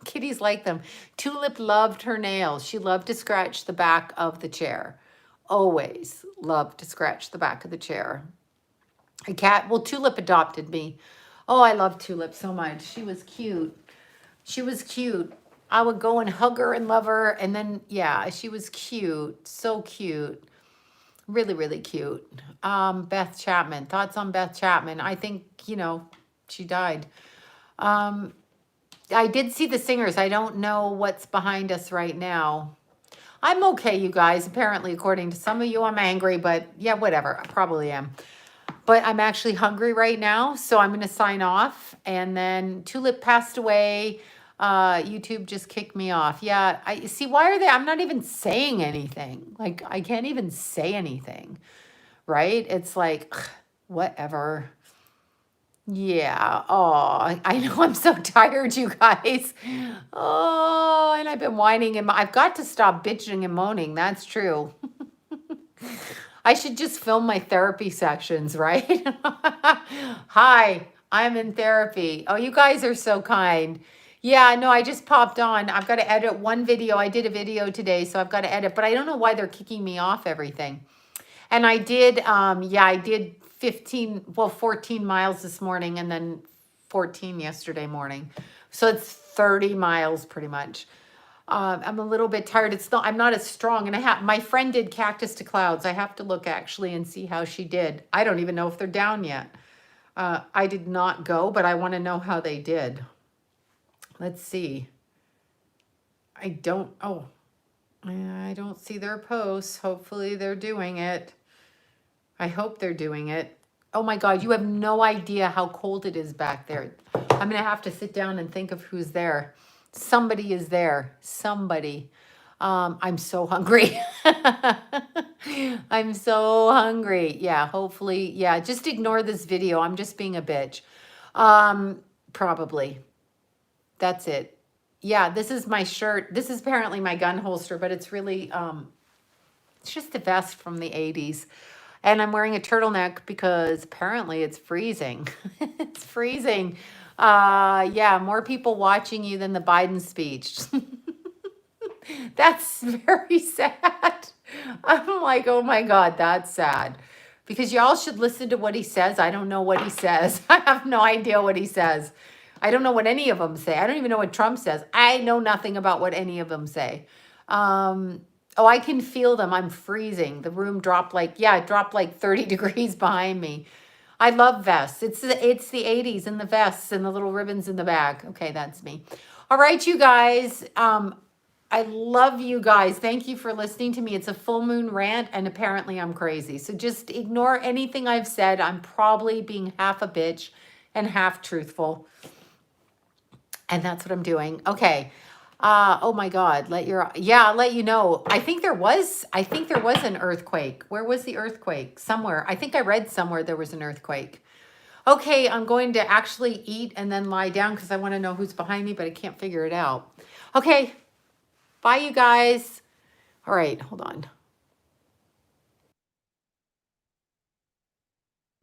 Kitties like them. Tulip loved her nails. She loved to scratch the back of the chair. Always loved to scratch the back of the chair. A cat, well, Tulip adopted me. Oh, I love Tulip so much. She was cute. She was cute. I would go and hug her and love her. And then, yeah, she was cute. So cute. Really, really cute. Beth Chapman. Thoughts on Beth Chapman? I think, she died. I did see the singers. I don't know what's behind us right now. I'm okay, you guys. Apparently, according to some of you, I'm angry, but yeah, whatever. I probably am. But I'm actually hungry right now, so I'm going to sign off. And then Tulip passed away. YouTube just kicked me off. Yeah, I see. Why are they? I'm not even saying anything. Like, I can't even say anything, right? It's like, whatever. Yeah. Oh, I know I'm so tired, you guys. Oh, and I've been whining and I've got to stop bitching and moaning. That's true. I should just film my therapy sessions, right? Hi, I'm in therapy. Oh, you guys are so kind. Yeah, no, I just popped on. I've got to edit one video. I did a video today, so I've got to edit, but I don't know why they're kicking me off everything. And I did, yeah, I did 14 miles this morning and then 14 yesterday morning. So it's 30 miles pretty much. I'm a little bit tired. I'm not as strong. And my friend did Cactus to Clouds. I have to look actually and see how she did. I don't even know if they're down yet. I did not go, but I want to know how they did. Let's see. I don't see their posts. Hopefully they're doing it. I hope they're doing it. Oh my God, you have no idea how cold it is back there. I'm going to have to sit down and think of who's there. Somebody is there. Somebody. I'm so hungry. I'm so hungry. Yeah, hopefully. Yeah, just ignore this video. I'm just being a bitch. Probably. That's it. Yeah, this is my shirt. This is apparently my gun holster, but it's really, it's just a vest from the 80s. And I'm wearing a turtleneck because apparently it's freezing. It's freezing. Yeah, more people watching you than the Biden speech. That's very sad. I'm like, oh my God, that's sad. Because y'all should listen to what he says. I don't know what he says. I have no idea what he says. I don't know what any of them say. I don't even know what Trump says. I know nothing about what any of them say. Oh, I can feel them. I'm freezing. The room dropped like 30 degrees behind me. I love vests. It's the 80s and the vests and the little ribbons in the back. Okay, that's me. All right, you guys. I love you guys. Thank you for listening to me. It's a full moon rant and apparently I'm crazy. So just ignore anything I've said. I'm probably being half a bitch and half truthful. And that's what I'm doing. Okay. Oh my God. I'll let you know. I think there was an earthquake. Where was the earthquake? Somewhere. I think I read somewhere there was an earthquake. Okay, I'm going to actually eat and then lie down because I want to know who's behind me, but I can't figure it out. Okay. Bye, you guys. All right, hold on.